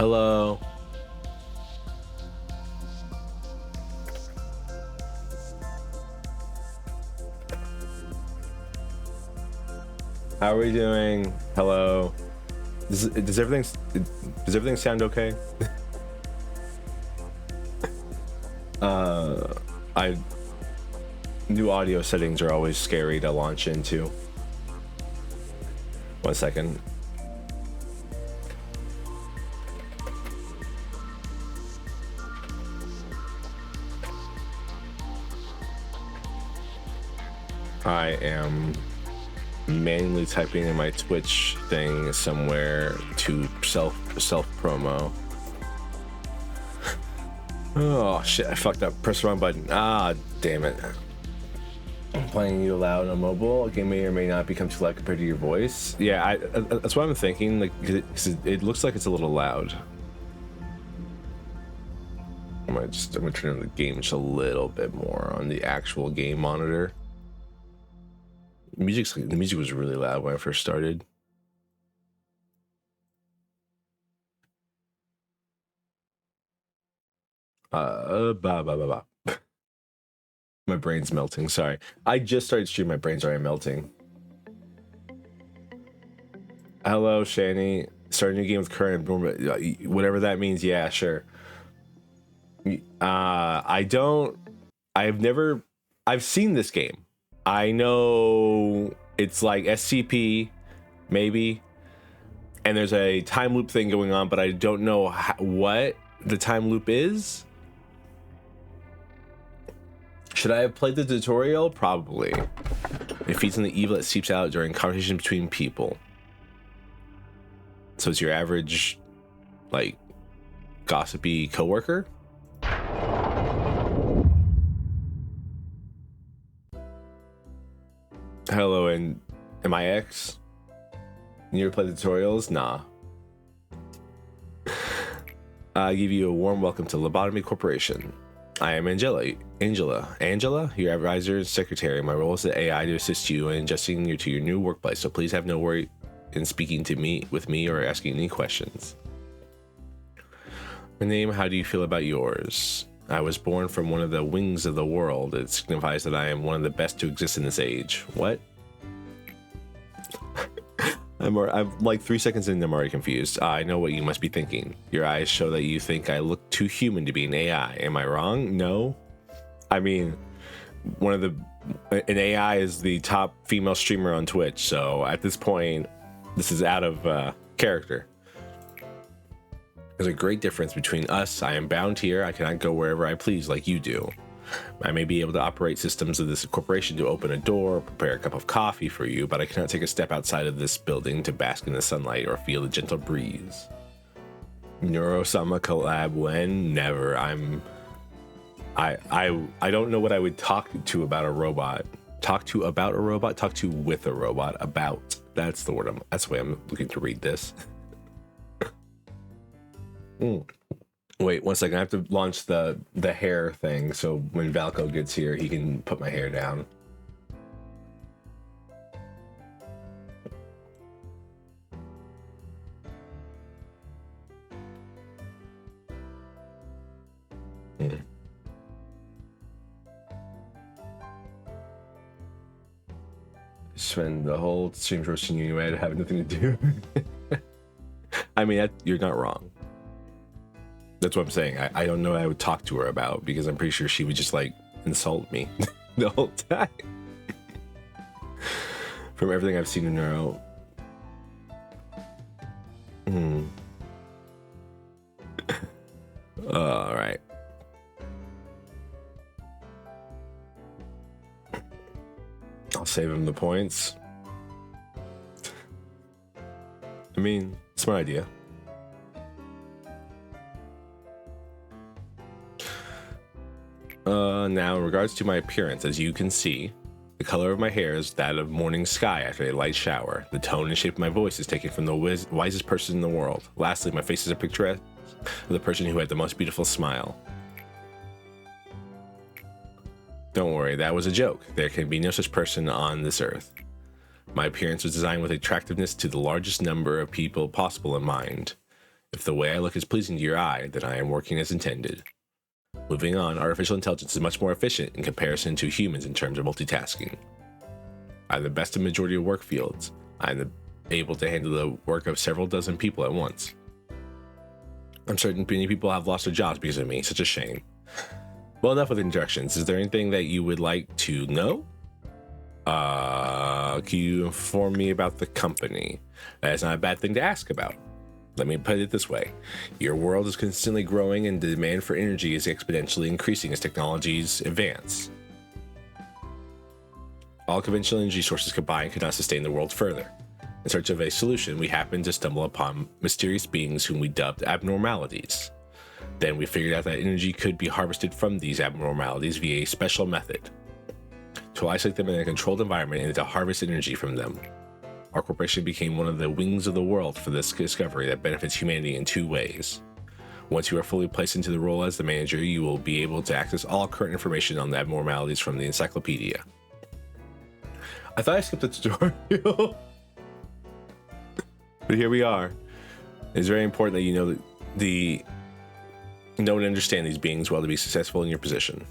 Hello. How are we doing? Hello. Does everything sound okay? New audio settings are always scary to launch into. 1 second. I am manually typing in my Twitch thing somewhere to self promo. Oh shit, I fucked up. Press the wrong button. Ah, damn it. I'm playing you loud on mobile. A game may or may not become too loud compared to your voice. Yeah, that's what I'm thinking. Like, it looks like it's a little loud. I'm gonna turn on the game just a little bit more on the actual game monitor. The music was really loud when I first started. My brain's melting. Sorry, I just started streaming. My brain's already melting. Hello, Shani. Start a new game with current, whatever that means. Yeah, sure. I've seen this game. I know it's like SCP, maybe, and there's a time loop thing going on, but I don't know what the time loop is. Should I have played the tutorial? Probably. It feeds on the evil that seeps out during conversations between people. So it's your average, like, gossipy coworker. Hello, and MIX. You ever play the tutorials? Nah. I give you a warm welcome to Lobotomy Corporation. I am Angela, your advisor and secretary. My role is the AI to assist you in adjusting you to your new workplace, so please have no worry in speaking with me or asking any questions. My name, how do you feel about yours? I was born from one of the wings of the world. It signifies that I am one of the best to exist in this age. What? I'm like 3 seconds in, I'm already confused. I know what you must be thinking. Your eyes show that you think I look too human to be an AI. Am I wrong? No. I mean, an AI is the top female streamer on Twitch, so at this point, this is out of character. There's a great difference between us. I am bound here. I cannot go wherever I please like you do. I may be able to operate systems of this corporation to open a door, prepare a cup of coffee for you, but I cannot take a step outside of this building to bask in the sunlight or feel the gentle breeze. Neurosama collab when? Never. I don't know what I would talk to about a robot. Talk to about a robot? Talk to with a robot. About. That's the word. That's the way I'm looking to read this. Wait 1 second. I have to launch the hair thing, so when Valko gets here, he can put my hair down. Spend the whole stream roasting you anyway to have nothing to do. I mean, you're not wrong. That's what I'm saying. I don't know what I would talk to her about, because I'm pretty sure she would just like insult me the whole time. From everything I've seen in Neuro. All right. I'll save him the points. I mean, smart idea. Now, in regards to my appearance, as you can see, the color of my hair is that of morning sky after a light shower. The tone and shape of my voice is taken from the wisest person in the world. Lastly, my face is a picture of the person who had the most beautiful smile. Don't worry, that was a joke. There can be no such person on this earth. My appearance was designed with attractiveness to the largest number of people possible in mind. If the way I look is pleasing to your eye, then I am working as intended. Moving on, artificial intelligence is much more efficient in comparison to humans in terms of multitasking. I'm the best in majority of work fields. I'm able to handle the work of several dozen people at once. I'm certain many people have lost their jobs because of me. Such a shame. Well, enough with introductions. Is there anything that you would like to know? Can you inform me about the company? That's not a bad thing to ask about. Let me put it this way. Your world is consistently growing and the demand for energy is exponentially increasing as technologies advance. All conventional energy sources combined could not sustain the world further. In search of a solution, we happened to stumble upon mysterious beings whom we dubbed abnormalities. Then we figured out that energy could be harvested from these abnormalities via a special method. To isolate them in a controlled environment and to harvest energy from them. Our corporation became one of the wings of the world for this discovery that benefits humanity in two ways. Once you are fully placed into the role as the manager, you will be able to access all current information on the abnormalities from the encyclopedia. I thought I skipped the tutorial. But here we are. It's very important that you know know and understand these beings well to be successful in your position.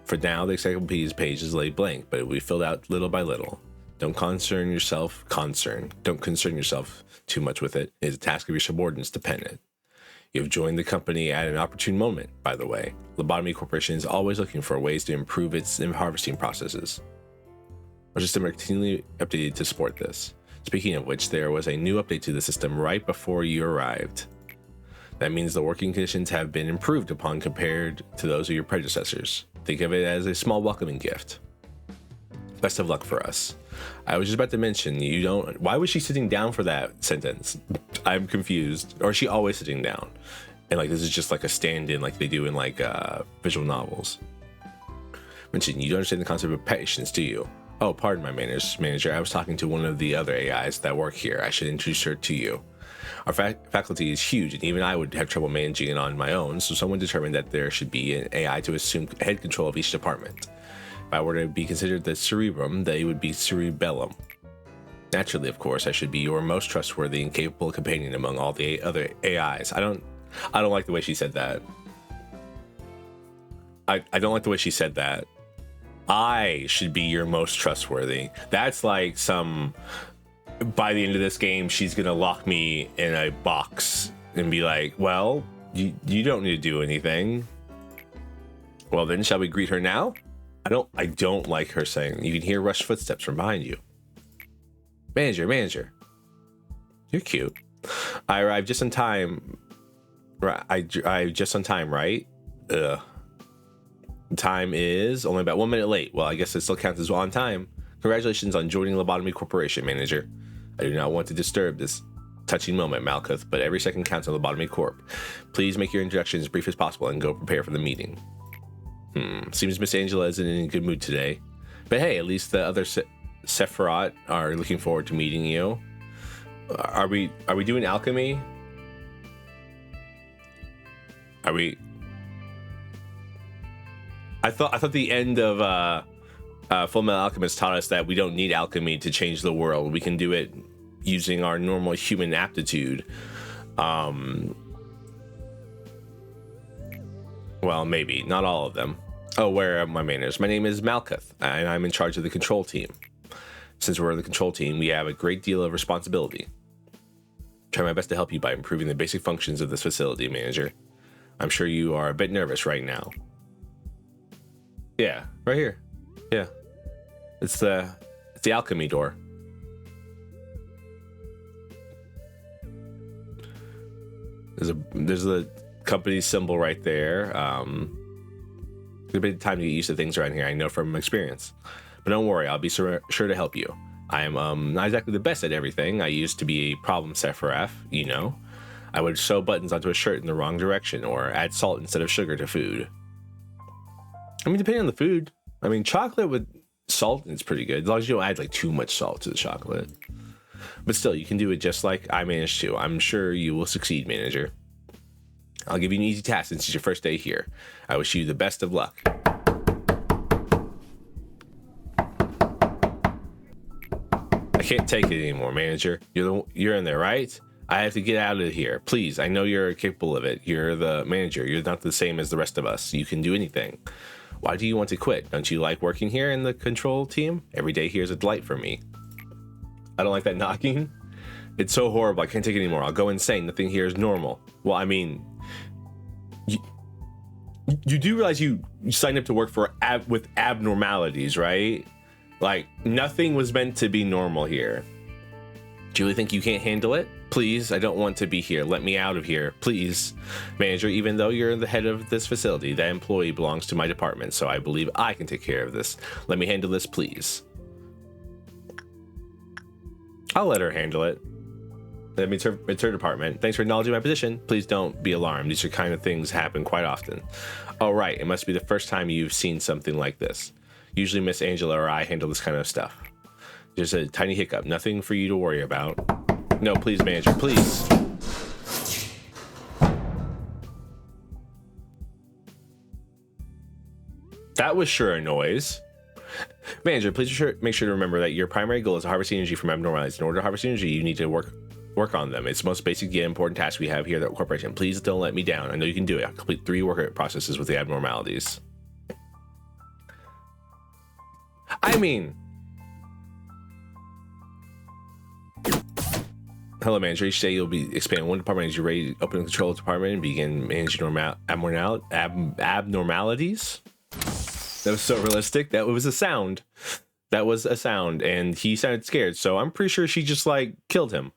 For now, the encyclopedia's page is laid blank, but it will be filled out little by little. Don't concern yourself too much with it. It is a task of your subordinates dependent. You have joined the company at an opportune moment, by the way. Lobotomy Corporation is always looking for ways to improve its harvesting processes. Our system are continually updated to support this. Speaking of which, there was a new update to the system right before you arrived. That means the working conditions have been improved upon compared to those of your predecessors. Think of it as a small welcoming gift. Best of luck for us. I was just about to mention, why was she sitting down for that sentence? I'm confused. Or is she always sitting down? And like, this is just like a stand-in like they do in like visual novels. Mention, you don't understand the concept of patience, do you? Oh, pardon my manners, manager. I was talking to one of the other AIs that work here. I should introduce her to you. Our faculty is huge, and even I would have trouble managing it on my own, so someone determined that there should be an AI to assume head control of each department. If I were to be considered the cerebrum, they would be cerebellum. Naturally, of course, I should be your most trustworthy and capable companion among all the other AIs. I don't like the way she said that. I don't like the way she said that. I should be your most trustworthy. That's like some, by the end of this game, she's gonna lock me in a box and be like, well, you don't need to do anything. Well then, shall we greet her now? I don't like her saying, you can hear rushed footsteps from behind you. Manager. You're cute. I arrived just in time. I arrived just on time, right? Ugh. Time is only about 1 minute late. Well, I guess it still counts as on time. Congratulations on joining Lobotomy Corporation, manager. I do not want to disturb this touching moment, Malkuth, but every second counts on Lobotomy Corp. Please make your introduction as brief as possible and go prepare for the meeting. Seems Miss Angela isn't in a good mood today. But hey, at least the other Sephiroth are looking forward to meeting you. Are we doing alchemy? Are we? I thought the end of Fullmetal Alchemist taught us that we don't need alchemy to change the world. We can do it using our normal human aptitude. Well, maybe not all of them. Oh, where are my manners? My name is Malkuth, and I'm in charge of the control team. Since we're the control team, we have a great deal of responsibility. Try my best to help you by improving the basic functions of this facility, manager. I'm sure you are a bit nervous right now. Yeah, right here. Yeah, it's the alchemy door. There's a company symbol right there. It's a bit of time to get used to things around here. I know from experience, but don't worry, I'll be sure to help you. I am not exactly the best at everything. I used to be a problem Sephiroth, you know. I would sew buttons onto a shirt in the wrong direction or add salt instead of sugar to food. I mean, depending on the food. I mean, chocolate with salt is pretty good, as long as you don't add like too much salt to the chocolate. But still, you can do it just like I managed to. I'm sure you will succeed, manager. I'll give you an easy task since it's your first day here. I wish you the best of luck. I can't take it anymore, manager. You're in there, right? I have to get out of here. Please, I know you're capable of it. You're the manager. You're not the same as the rest of us. You can do anything. Why do you want to quit? Don't you like working here in the control team? Every day here is a delight for me. I don't like that knocking. It's so horrible. I can't take it anymore. I'll go insane. Nothing here is normal. Well, I mean, you do realize you signed up to work for with abnormalities, right? Like, nothing was meant to be normal here. Do you really think you can't handle it? Please, I don't want to be here. Let me out of here, please. Manager, even though you're the head of this facility, that employee belongs to my department, so I believe I can take care of this. Let me handle this, please. I'll let her handle it. It's her department. Thanks for acknowledging my position. Please don't be alarmed. These are kind of things happen quite often. Oh, right. It must be the first time you've seen something like this. Usually Miss Angela or I handle this kind of stuff. There's a tiny hiccup. Nothing for you to worry about. No, please, manager, please. That was sure a noise. Manager, please make sure to remember that your primary goal is harvesting energy from abnormalities. In order to harvest energy, you need to work on them. It's the most basic yet important task we have here at the corporation. Please don't let me down. I know you can do it. I'll complete 3 work processes with the abnormalities. I mean... Hello, manager. Each day you'll be expanding one department as you're ready to open the control department and begin managing abnormalities. That was so realistic. That was a sound. That was a sound, and he sounded scared. So I'm pretty sure she just like killed him.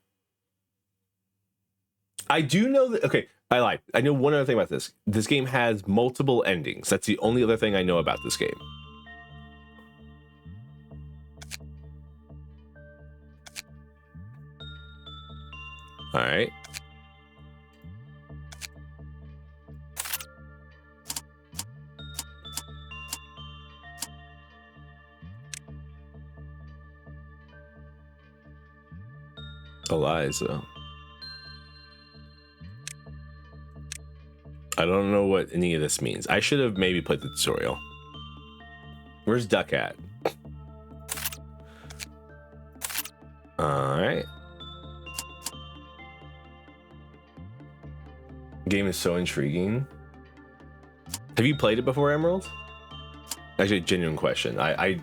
I do know that. Okay, I lied. I know one other thing about this. This game has multiple endings. That's the only other thing I know about this game. All right. Eliza. I don't know what any of this means. I should have maybe played the tutorial. Where's Duck at? All right. Game is so intriguing. Have you played it before, Emerald? Actually, a genuine question. I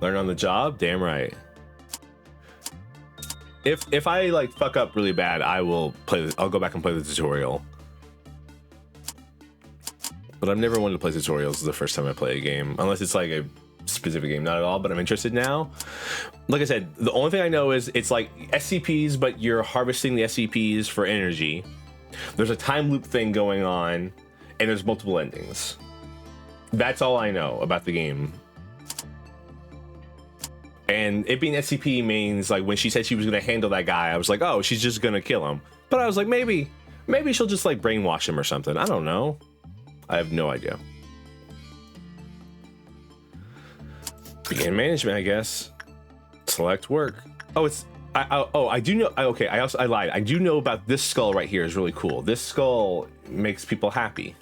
learned on the job. Damn right. If I like fuck up really bad, I'll go back and play the tutorial. But I've never wanted to play tutorials the first time I play a game, unless it's like a specific game. Not at all, but I'm interested now. Like I said, the only thing I know is it's like SCPs, but you're harvesting the SCPs for energy. There's a time loop thing going on, and there's multiple endings. That's all I know about the game. And it being SCP means, like, when she said she was going to handle that guy, I was like, oh, she's just going to kill him. But I was like, maybe she'll just, like, brainwash him or something. I don't know. I have no idea. Begin management, I guess. Select work. Oh, it's... I do know. Okay, I lied. I do know about this skull right here is really cool. This skull makes people happy.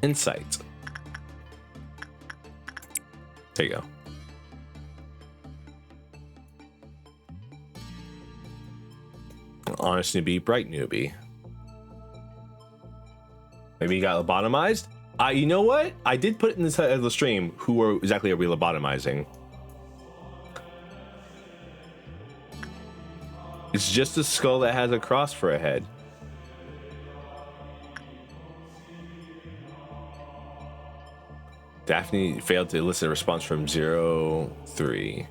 Insight. There you go. Honest newbie, bright newbie. Maybe you got lobotomized? You know what? I did put it in the stream. Who exactly are we lobotomizing? It's just a skull that has a cross for a head. Daphne failed to elicit a response from 0303.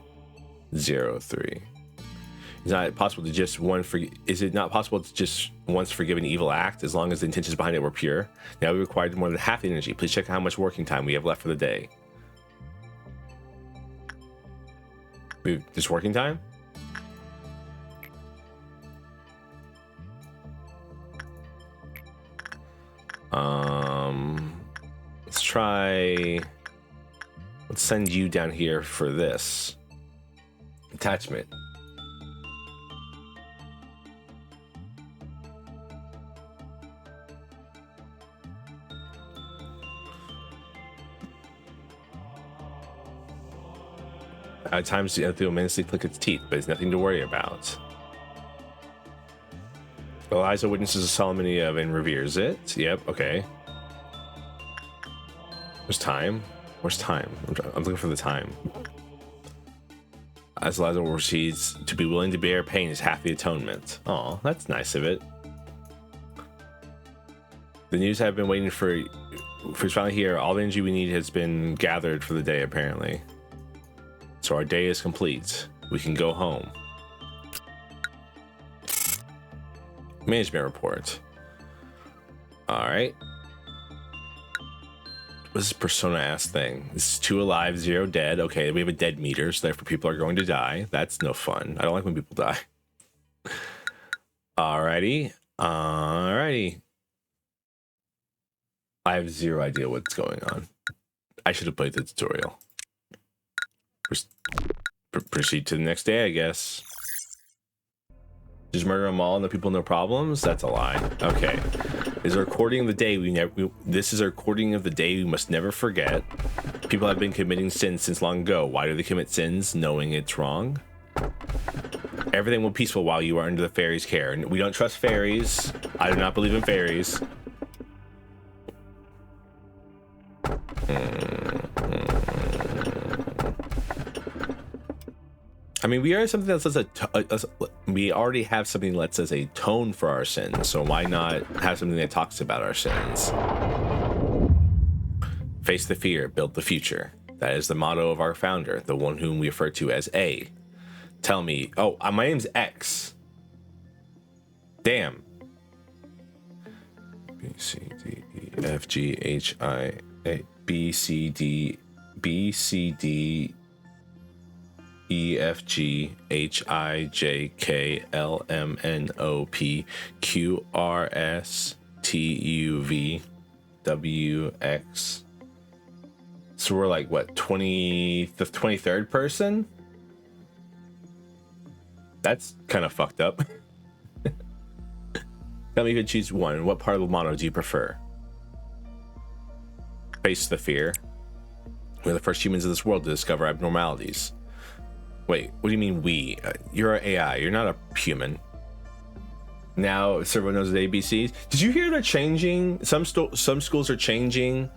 Is it not possible to just once forgive an evil act as long as the intentions behind it were pure? Now we require more than half the energy. Please check how much working time we have left for the day. Just working time? Let's try. Let's send you down here for this attachment. At times, the Elith will menacingly click its teeth, but it's nothing to worry about. Eliza witnesses a solemnity of and reveres it. Yep, okay. There's time. Where's time? I'm looking for the time. As Eliza proceeds to be willing to bear pain is half the atonement. Oh, that's nice of it. The news I've been waiting for is finally here. All the energy we need has been gathered for the day, apparently. So our day is complete. We can go home. Management report. All right. What's this persona-ass thing? This is 2 alive, 0 dead. Okay, we have a dead meter, so therefore people are going to die. That's no fun. I don't like when people die. Alrighty. Alrighty. I have 0 idea what's going on. I should have played the tutorial. Proceed to the next day, I guess. Just murder them all and the people no problems? That's a lie. Okay. This is a recording of the day this is a recording of the day we must never forget. People have been committing sins since long ago. Why do they commit sins knowing it's wrong? Everything will be peaceful while you are under the fairies' care. We don't trust fairies. I do not believe in fairies. I mean, we already have something that says we already have something that says a tone for our sins, so why not have something that talks about our sins? Face the fear, build the future. That is the motto of our founder, the one whom we refer to as A. Tell me, oh, my name's X. Damn. B C D E F G H I A B C D B C D E F G H I J K L M N O P Q R S T U V W X. So we're like what, the 23rd person? That's kind of fucked up. Tell me if you could choose one. What part of the motto do you prefer? Face the fear. We're the first humans in this world to discover abnormalities. Wait, what do you mean we? You're an AI. You're not a human. Now Servo knows the ABCs. Did you hear they're changing? Some schools are changing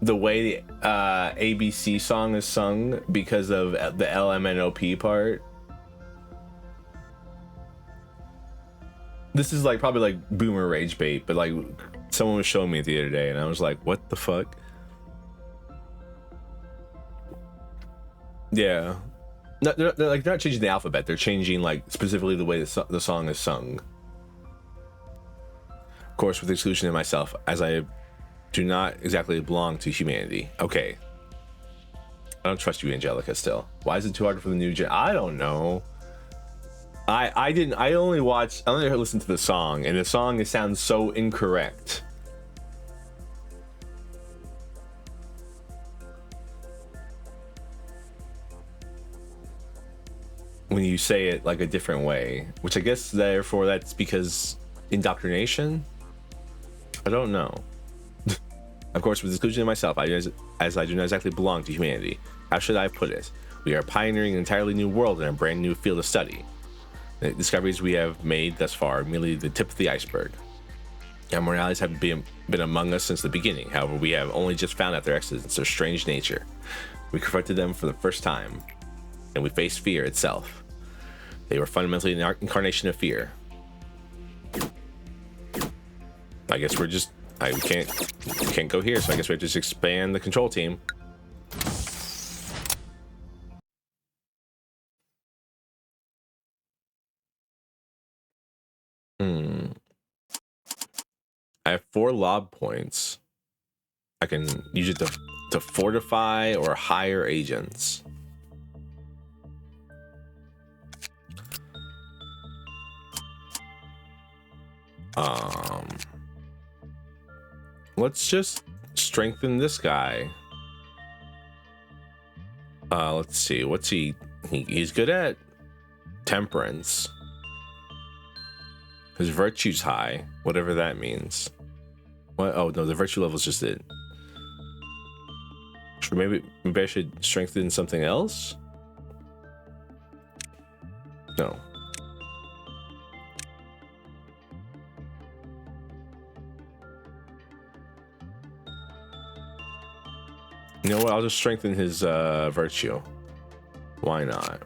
the way the ABC song is sung because of the LMNOP part. This is like probably like boomer rage bait, but like someone was showing me it the other day and I was like, what the fuck? Yeah. No, they're not changing the alphabet. They're changing like specifically the way the song is sung. Of course, with the exclusion of myself, as I do not exactly belong to humanity. Okay. I don't trust you, Angelica, still. Why is it too hard for the new gen? I don't know. I only listened to the song, and the song, it sounds so incorrect. When you say it like a different way, which I guess therefore that's because indoctrination. I don't know. Of course, with the exclusion of myself, as I do not exactly belong to humanity. How should I put it? We are pioneering an entirely new world in a brand new field of study. The discoveries we have made thus far are merely the tip of the iceberg. Abnormalities have been among us since the beginning. However, we have only just found out their existence, their strange nature. We confronted them for the first time, and we faced fear itself. They were fundamentally an incarnation of fear. I guess we're just we can't go here, so I guess we have to just expand the control team. I have 4 lob points. I can use it to fortify or hire agents. Let's just strengthen this guy. Let's see, what's he's good at temperance. His virtue's high, whatever that means. What? Oh no, the virtue level's just it. Maybe I should strengthen something else. No. You know what? I'll just strengthen his virtue. Why not?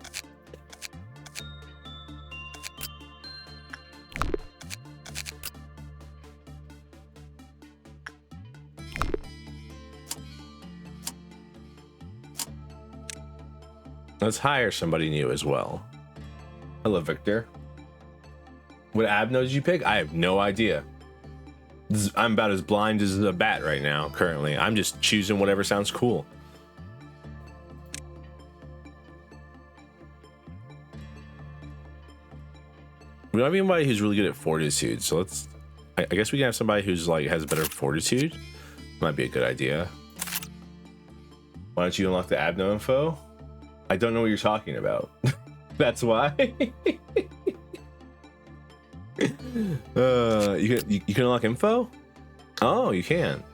Let's hire somebody new as well. Hello, Victor. What ab node did you pick? I have no idea. I'm about as blind as a bat right now, currently. I'm just choosing whatever sounds cool. We don't have anybody who's really good at fortitude, so let's... I guess we can have somebody who's like has better fortitude. Might be a good idea. Why don't you unlock the abno info? I don't know what you're talking about. That's why. You can unlock info? Oh, you can.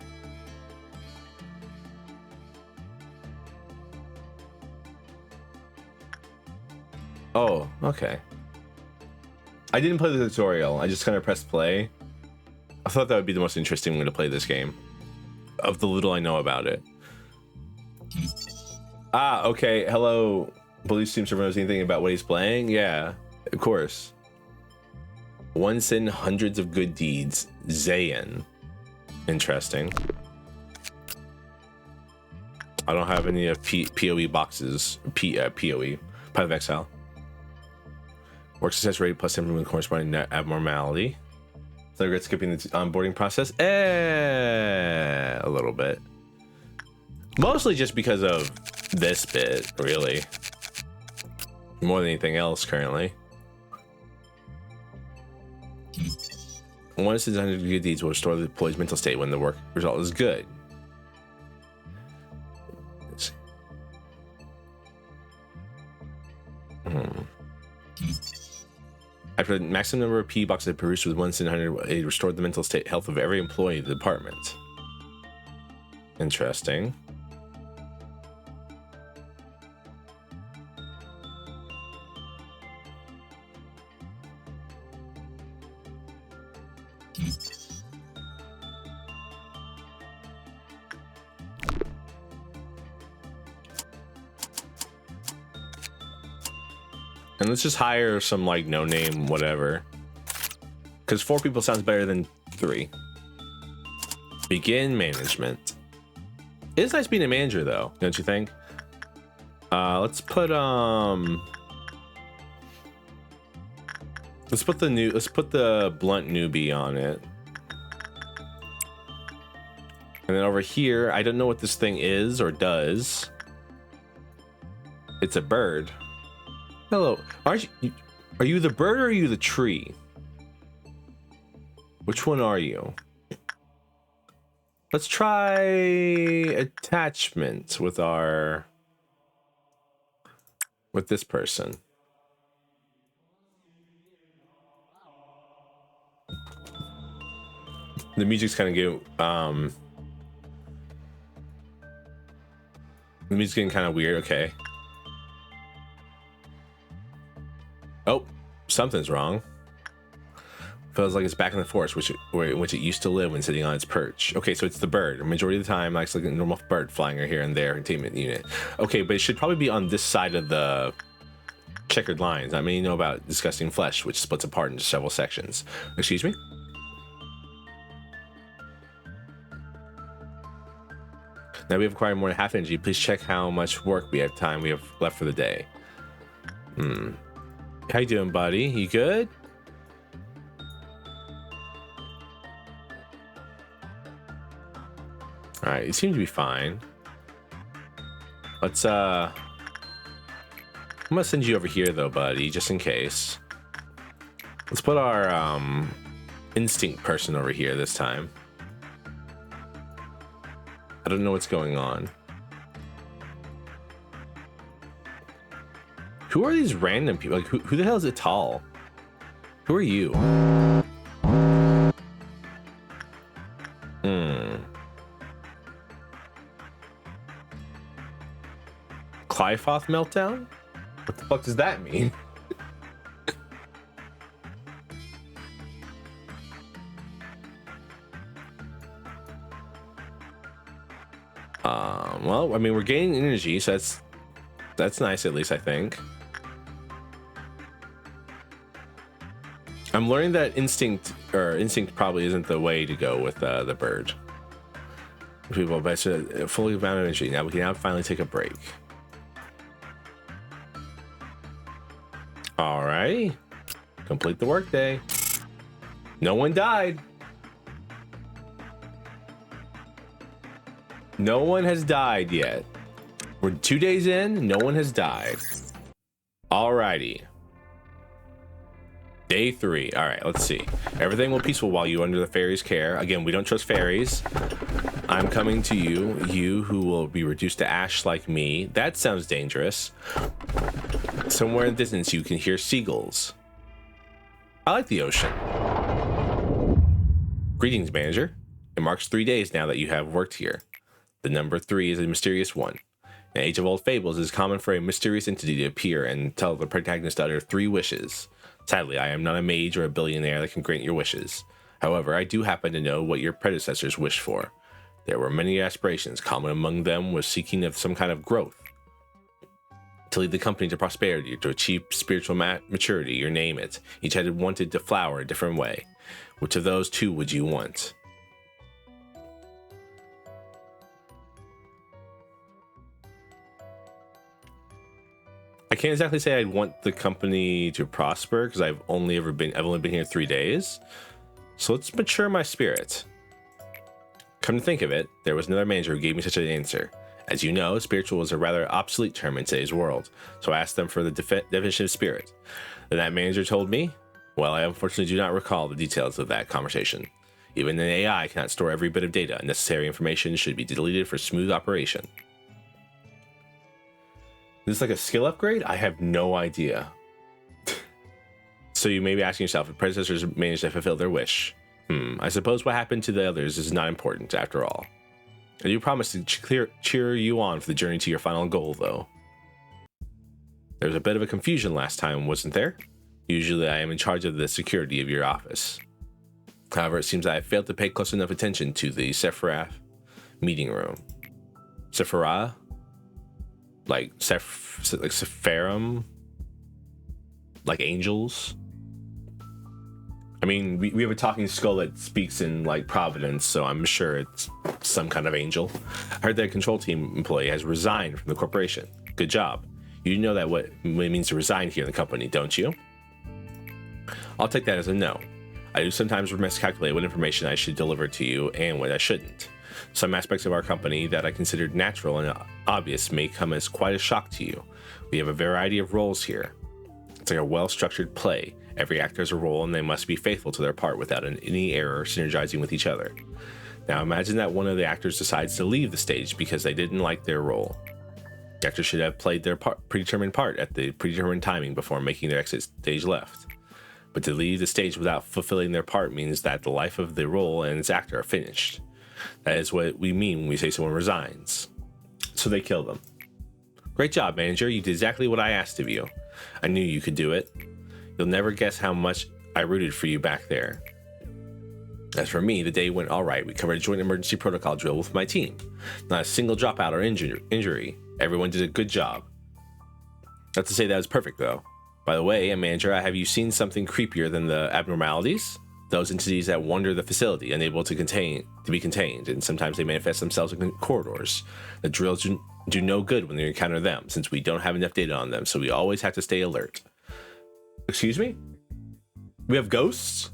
Oh, okay. I didn't play the tutorial. I just kind of pressed play. I thought that would be the most interesting way to play this game, of the little I know about it. Ah, okay. Hello, police team server knows anything about what he's playing? Yeah, of course. One sin, hundreds of good deeds. Zayn. Interesting. I don't have any of PoE boxes. PoE. Path of Exile. Work success rate plus 10% corresponding abnormality. So I regret skipping the onboarding process. A little bit. Mostly just because of this bit, really. More than anything else currently. One is 100 good deeds will restore the employee's mental state when the work result is good. After the maximum number of P boxes produced with 1 in 100, it restored the mental state health of every employee of the department. Interesting. And let's just hire some like no name whatever, because 4 people sounds better than 3. Begin management. It is nice being a manager though, don't you think? Let's put the blunt newbie on it. And then over here, I don't know what this thing is or does. It's a bird. Hello, are you the bird or are you the tree? Which one are you? Let's try attachment with this person. The music's kind of good. The music's getting kind of weird. Okay. Oh, something's wrong. Feels like it's back in the forest, which it used to live when sitting on its perch. Okay, so it's the bird. The majority of the time, likes like a normal bird flying here and there. Containment unit. Okay, but it should probably be on this side of the checkered lines. I mean, you know about disgusting flesh, which splits apart into several sections. Excuse me? Now we have acquired more than half energy. Please check how much work we have left for the day. How you doing, buddy? You good? All right, you seem to be fine. Let's I'm gonna send you over here though, buddy, just in case. Let's put our instinct person over here this time. I don't know what's going on. Who are these random people? Like, who the hell is Ital? Who are you? Clyfoth meltdown? What the fuck does that mean? Well, I mean, we're gaining energy, so that's nice, at least, I think. I'm learning that instinct probably isn't the way to go with the bird. People, but fully bound energy. Now we can finally take a break. All right, complete the workday. No one died. No one has died yet. We're 2 days in. No one has died. Alrighty. Day 3. All right, let's see. Everything will be peaceful while you under the fairy's care. Again, we don't trust fairies. I'm coming to you, you who will be reduced to ash like me. That sounds dangerous. Somewhere in the distance, you can hear seagulls. I like the ocean. Greetings, manager. It marks 3 days now that you have worked here. The number 3 is a mysterious one. In the age of old fables, it is common for a mysterious entity to appear and tell the protagonist to utter 3 wishes. Sadly, I am not a mage or a billionaire that can grant your wishes. However, I do happen to know what your predecessors wished for. There were many aspirations. Common among them was seeking of some kind of growth. To lead the company to prosperity, to achieve spiritual maturity, you name it. Each had wanted to flower a different way. Which of those 2 would you want? I can't exactly say I'd want the company to prosper because I've only been here 3 days. So let's mature my spirit. Come to think of it, there was another manager who gave me such an answer. As you know, spiritual is a rather obsolete term in today's world, so I asked them for the definition of spirit. Then that manager told me, well, I unfortunately do not recall the details of that conversation. Even an AI cannot store every bit of data. Necessary information should be deleted for smooth operation. Is this like a skill upgrade? I have no idea. So you may be asking yourself if predecessors managed to fulfill their wish. I suppose what happened to the others is not important after all. I do promise to cheer you on for the journey to your final goal, though. There was a bit of a confusion last time, wasn't there? Usually I am in charge of the security of your office. However, it seems I have failed to pay close enough attention to the Sephiroth meeting room. Sephiroth? Like Sephirim? Like angels? I mean, we have a talking skull that speaks in like Providence, so I'm sure it's some kind of angel. I heard that a control team employee has resigned from the corporation. Good job. You know that what it means to resign here in the company, don't you? I'll take that as a no. I do sometimes miscalculate what information I should deliver to you and what I shouldn't. Some aspects of our company that I considered natural and obvious may come as quite a shock to you. We have a variety of roles here. It's like a well-structured play. Every actor has a role and they must be faithful to their part without any error synergizing with each other. Now imagine that one of the actors decides to leave the stage because they didn't like their role. The actor should have played their predetermined part at the predetermined timing before making their exit stage left. But to leave the stage without fulfilling their part means that the life of the role and its actor are finished. That is what we mean when we say someone resigns. So they kill them. Great job, manager. You did exactly what I asked of you. I knew you could do it. You'll never guess how much I rooted for you back there. As for me, the day went all right. We covered a joint emergency protocol drill with my team. Not a single dropout or injury. Everyone did a good job. Not to say that was perfect, though. By the way, manager, have you seen something creepier than the abnormalities? Those entities that wander the facility, unable to be contained, and sometimes they manifest themselves in corridors. The drills do no good when you encounter them, since we don't have enough data on them, so we always have to stay alert. Excuse me? We have ghosts?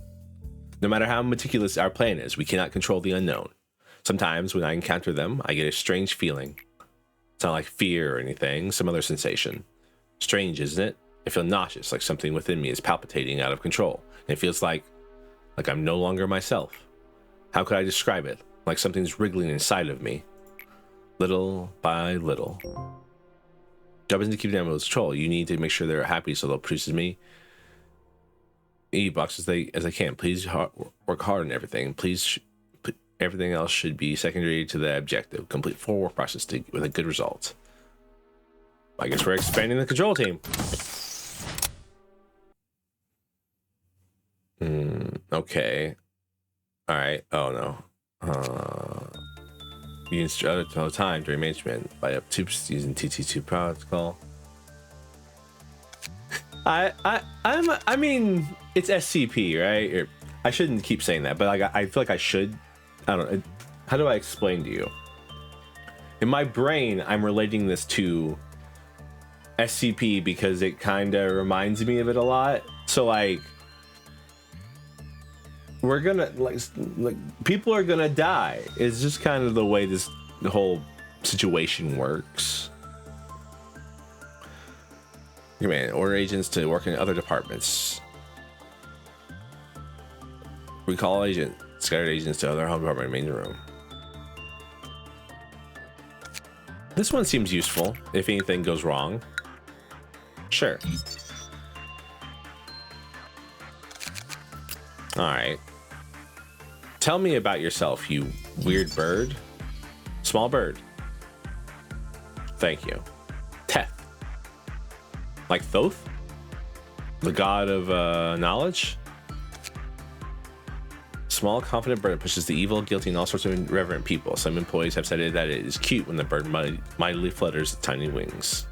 No matter how meticulous our plan is, we cannot control the unknown. Sometimes when I encounter them, I get a strange feeling. It's not like fear or anything, some other sensation. Strange, isn't it? I feel nauseous, like something within me is palpitating out of control. And it feels like I'm no longer myself. How could I describe it? Like something's wriggling inside of me. Little by little. Job isn't to keep them under control. You need to make sure they're happy so they'll produce me e-box as I can. Please work hard on everything. Please, everything else should be secondary to the objective. Complete full work process with a good result. I guess we're expanding the control team. Okay. All right. Oh no. used all the time during management by up to using TT2 protocol. I mean, it's SCP, right? Or, I shouldn't keep saying that, but I feel like I should. I don't know. How do I explain to you? In my brain, I'm relating this to SCP because it kind of reminds me of it a lot. So like, we're gonna like people are gonna die. It's just kind of the way the whole situation works. Command order agents to work in other departments. Recall agent scattered agents to other home department main room. This one seems useful if anything goes wrong. Sure. All right. Tell me about yourself, you weird bird. Small bird. Thank you. Teth. Like Thoth? The god of knowledge? Small, confident bird pushes the evil, guilty, and all sorts of irreverent people. Some employees have said that it is cute when the bird mightily flutters its tiny wings.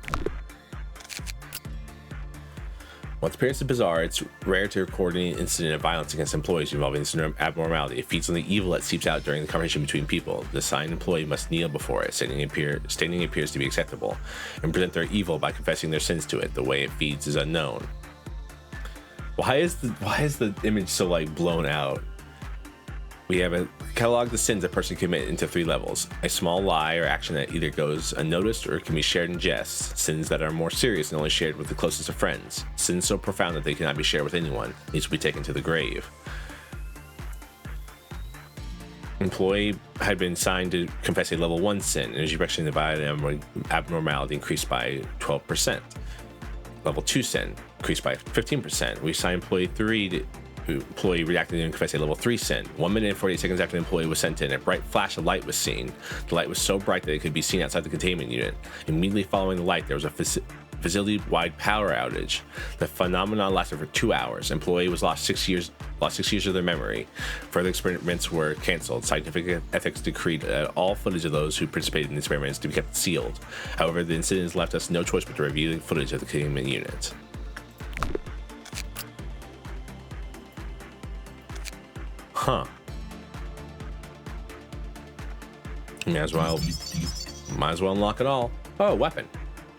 While its appearance is bizarre, it's rare to record any incident of violence against employees involving this abnormality. It feeds on the evil that seeps out during the conversation between people. The assigned employee must kneel before it. Standing appears to be acceptable, and present their evil by confessing their sins to it. The way it feeds is unknown. Why is the image so like blown out? We have a catalog the sins a person can commit into 3 levels. A small lie or action that either goes unnoticed or can be shared in jest. Sins that are more serious and only shared with the closest of friends. Sins so profound that they cannot be shared with anyone. Needs to be taken to the grave. Employee had been assigned to confess a level 1 sin. Energy production divided abnormality increased by 12%. Level 2 sin increased by 15%. We assigned employee 3 to employee reacted and confessed a level 3 sin. 1 minute and 48 seconds after the employee was sent in, a bright flash of light was seen. The light was so bright that it could be seen outside the containment unit. Immediately following the light, there was a facility-wide power outage. The phenomenon lasted for 2 hours. Employee was lost 6 years of their memory. Further experiments were canceled. Scientific ethics decreed that all footage of those who participated in the experiments to be kept sealed. However, the incidents left us no choice but to review the footage of the containment unit. Huh. Might as well unlock it all. Oh, weapon.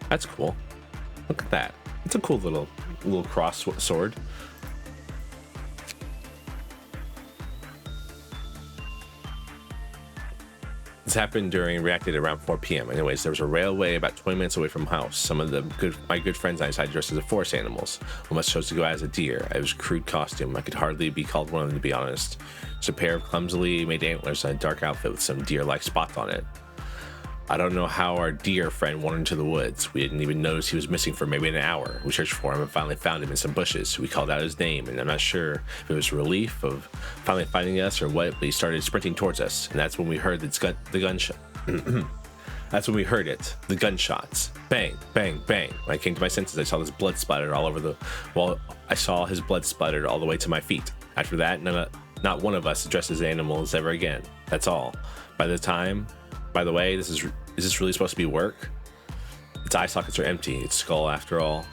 That's cool. Look at that. It's a cool little cross sword. This happened reacted around 4 p.m. Anyways, there was a railway about 20 minutes away from house. Some of my good friends and I decided dressed as forest animals. One of us chose to go as a deer. It was a crude costume. I could hardly be called one of them, to be honest. It's a pair of clumsily made antlers and a dark outfit with some deer-like spots on it. I don't know how our deer friend wandered into the woods. We didn't even notice he was missing for maybe an hour. We searched for him and finally found him in some bushes. We called out his name, and I'm not sure if it was relief of finally finding us or what, but he started sprinting towards us, and that's when we heard the gunshot. That's when we heard it. The gunshots. Bang, bang, bang. When I came to my senses, I saw his blood splattered all over I saw his blood splattered all the way to my feet. After that, not one of us dressed as animals ever again. That's all. By the way, is this really supposed to be work? Its eye sockets are empty. Its skull, after all.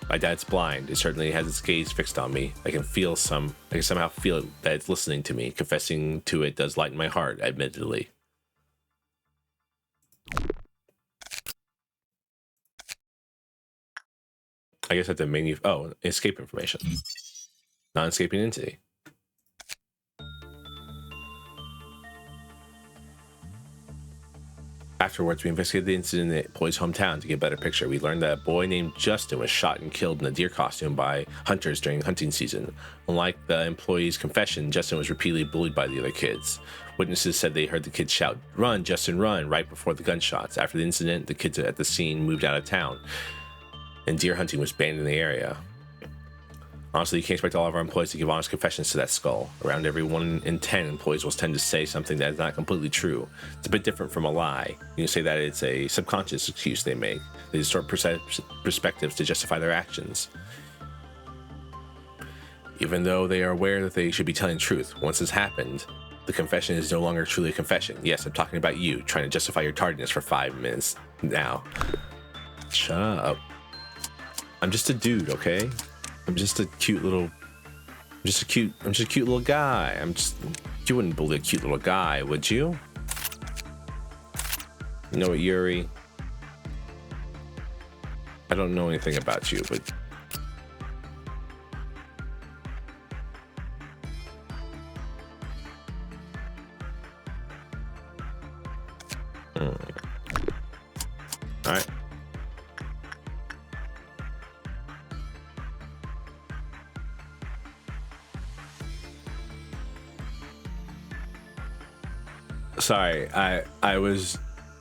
My dad's blind. It certainly has its gaze fixed on me. I can somehow feel that it's listening to me. Confessing to it does lighten my heart, admittedly. I guess at the menu. Oh, escape information. Non-escaping entity. Afterwards, we investigated the incident in the employee's hometown to get a better picture. We learned that a boy named Justin was shot and killed in a deer costume by hunters during hunting season. Unlike the employee's confession, Justin was repeatedly bullied by the other kids. Witnesses said they heard the kids shout, "Run, Justin, run," right before the gunshots. After the incident, the kids at the scene moved out of town, and deer hunting was banned in the area. Honestly, you can't expect all of our employees to give honest confessions to that skull. Around every 1 in 10 employees will tend to say something that is not completely true. It's a bit different from a lie. You can say that it's a subconscious excuse they make. They distort perspectives to justify their actions, even though they are aware that they should be telling the truth. Once this happened, The confession is no longer truly a confession. Yes, I'm talking about you trying to justify your tardiness for 5 minutes now. Shut up. I'm just a dude, okay? I'm just a cute little guy. You wouldn't bully a cute little guy, would you? You know what, Yuri? I don't know anything about you, but all right. Sorry, I was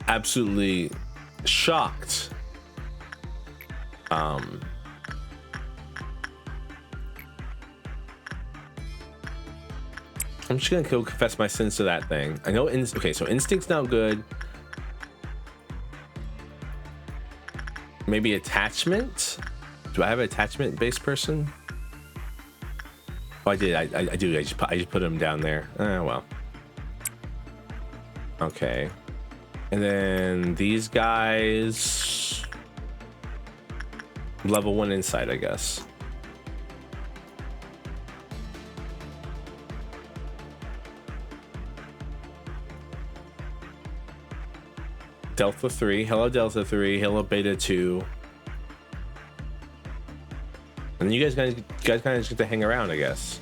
absolutely shocked. I'm just gonna go confess my sins to that thing. I know. Okay, so instinct's not good. Maybe attachment. Do I have an attachment-based person? Oh, I did. I do. I just put him down there. Well. Okay. And then these guys. Level 1 insight, I guess. Delta 3. Hello, Delta 3. Hello, Beta 2. And you guys kind of just get to hang around, I guess.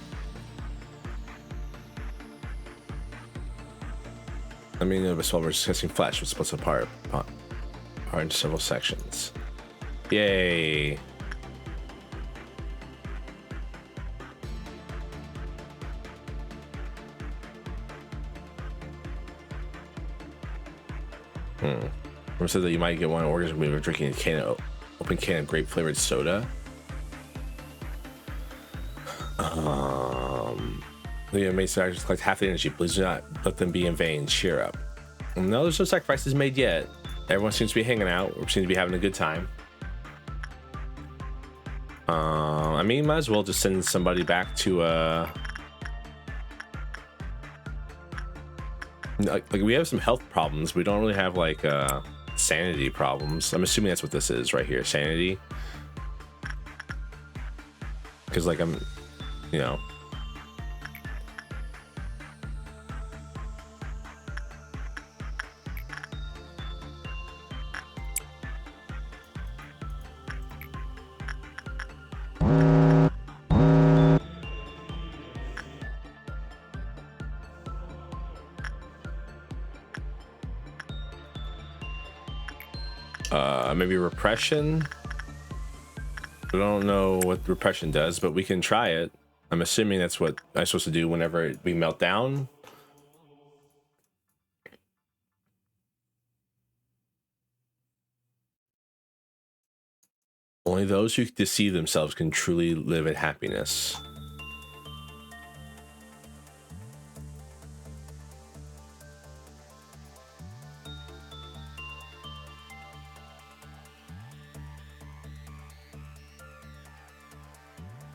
I mean, the while we're discussing flesh, which splits apart into several sections. Yay. Remember said that you might get one organism when you're drinking a open can of grape flavored soda. The amazing actors collect half the energy. Please do not let them be in vain. Cheer up. No, there's no sacrifices made yet. Everyone seems to be hanging out. We seem to be having a good time. I mean, might as well just send somebody back to like we have some health problems. We don't really have like sanity problems. I'm assuming that's what this is right here, sanity. Because like I'm, you know. Maybe repression. I don't know what repression does, but we can try it. I'm assuming that's what I'm supposed to do whenever we melt down. Only those who deceive themselves can truly live in happiness.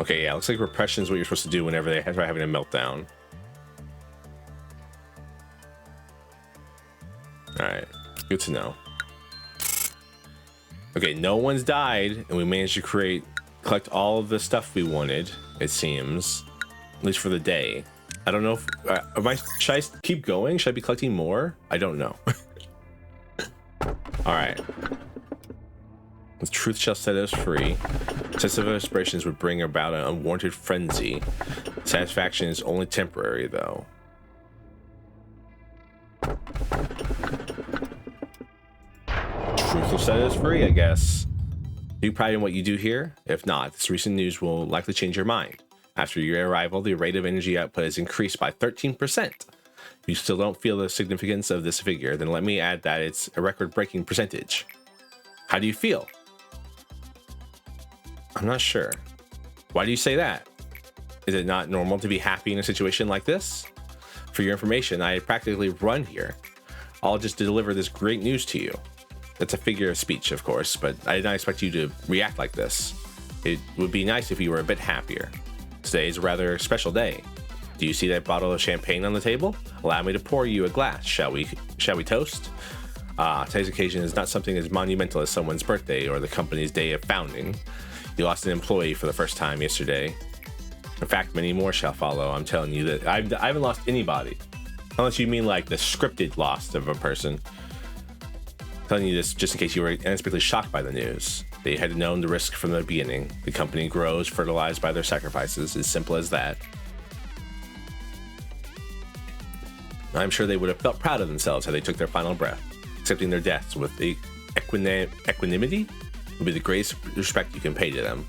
Okay, yeah, looks like repression is what you're supposed to do whenever they try having a meltdown. Alright, good to know. Okay, no one's died, and we managed to collect all of the stuff we wanted, it seems. At least for the day. I don't know if... should I keep going? Should I be collecting more? I don't know. Alright. The truth shall set us free. Excessive aspirations would bring about an unwarranted frenzy. Satisfaction is only temporary, though. Truth will set us free, I guess. Are you proud in what you do here? If not, this recent news will likely change your mind. After your arrival, the rate of energy output has increased by 13%. If you still don't feel the significance of this figure, then let me add that it's a record-breaking percentage. How do you feel? I'm not sure. Why do you say that? Is it not normal to be happy in a situation like this? For your information, I practically run here. I'll just deliver this great news to you. That's a figure of speech, of course, but I did not expect you to react like this. It would be nice if you were a bit happier. Today is a rather special day. Do you see that bottle of champagne on the table? Allow me to pour you a glass. Shall we toast? Today's occasion is not something as monumental as someone's birthday or the company's day of founding. You lost an employee for the first time yesterday. In fact, many more shall follow. I'm telling you that I haven't lost anybody. Unless you mean like the scripted loss of a person. I'm telling you this just in case you were unexpectedly shocked by the news. They had known the risk from the beginning. The company grows, fertilized by their sacrifices. As simple as that. I'm sure they would have felt proud of themselves had they took their final breath. Accepting their deaths with equanimity would be the greatest respect you can pay to them.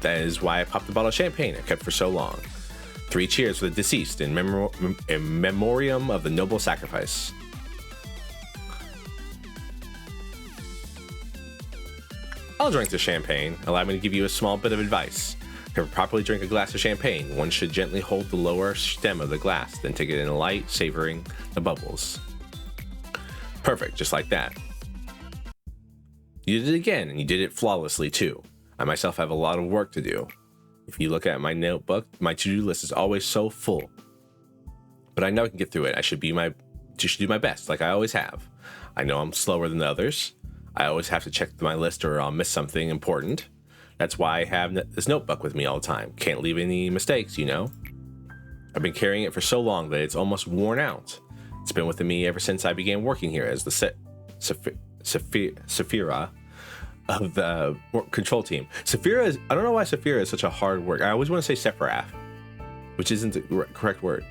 That is why I popped a bottle of champagne I've kept for so long. 3 cheers for the deceased in memoriam of the noble sacrifice. I'll drink the champagne. Allow me to give you a small bit of advice. To properly drink a glass of champagne, one should gently hold the lower stem of the glass, then take it in light, savoring the bubbles. Perfect, just like that. You did it again, and you did it flawlessly too. I myself have a lot of work to do. If you look at my notebook, my to-do list is always so full. But I know I can get through it. I should do my best, like I always have. I know I'm slower than the others. I always have to check my list or I'll miss something important. That's why I have this notebook with me all the time. Can't leave any mistakes, you know? I've been carrying it for so long that it's almost worn out. It's been with me ever since I began working here as the Saphira of the control team. Saphira is, I don't know why Saphira is such a hard word. I always want to say Sephiroth, which isn't the correct word.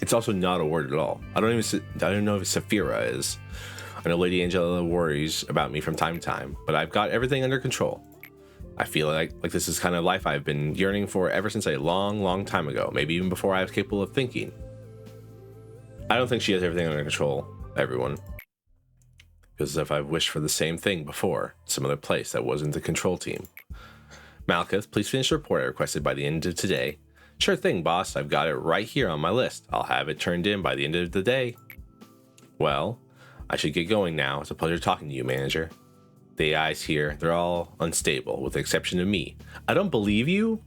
It's also not a word at all. I don't even know if Saphira is. I know Lady Angela worries about me from time to time, but I've got everything under control. I feel like this is kind of life I've been yearning for ever since a long time ago, maybe even before I was capable of thinking. I don't think she has everything under control, everyone. Because if I've wished for the same thing before, some other place that wasn't the control team. Malkuth, please finish the report I requested by the end of today. Sure thing, boss. I've got it right here on my list. I'll have it turned in by the end of the day. Well, I should get going now. It's a pleasure talking to you, manager. The AIs here, they're all unstable, with the exception of me. I don't believe you?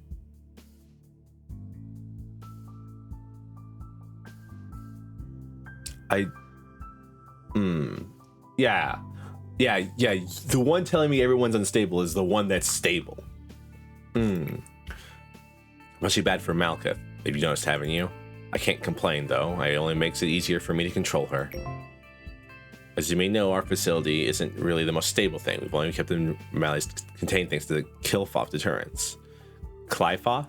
Yeah. The one telling me everyone's unstable is the one that's stable. Must be bad for Malkuth, if you noticed, haven't you? I can't complain, though. It only makes it easier for me to control her. As you may know, our facility isn't really the most stable thing. We've only kept the mallees contain thanks to the Killfoth deterrents. Clyfoth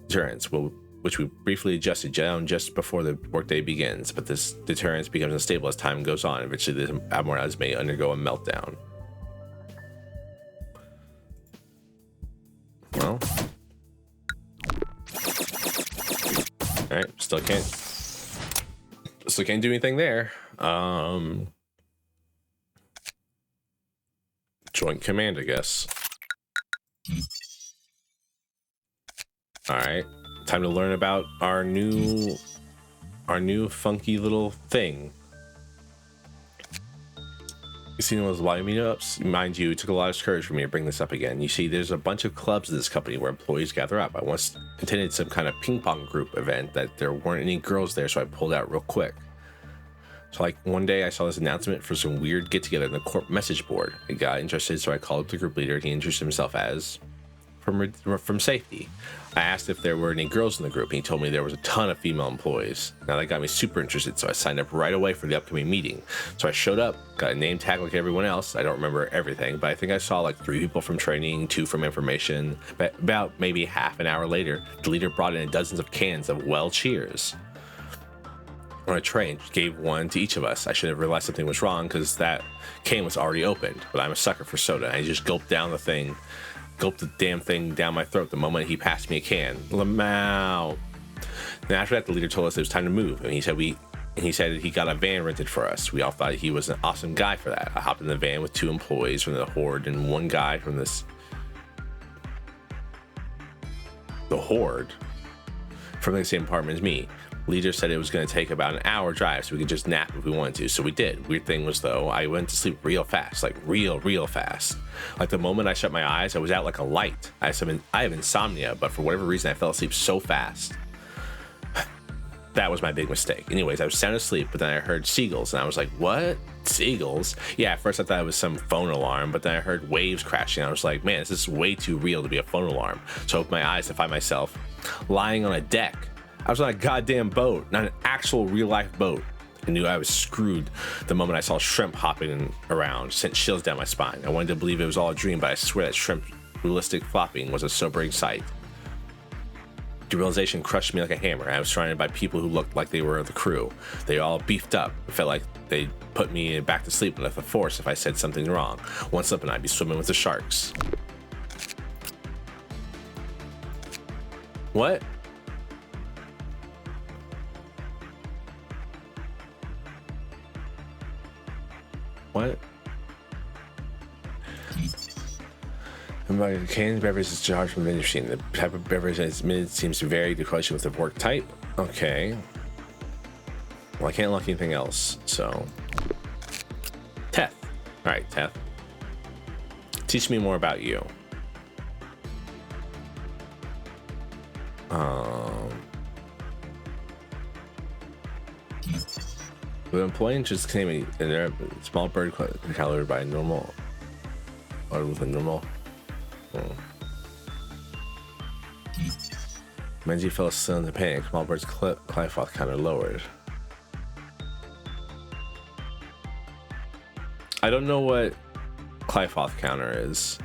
deterrents, which we briefly adjusted down just before the workday begins, but this deterrence becomes unstable as time goes on. Eventually, the Abmorales may undergo a meltdown. Well, all right, still can't do anything there. Joint command, I guess. All right, time to learn about our new funky little thing. You seen those live meetups? Mind you, it took a lot of courage for me to bring this up again. You see, there's a bunch of clubs in this company where employees gather up. I once attended some kind of ping pong group event that there weren't any girls there, so I pulled out real quick. So like one day I saw this announcement for some weird get together in the corp message board. I got interested, so I called up the group leader. He introduced himself as from safety. I asked if there were any girls in the group, and he told me there was a ton of female employees. Now that got me super interested, so I signed up right away for the upcoming meeting. So I showed up, got a name tag like everyone else. I don't remember everything, but I think I saw like 3 people from training, 2 from information. But about maybe half an hour later, the leader brought in dozens of cans of well cheers on a tray and gave one to each of us. I should have realized something was wrong because that can was already opened, but I'm a sucker for soda. I just gulped the damn thing down my throat the moment he passed me a can. Lamau. Then after that, the leader told us it was time to move, and he said he got a van rented for us. We all thought he was an awesome guy for that. I hopped in the van with 2 employees from the Horde and 1 guy from the Horde from the same apartment as me. Leader said it was going to take about an hour drive so we could just nap if we wanted to, so we did. Weird thing was, though, I went to sleep real fast, like real fast. Like the moment I shut my eyes, I was out like a light. I have insomnia, but for whatever reason I fell asleep so fast. That was my big mistake. Anyways, I was sound asleep, but then I heard seagulls, and I was like, what? Seagulls? Yeah, at first I thought it was some phone alarm, but then I heard waves crashing. I was like, man, this is way too real to be a phone alarm. So I opened my eyes to find myself lying on a deck. I was on a goddamn boat, not an actual real-life boat. I knew I was screwed the moment I saw shrimp hopping around, sent chills down my spine. I wanted to believe it was all a dream, but I swear that shrimp realistic flopping was a sobering sight. The realization crushed me like a hammer. I was surrounded by people who looked like they were the crew. They all beefed up. It felt like they put me back to sleep and left the force if I said something wrong. One slip and I'd be swimming with the sharks. What? What? Canned beverage is charged from the vending machine. The type of beverage that is admitted seems to vary the question with the work type. Okay. Well, I can't unlock anything else, so. Teth. All right, Teth. Teach me more about you. The employee just came a small bird colored by normal or with a normal. Menji fell still in the panic. Small bird's clyfoth counter lowered. I don't know what clyfoth counter is.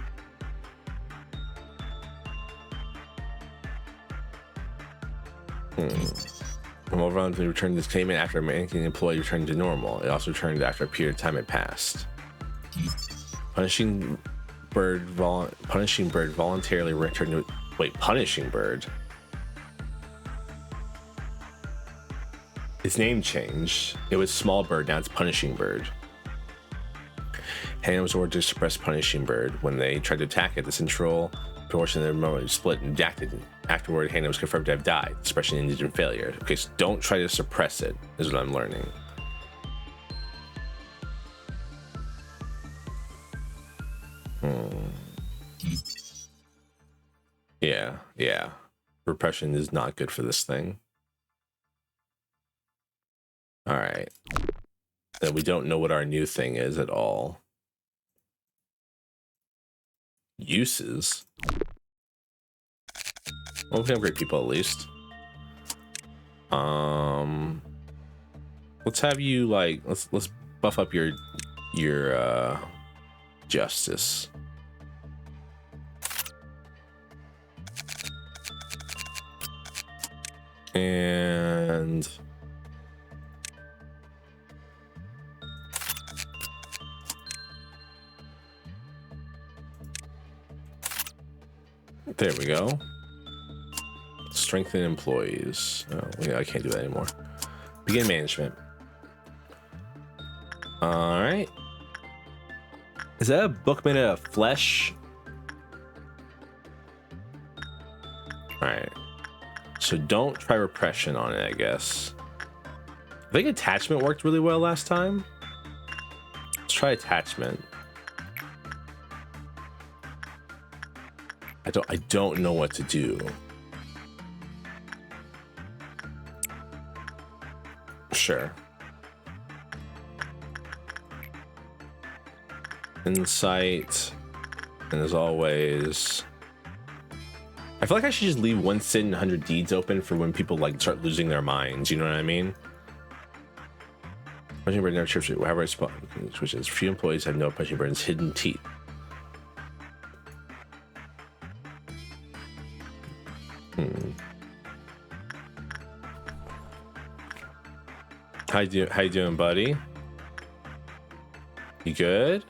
I'm overwhelmed to return this payment after a mannequin employee returned to normal. It also returned after a period of time had passed. Punishing bird voluntarily returned to. Wait, punishing bird. Its name changed. It was small bird, now it's punishing bird. Hannah was ordered to suppress punishing bird. When they tried to attack it, the central portion of their memory split and acted. Afterward, Hannah was confirmed to have died. Suppression ended in failure. Okay, so don't try to suppress it, is what I'm learning. Yeah. Repression is not good for this thing. All right. Then we don't know what our new thing is at all. Uses. Well, we can upgrade people at least. Let's have you like let's buff up your justice. And there we go. Strengthen employees. Oh, yeah, I can't do that anymore. Begin management. All right. Is that a book made out of flesh? All right. So don't try repression on it, I guess. I think attachment worked really well last time. Let's try attachment. I don't know what to do. Sure. Insight. And as always, I feel like I should just leave one sin and 100 deeds open for when people like start losing their minds. You know what I mean? Punching bird never trips it. However, which is few employees have no punching bird's hidden teeth. How you doing, buddy? You good?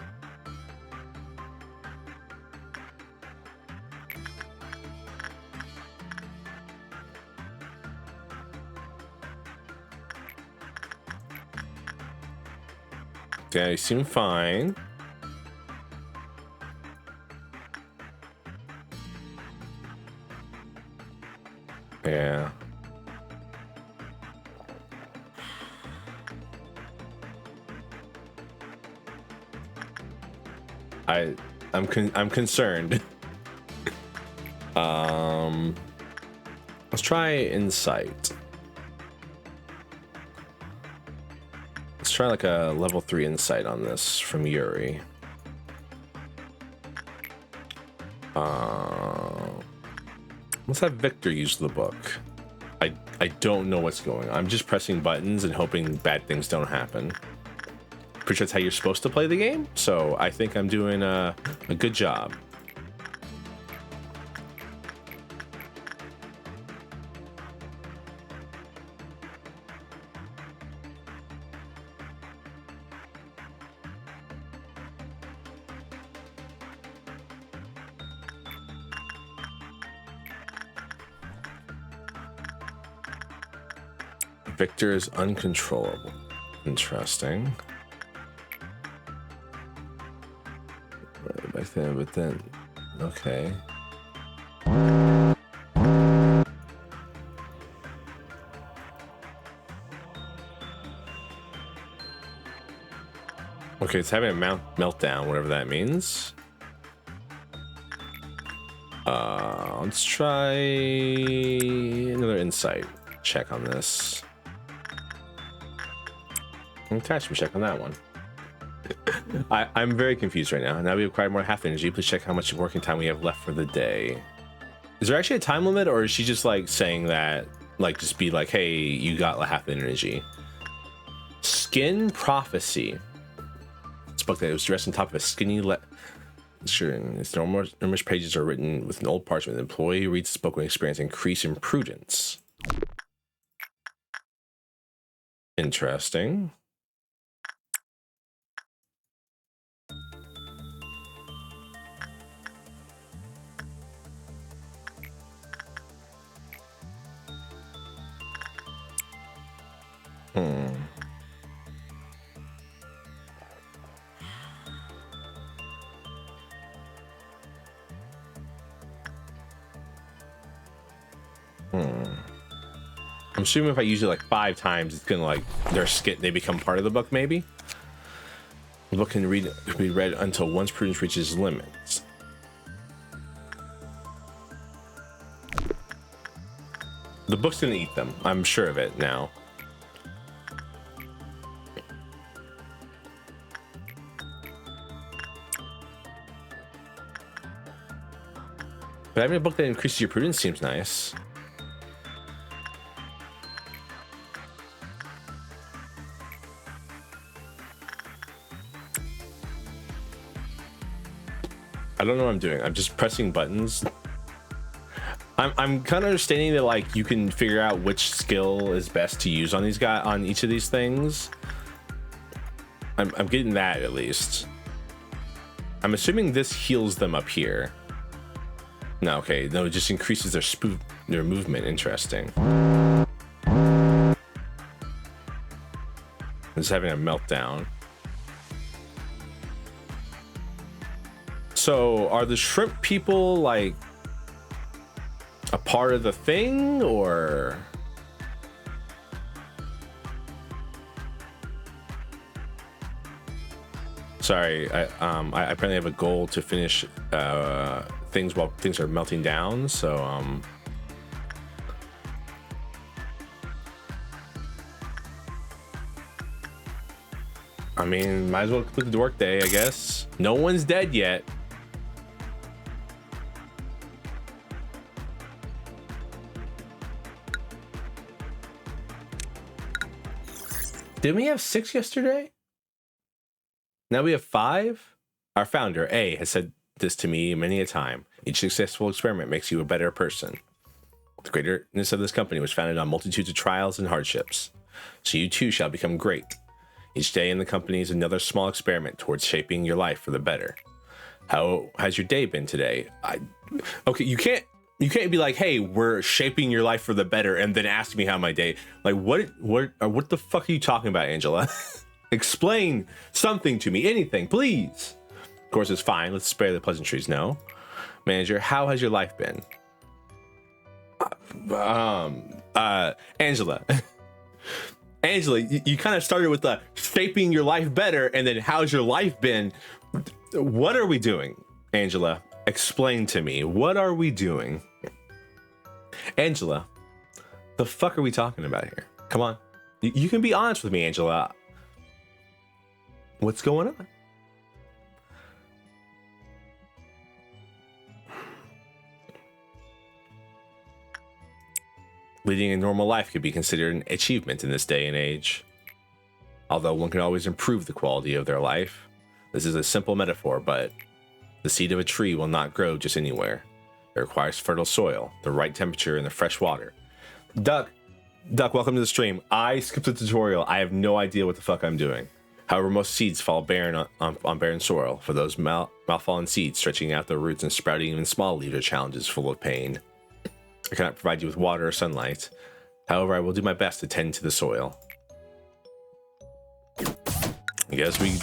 Okay, you seem fine. Yeah. I'm concerned. Let's try insight. try like a level 3 insight on this from Yuri. Let's have Victor use the book. I don't know what's going on. I'm just pressing buttons and hoping bad things don't happen. Pretty sure that's how you're supposed to play the game, so I think I'm doing a good job. Victor is uncontrollable. Interesting. Back then, but then, okay. Okay, it's having a meltdown, whatever that means. Let's try another insight check on this. Attachment check on that one. I'm very confused right now. Now we acquire more half energy. Please check how much working time we have left for the day. Is there actually a time limit, or is she just like saying that, like, just be like, hey, you got half energy? Skin Prophecy. This book that was dressed on top of a skinny sure, its numerous pages are written with an old parchment. The employee reads this book when experience increase in prudence. Interesting. I'm assuming if I use it like 5 times, it's gonna like they become part of the book. Maybe the book can be read until one's prudence reaches limits. The book's gonna eat them. I'm sure of it now. But having a book that increases your prudence seems nice. I don't know what I'm doing. I'm just pressing buttons. I'm kind of understanding that like you can figure out which skill is best to use on these guys, on each of these things. I'm getting that at least. I'm assuming this heals them up here. No, okay, no, it just increases their movement. Interesting. It's having a meltdown. So are the shrimp people like a part of the thing, or sorry, I apparently have a goal to finish things while things are melting down, so I mean, might as well complete the work day, I guess. No one's dead yet. Didn't we have 6 yesterday? Now we have 5? Our founder, A, has said this to me many a time. Each successful experiment makes you a better person. The greatness of this company was founded on multitudes of trials and hardships. So you too shall become great. Each day in the company is another small experiment towards shaping your life for the better. How has your day been today? Okay, you can't be like, hey, we're shaping your life for the better, and then ask me how my day. Like, what the fuck are you talking about, Angela? Explain something to me, anything, please. Of course, it's fine. Let's spare the pleasantries. No, manager, how has your life been? Angela. Angela, you kind of started with the shaping your life better, and then how's your life been? What are we doing, Angela? Explain to me. What are we doing? Angela, the fuck are we talking about here? Come on. You can be honest with me, Angela. What's going on? Leading a normal life could be considered an achievement in this day and age. Although one can always improve the quality of their life. This is a simple metaphor, but the seed of a tree will not grow just anywhere. It requires fertile soil, the right temperature, and the fresh water. Duck, welcome to the stream. I skipped the tutorial. I have no idea what the fuck I'm doing. However, most seeds fall barren on barren soil. For those malfallen seeds, stretching out their roots and sprouting even small leaves are challenges full of pain. I cannot provide you with water or sunlight. However, I will do my best to tend to the soil. I guess we...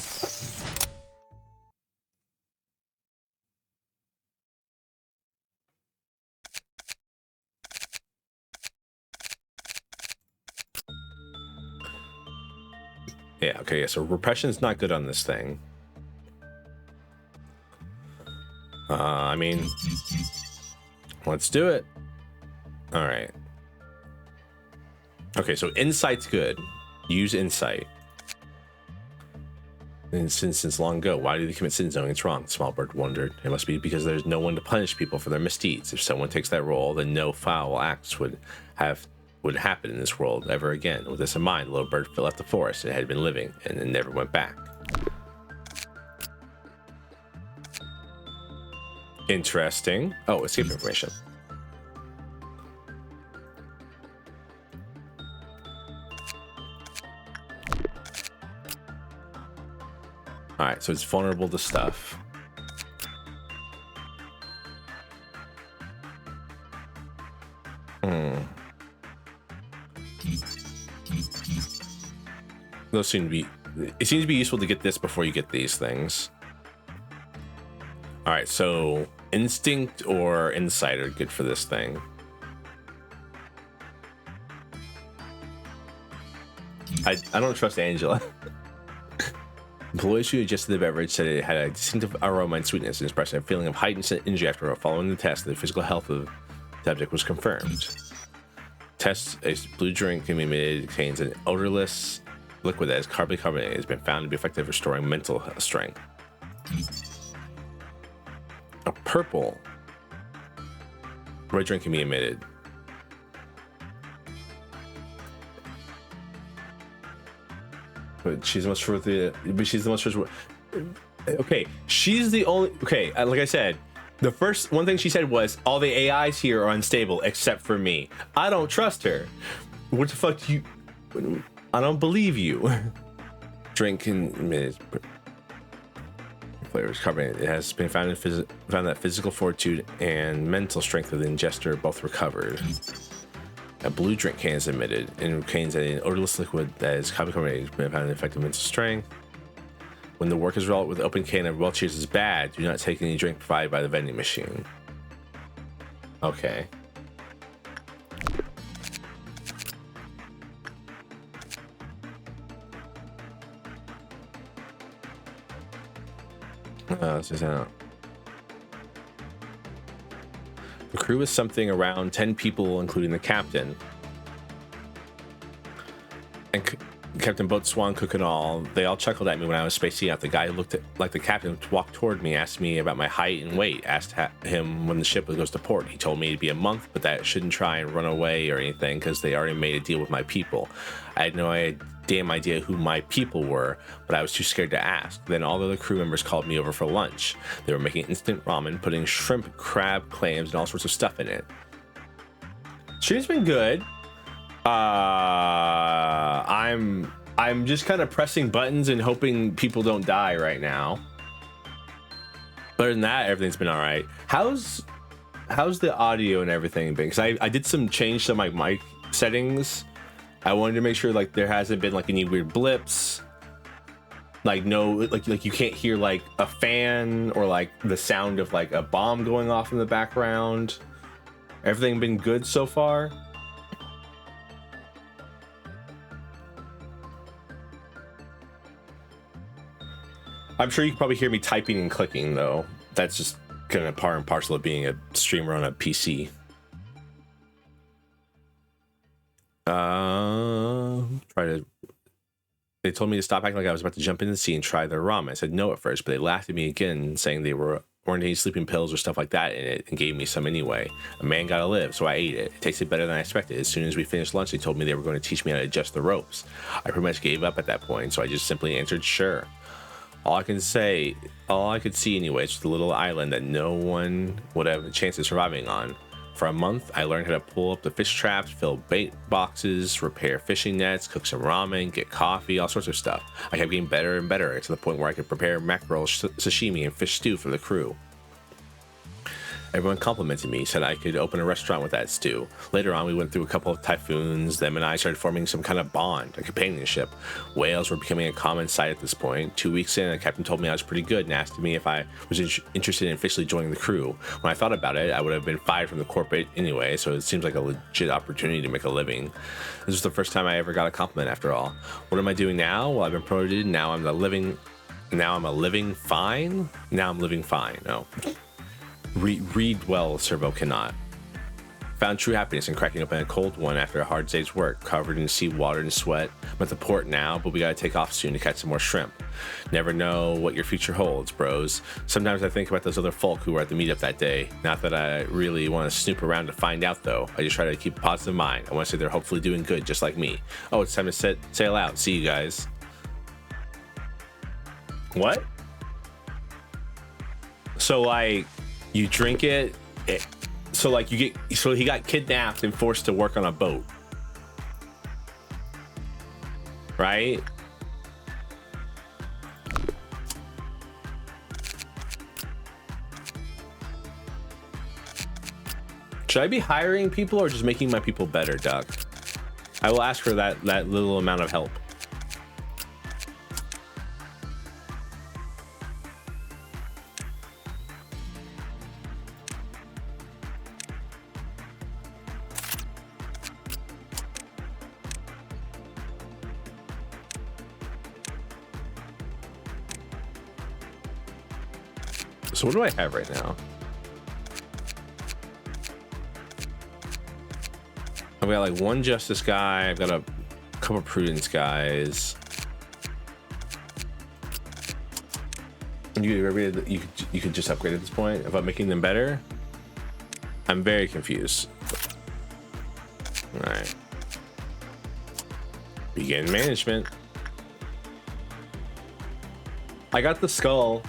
Yeah, okay, yeah, so repression is not good on this thing. I mean, let's do it. All right. Okay, so insight's good. Use insight. And since long ago, why do they commit sins knowing it's wrong? The small bird wondered. It must be because there's no one to punish people for their misdeeds. If someone takes that role, then no foul acts would happen in this world ever again. With this in mind, the little bird left the forest it had been living and then never went back. Interesting. Oh, escape information. All right, so it's vulnerable to stuff. Those seem to be... It seems to be useful to get this before you get these things. All right, so instinct or insight are good for this thing. I don't trust Angela. Employees who adjusted the beverage said it had a distinctive aroma and sweetness and expressed a feeling of heightened injury after following the test. The physical health of the subject was confirmed. Test: a blue drink can be made. It contains an odorless liquid that is carbon carbonated. Has been found to be effective at restoring mental strength. A purple red drink can be emitted. But she's the most trustworthy. But she's the most trustworthy. Okay, she's the only. Okay, like I said, the first one thing she said was all the AIs here are unstable except for me. I don't trust her. What the fuck do you? I don't believe you. Drink and flavors carbonated. It has been found that physical fortitude and mental strength of the ingester both recovered. A blue drink can is emitted and contains an odorless liquid that is carbonated and found an effective mental strength. When the work is rolled with open can of well cheers is bad, do not take any drink provided by the vending machine. Okay. Let's just out. The crew is something around 10 people, including the captain. And Captain Boat, Swan, Cook, and all. They all chuckled at me when I was spacing out. The guy who looked like the captain walked toward me, asked me about my height and weight, asked him when the ship goes to port. He told me to be a monk, but that I shouldn't try and run away or anything because they already made a deal with my people. I had no damn idea who my people were, but I was too scared to ask. Then all the other crew members called me over for lunch. They were making instant ramen, putting shrimp, crab, clams, and all sorts of stuff in it. Stream's been good. I'm just kind of pressing buttons and hoping people don't die right now. Other than that, everything's been all right. How's the audio and everything been? Because I did some change to my mic settings. I wanted to make sure like there hasn't been like any weird blips. Like no, like you can't hear like a fan or like the sound of like a bomb going off in the background. Everything been good so far? I'm sure you can probably hear me typing and clicking though. That's just kind of part and parcel of being a streamer on a PC. Try to They told me to stop acting like I was about to jump in the sea and try their ramen. I said no at first, but they laughed at me again, saying they weren't any sleeping pills or stuff like that in it, and gave me some anyway. A man gotta live, so I ate it. It tasted better than I expected. As soon as we finished lunch, they told me they were going to teach me how to adjust the ropes. I pretty much gave up at that point, so I just simply answered sure. All I could see anyway, is the little island that no one would have a chance of surviving on. For a month, I learned how to pull up the fish traps, fill bait boxes, repair fishing nets, cook some ramen, get coffee, all sorts of stuff. I kept getting better and better to the point where I could prepare mackerel, sashimi, and fish stew for the crew. Everyone complimented me, said I could open a restaurant with that stew. Later on, we went through a couple of typhoons. Them and I started forming some kind of bond, a companionship. Whales were becoming a common sight at this point. 2 weeks in, the captain told me I was pretty good and asked me if I was interested in officially joining the crew. When I thought about it, I would have been fired from the corporate anyway, so it seems like a legit opportunity to make a living. This was the first time I ever got a compliment after all. What am I doing now? Well, I've been promoted. Now I'm living fine. No. Read well, Servo cannot. Found true happiness in cracking open a cold one after a hard day's work, covered in seawater and sweat. I'm at the port now, but we gotta take off soon to catch some more shrimp. Never know what your future holds, bros. Sometimes I think about those other folk who were at the meetup that day. Not that I really want to snoop around to find out, though. I just try to keep a positive mind. I want to say they're hopefully doing good, just like me. Oh, it's time to sail out. See you guys. What? So, like, you drink it, so he got kidnapped and forced to work on a boat, right? Should I be hiring people or just making my people better, Duck? I will ask for that little amount of help. So what do I have right now? I've got like one justice guy. I've got a couple prudence guys. You could just upgrade at this point. If I'm making them better, I'm very confused. All right. Begin management. I got the skull.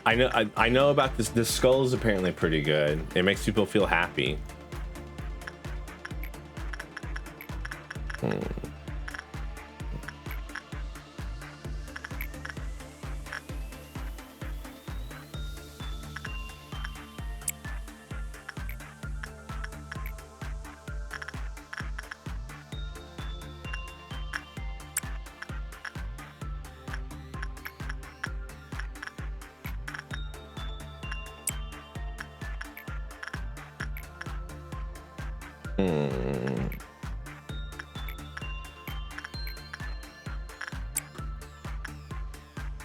I know about this. This skull is apparently pretty good. It makes people feel happy.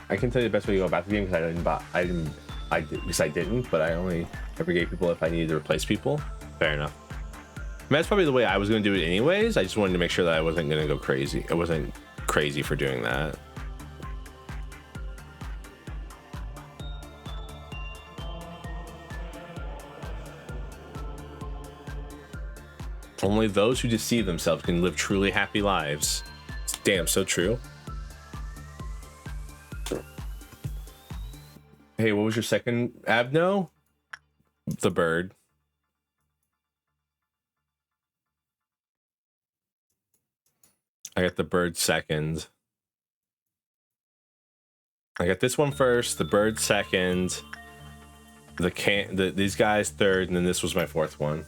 I can tell you the best way to go about the game because I didn't, but I only ever gave people if I needed to replace people. Fair enough. I mean, that's probably the way I was going to do it anyways. I just wanted to make sure that I wasn't going to go crazy. I wasn't crazy for doing that. Only those who deceive themselves can live truly happy lives. It's damn so true. Hey, what was your second, Abno? The bird. I got the bird second. I got this one first, the bird second, these guys third, and then this was my fourth one.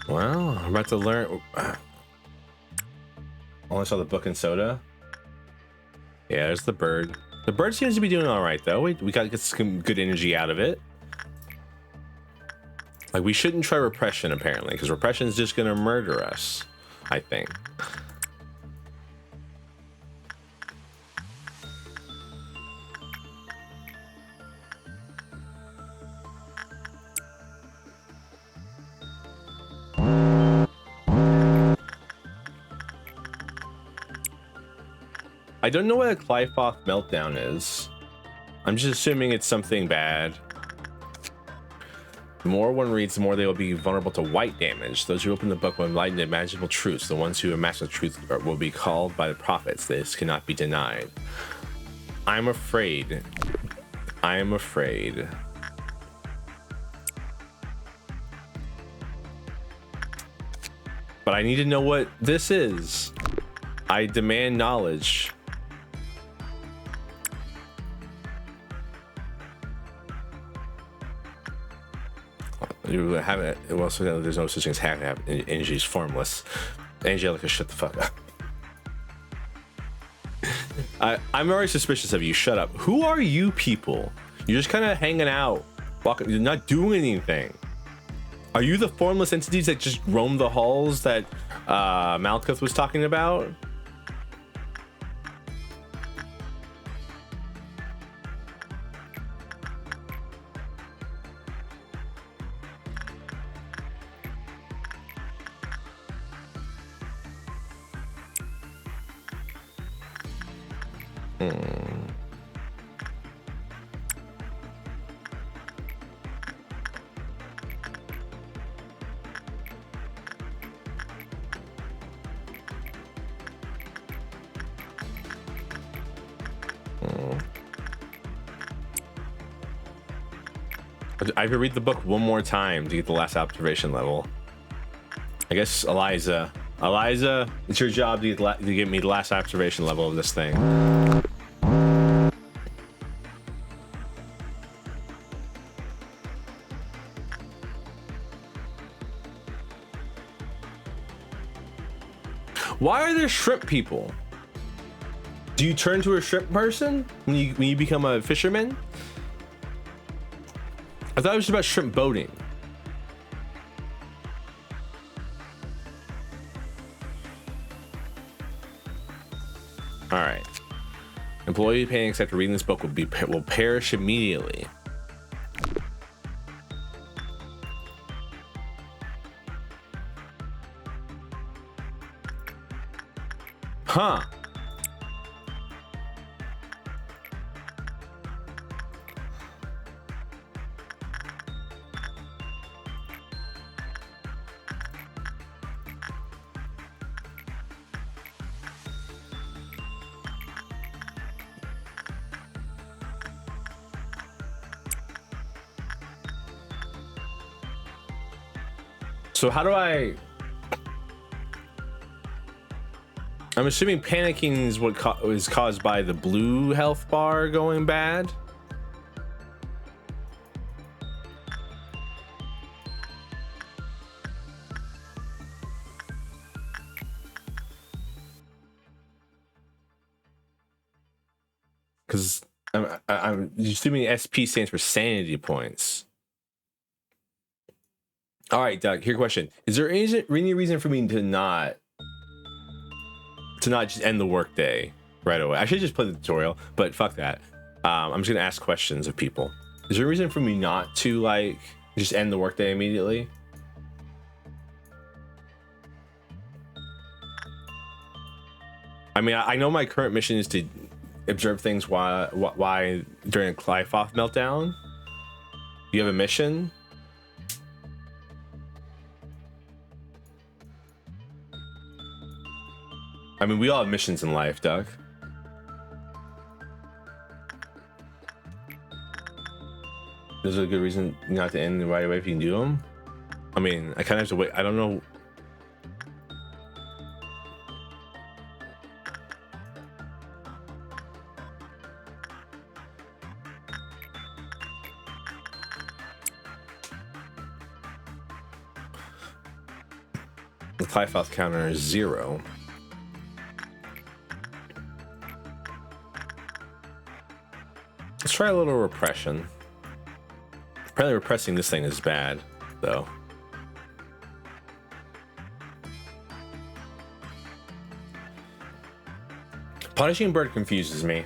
Well, I'm about to learn. Only saw the book and soda. Yeah, there's the bird. The bird seems to be doing all right, though. We got to get some good energy out of it. Like, we shouldn't try repression, apparently, because repression is just going to murder us, I think. I don't know what a Clyfoth meltdown is. I'm just assuming it's something bad. The more one reads, the more they will be vulnerable to white damage. Those who open the book will enlighten the imaginable truths. The ones who amass the truth will be called by the prophets. This cannot be denied. I'm afraid. I am afraid. But I need to know what this is. I demand knowledge. You have it. Well, so there's no such thing as have. Angie's formless. Angelica, shut the fuck up. I'm very suspicious of you. Shut up. Who are you people? You're just kind of hanging out. Walking. You're not doing anything. Are you the formless entities that just roam the halls that Malkuth was talking about? I could read the book one more time to get the last observation level. I guess Eliza, it's your job to get me the last observation level of this thing. Why are there shrimp people? Do you turn to a shrimp person when you become a fisherman? I thought it was about shrimp boating. All right. Employee panics after reading this book will perish immediately. Huh. So how do I'm assuming panicking is what is caused by the blue health bar going bad. Because I'm assuming SP stands for sanity points. All right, Doug, here question. Is there any reason for me to not just end the workday right away? I should just play the tutorial, but fuck that. I'm just gonna ask questions of people. Is there a reason for me not to like just end the workday immediately? I mean, I know my current mission is to observe things why during a Clyfoth meltdown. You have a mission. I mean, we all have missions in life, Doug. There's a good reason not to end right away if you can do them. I mean, I kind of have to wait. I don't know. The Clyfoth counter is 0. Let's try a little repression. Apparently repressing this thing is bad, though. Punishing a bird confuses me.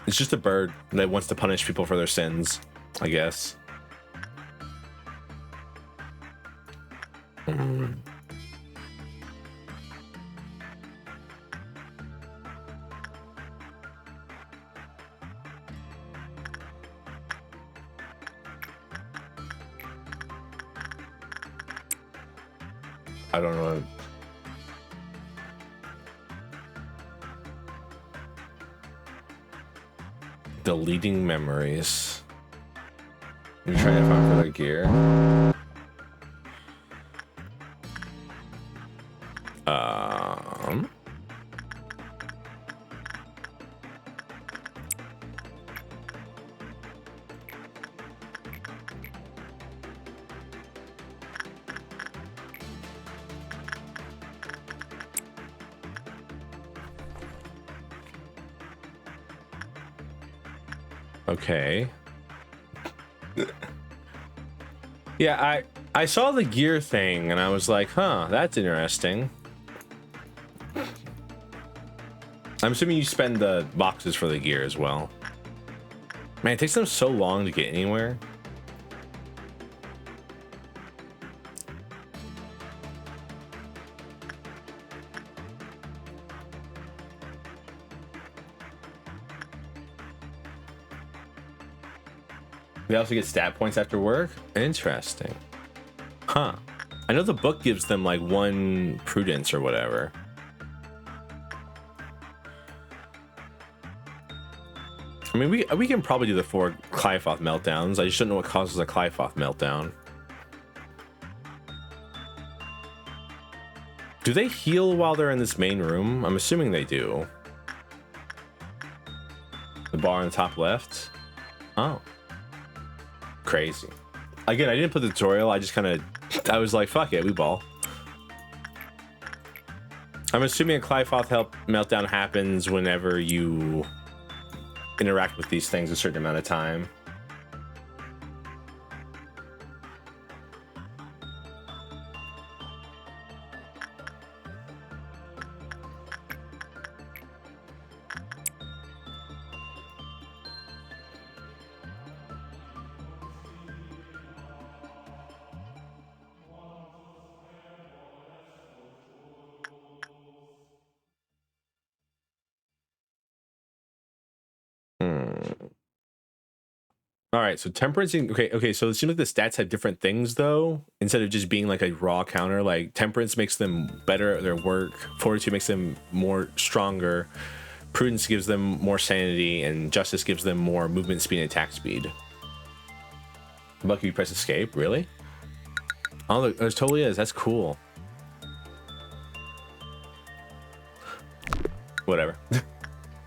It's just a bird that wants to punish people for their sins, I guess. I don't know. Deleting memories. You try to find for the gear. Okay. Yeah, I saw the gear thing and I was like, huh, that's interesting. I'm assuming you spend the boxes for the gear as well. Man, it takes them so long to get anywhere. They also get stat points after work? Interesting. Huh. I know the book gives them like 1 prudence or whatever. I mean, we can probably do the 4 Clyfoth meltdowns. I just don't know what causes a Clyfoth meltdown. Do they heal while they're in this main room? I'm assuming they do. The bar on the top left? Oh. Crazy. Again, I didn't put the tutorial. I just kind of, I was like, fuck it, we ball. I'm assuming a Clyfoth meltdown happens whenever you interact with these things a certain amount of time. All right, so temperance. Okay. So it seems like the stats have different things though. Instead of just being like a raw counter, like temperance makes them better at their work. Fortitude makes them more stronger. Prudence gives them more sanity, and justice gives them more movement speed and attack speed. Lucky you press escape. Really? Oh, look, it totally is. That's cool. Whatever.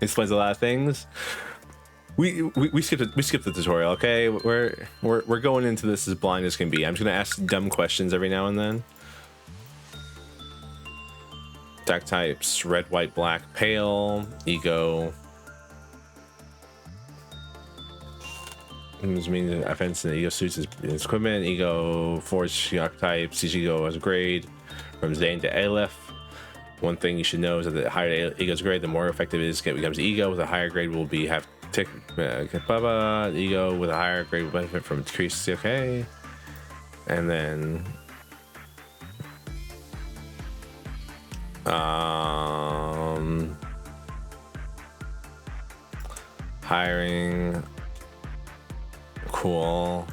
Explains a lot of things. We skipped the tutorial. Okay, we're going into this as blind as can be. I'm just gonna ask dumb questions every now and then. Attack types: red, white, black, pale. Ego. This means offense and ego suits his equipment. Ego forge archetypes. Each ego has a grade from Zane to Aleph. One thing you should know is that the higher the ego's grade, the more effective it is. It becomes ego. With a higher grade, will be have tick. Ego with a higher grade will benefit from decreased. Okay, and then hiring. Cool.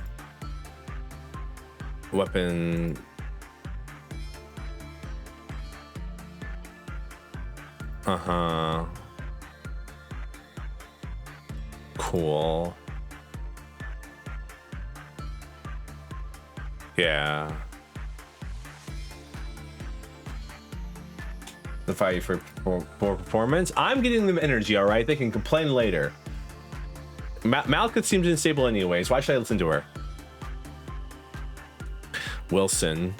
Weapon. Cool. Yeah. The fight for performance. I'm getting them energy, all right? They can complain later. Malkuth seems unstable anyways. Why should I listen to her? Wilson.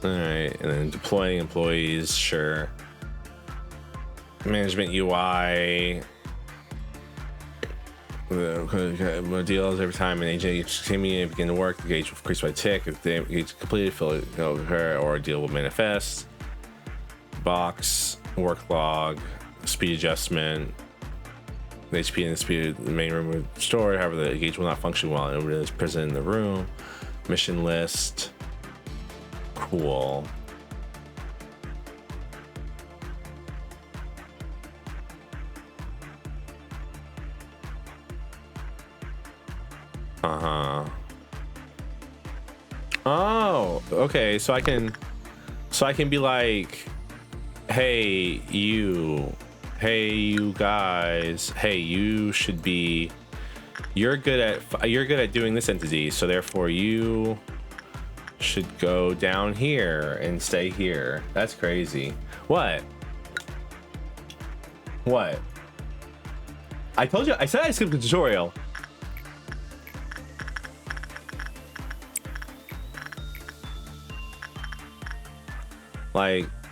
All right, and then deploying employees, sure. Management UI. Deals every time an agent continue begin to work, the gauge will increase by tick. If the gauge completed, fill it over her, or a deal will manifest. Box, work log, speed adjustment. The HP and the speed of the main room are stored. However, the gauge will not function while it is present in the room. Mission list. Cool. Oh, okay. So I can. So I can be like, hey you guys, hey, you should be, you're good at doing this entity, so therefore you should go down here and stay here. That's crazy. What I told you, I said I skipped the tutorial.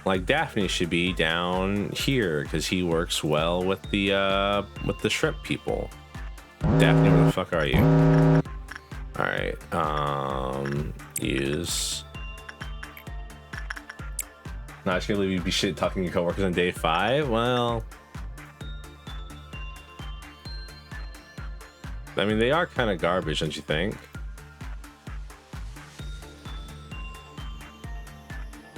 Like Daphne should be down here because he works well with the shrimp people. Daphne, where the fuck are you? All right, use. Not just gonna leave you be shit talking to your coworkers on day 5. Well, I mean, they are kind of garbage, don't you think?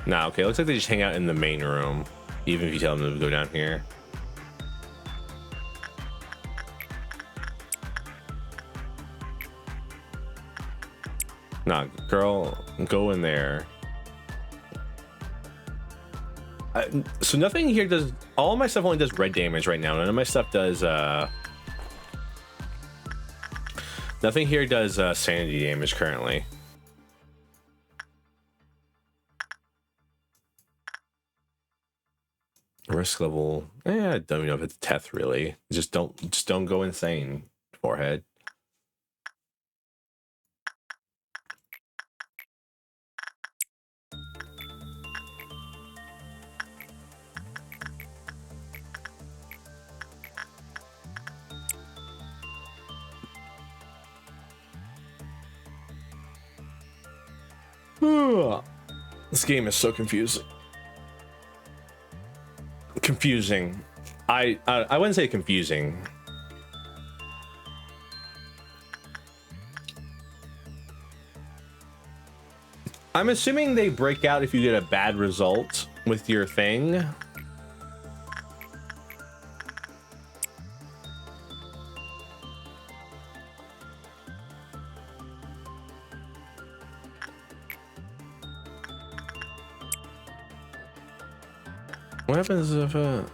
Nah, okay, looks like they just hang out in the main room, even if you tell them to go down here. Nah, girl, go in there. So nothing here does, all my stuff only does red damage right now. None of my stuff does, nothing here does sanity damage currently. Risk level, I don't even know if it's Teth really. Just don't go insane, forehead. This game is so confusing. I wouldn't say confusing. I'm assuming they break out if you get a bad result with your thing. What happens if I'm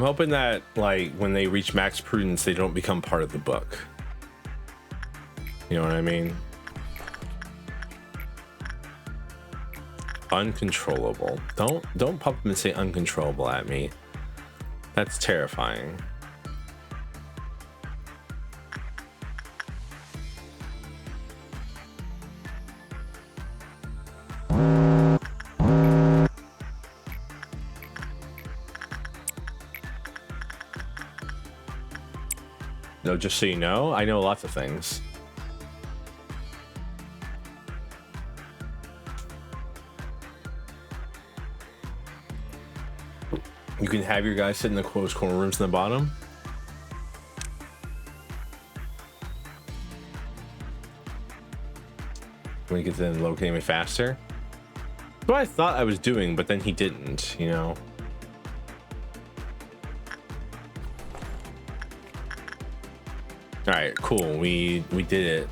hoping that, like, when they reach max prudence, they don't become part of the book. You know what I mean? Uncontrollable. Don't pop up and say uncontrollable at me. That's terrifying. No, just so you know, I know lots of things. You can have your guys sit in the closed corner rooms in the bottom. When he gets in locating me faster. What I thought I was doing, but then he didn't, you know. All right, cool. We did it.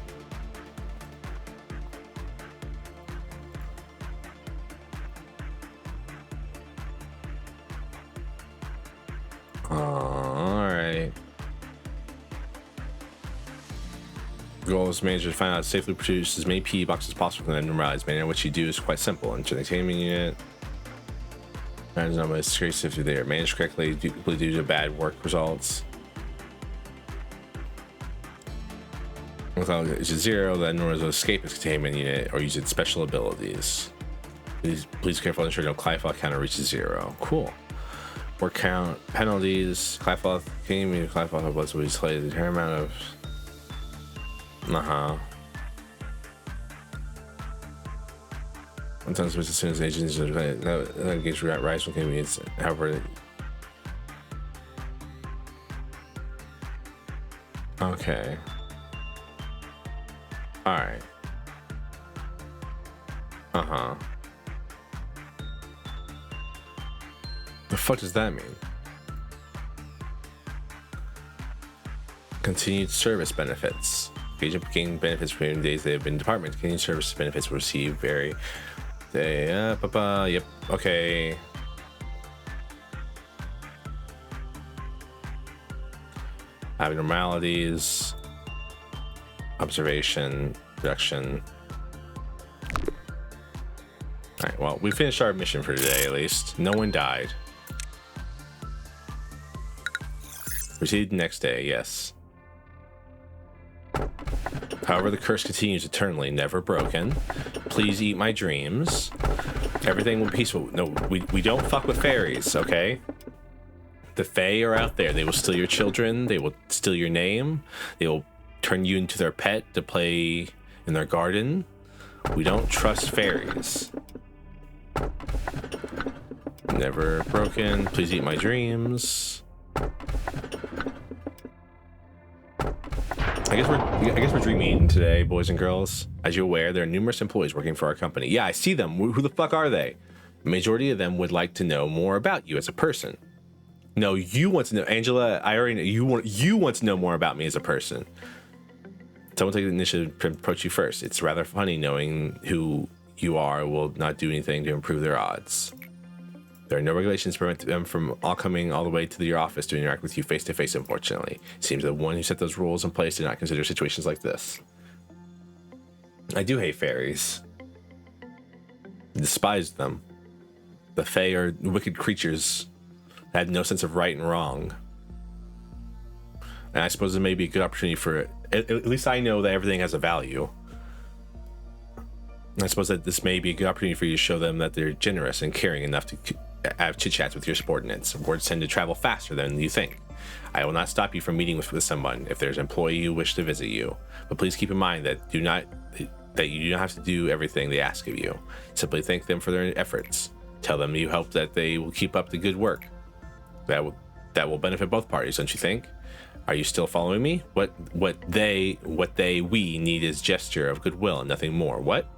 All right. Goal is manager to find out how to safely produce as many PE boxes as possible from the normalized manner. What you do is quite simple. Enter the containment unit. Manage number is disgrace if they are managed correctly due to bad work results. Without it is 0, then Nora's escape its containment unit or use its special abilities. Please careful ensure no Clifel counter reaches 0. Cool. Work count penalties. Clifel containment Clifel was displayed the entire amount of. Sometimes as soon as agents that engage rise from convenience. However. Okay. All right. Uh-huh. The fuck does that mean? Continued service benefits. Agent gain benefits for the days they have been in department. Continued service benefits will receive vary. Yep, okay. Abnormalities. Observation. Reduction. Alright, well, we finished our mission for today at least. No one died. Proceed next day, yes. However, the curse continues eternally, never broken. Please eat my dreams. Everything will be peaceful. No, we don't fuck with fairies, okay? The Fae are out there. They will steal your children. They will steal your name. They will turn you into their pet to play in their garden. We don't trust fairies. Never broken. Please eat my dreams. I guess we're dreaming today, boys and girls. As you're aware, there are numerous employees working for our company. Yeah, I see them. Who the fuck are they? The majority of them would like to know more about you as a person. No, you want to know, Angela. I already know you want to know more about me as a person. Someone take the initiative to approach you first. It's rather funny knowing who you are will not do anything to improve their odds. There are no regulations to prevent them from coming all the way to your office to interact with you face to face, unfortunately. It seems the one who set those rules in place did not consider situations like this. I do hate fairies. I despise them. The Fae are wicked creatures that have no sense of right and wrong. And I suppose it may be a good opportunity for, at least I know that everything has a value. I suppose that this may be a good opportunity for you to show them that they're generous and caring enough to have chit-chats with your subordinates. Words tend to travel faster than you think. I will not stop you from meeting with someone if there's an employee who wishes to visit you, but please keep in mind that you do not have to do everything they ask of you. Simply thank them for their efforts. Tell them you hope that they will keep up the good work. That will benefit both parties, don't you think? Are you still following me? We need is gesture of goodwill and nothing more. What?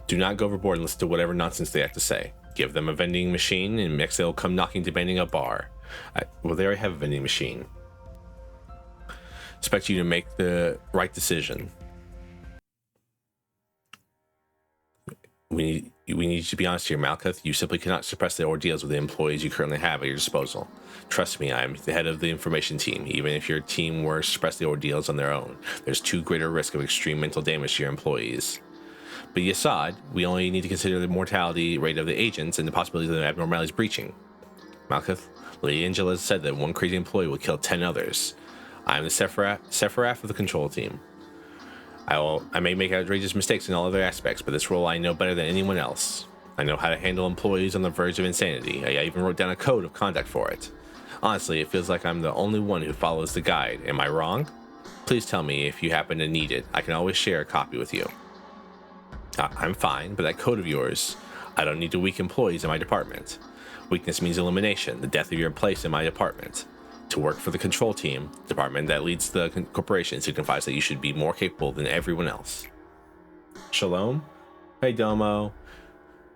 Do not go overboard and listen to whatever nonsense they have to say. Give them a vending machine, and next they'll come knocking demanding a bar. Well, they already have a vending machine. Expect you to make the right decision. We need you to be honest here, Malkuth. You simply cannot suppress the ordeals with the employees you currently have at your disposal. Trust me, I'm the head of the information team. Even if your team were to suppress the ordeals on their own, there's too great a risk of extreme mental damage to your employees. But Yasad, we only need to consider the mortality rate of the agents and the possibility of the abnormalities breaching. Malkuth, Lady Angela said that one crazy employee will kill 10 others. I'm the Seraph of the control team. I may make outrageous mistakes in all other aspects, but this role I know better than anyone else. I know how to handle employees on the verge of insanity. I even wrote down a code of conduct for it. Honestly, it feels like I'm the only one who follows the guide. Am I wrong? Please tell me if you happen to need it. I can always share a copy with you. I'm fine, but that code of yours, I don't need to weak employees in my department. Weakness means elimination, the death of your place in my department. To work for the control team, department that leads the corporation, signifies that you should be more capable than everyone else. Shalom? Hey, Domo.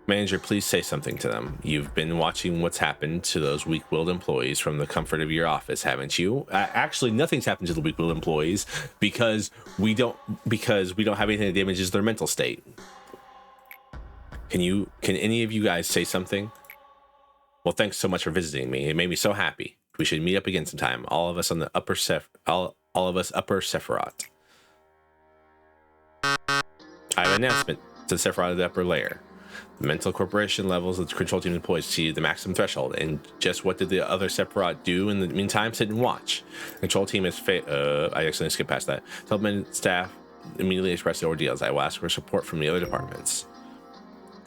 Manager, please say something to them. You've been watching what's happened to those weak-willed employees from the comfort of your office, haven't you? Actually, nothing's happened to the weak-willed employees because we don't have anything that damages their mental state. Can any of you guys say something? Well, thanks so much for visiting me. It made me so happy. We should meet up again sometime. All of us on the upper Sephiroth. I have an announcement to the Sephiroth of the upper layer. The mental corporation levels of the control team employees exceeded the maximum threshold. And just what did the other Sephiroth do in the meantime? Sit and watch. The control team is I accidentally skipped past that. Development staff immediately express the ordeals. I will ask for support from the other departments.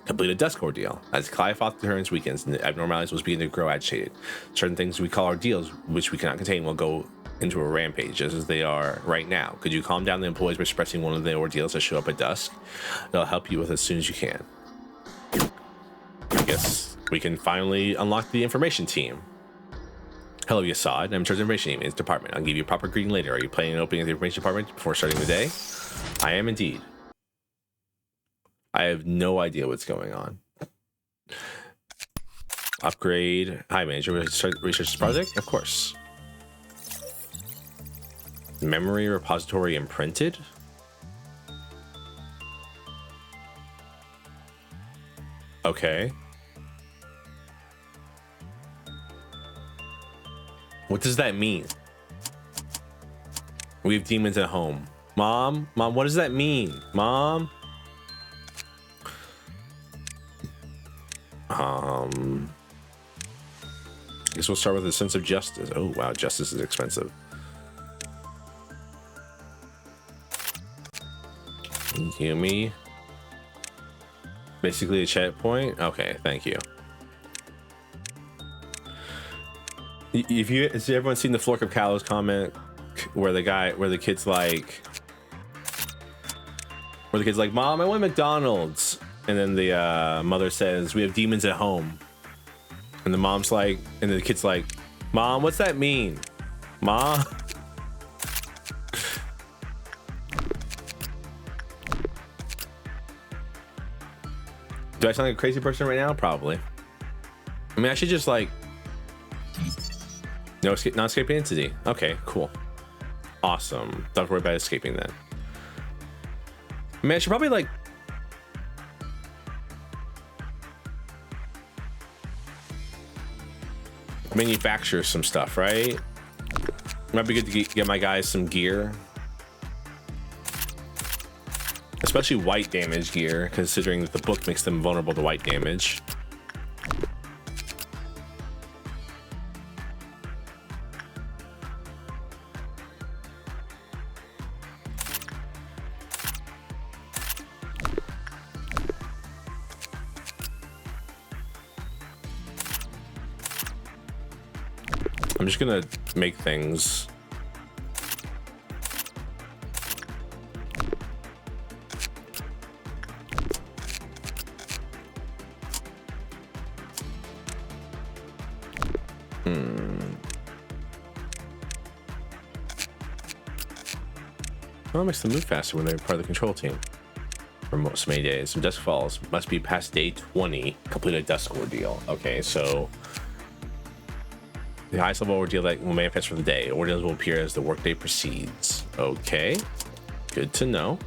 Complete a dusk ordeal. As Clyofoth turns weekends and the abnormalities will begin to grow agitated. Certain things we call ordeals, which we cannot contain, will go into a rampage, just as they are right now. Could you calm down the employees by suppressing one of the ordeals that show up at dusk? They'll help you with as soon as you can. I guess we can finally unlock the information team. Hello, Yasad. I'm in charge of the information team. Department. I'll give you a proper greeting later. Are you planning on opening the information department before starting the day? I am indeed. I have no idea what's going on. Upgrade. Hi, manager. Research this project? Of course. Memory repository imprinted? Okay. What does that mean? We have demons at home. Mom, what does that mean? Mom? I guess we'll start with a sense of justice. Oh, wow. Justice is expensive. Yumi. Basically a chat point. Okay, thank you. Has everyone seen the Flork of Kalos comment where the kid's like, Mom, I want McDonald's, and then the mother says, we have demons at home, and the mom's like, and the kid's like, Mom, what's that mean, Mom? Do I sound like a crazy person right now? Probably. I mean, I should just like no escape, non-escaping entity. Okay, cool, awesome. Don't worry about escaping then. I mean, I should probably like manufacture some stuff, right? Might be good to get my guys some gear, especially white damage gear, considering that the book makes them vulnerable to white damage. I'm just gonna make things. Well, it makes them move faster when they're part of the control team. For most many days, some dusk falls. Must be past day 20. Complete a dusk ordeal. Okay, so the highest level ordeal that will manifest for the day. Ordeals will appear as the workday proceeds. Okay, good to know.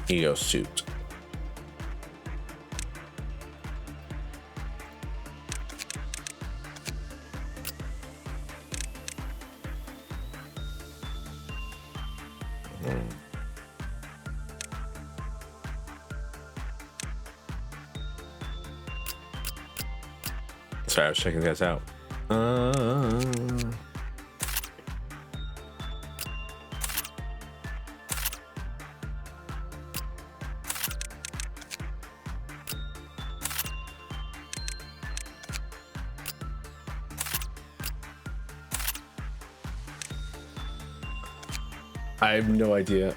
Ego suit. Sorry, I was checking you guys out. I have no idea.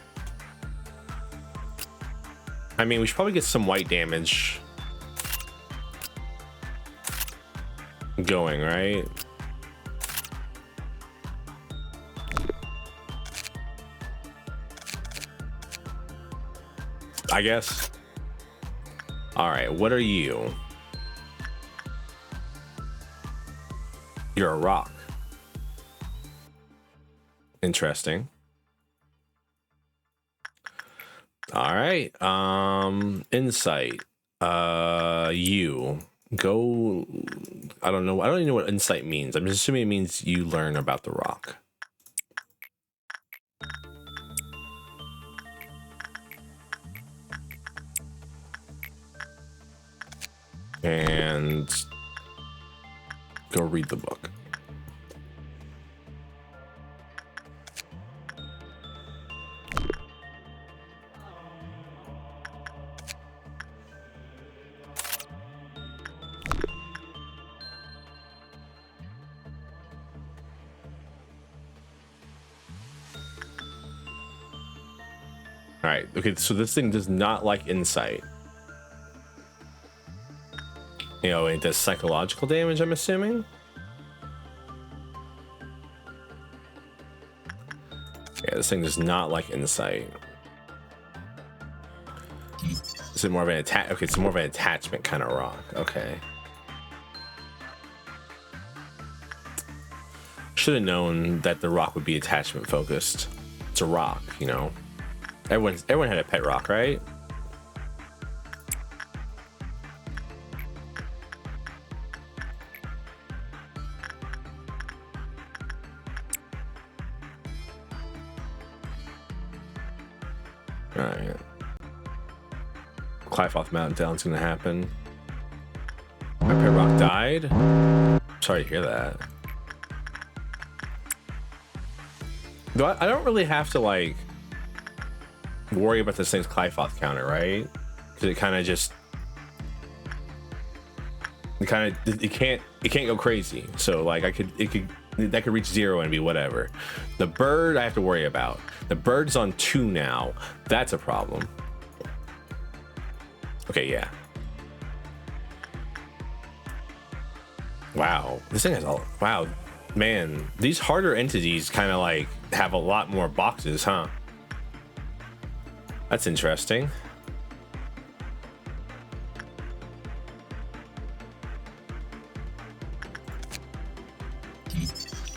I mean, we should probably get some white damage going, right? I guess. All right, what are you? You're a rock. Interesting. All right, insight. You go. I don't know. I don't even know what insight means. I'm just assuming it means you learn about the rock. And go read the book. All right, okay, so this thing does not like insight. You know, it does psychological damage, I'm assuming. Yeah, this thing does not like insight. Is it more of an attack? Okay, it's more of an attachment kind of rock. Okay. Should have known that the rock would be attachment focused. It's a rock, you know. Everyone had a pet rock, right? All right. Clyfoth Meltdown's gonna happen. My pet rock died. Sorry to hear that. Though I don't really have to like worry about this thing's Clyfoth counter, right? Because it kind of just it can't go crazy. So like that could reach 0 and be whatever. The bird I have to worry about. The bird's on 2 now. That's a problem. Okay, yeah. Wow, this thing has all. Wow, man, these harder entities kind of like have a lot more boxes, huh? That's interesting.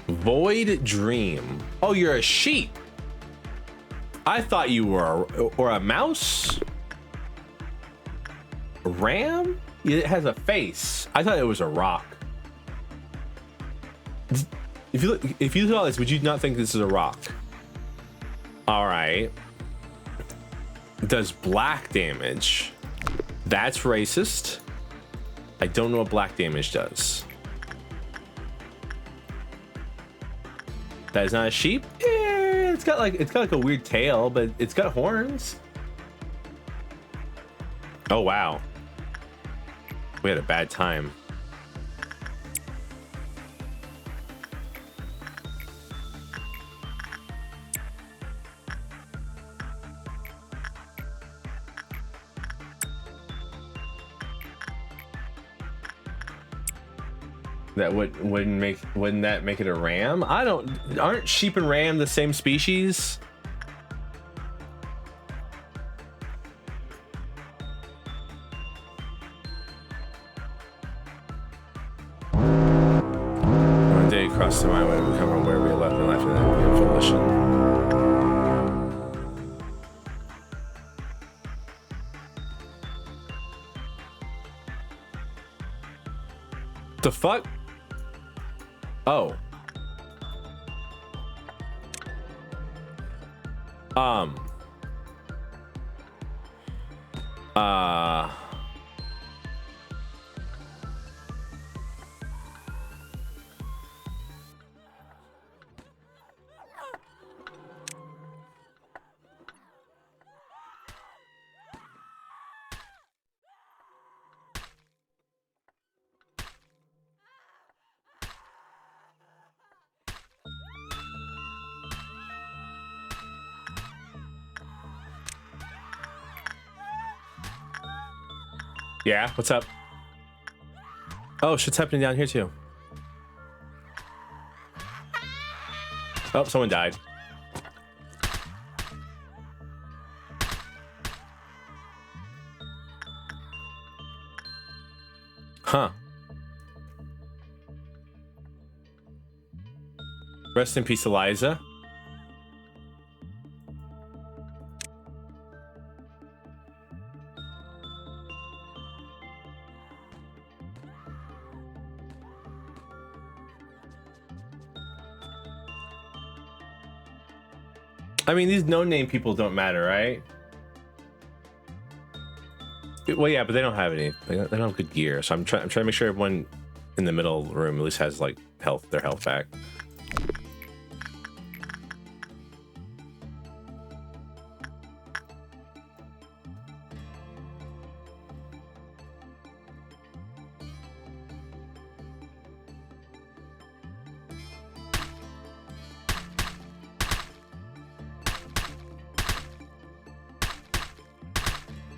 Void Dream. Oh, you're a sheep. I thought you were a mouse. A ram? It has a face. I thought it was a rock. If you saw this, would you not think this is a rock? All right. Does black damage. That's racist. I don't know what black damage does. That is not a sheep. Yeah, it's got like a weird tail, but it's got horns. Oh wow. We had a bad time. That wouldn't that make it a ram? Aren't sheep and ram the same species? One day crossed my way, we come from where we left and left in that volition. The fuck? Oh. Yeah, what's up? Oh, shit's happening down here too. Oh, someone died. Huh. Rest in peace, Eliza. I mean, these no-name people don't matter, right? Well, yeah, but they don't have any. They don't have good gear, so I'm trying to make sure everyone in the middle room at least has like their health back.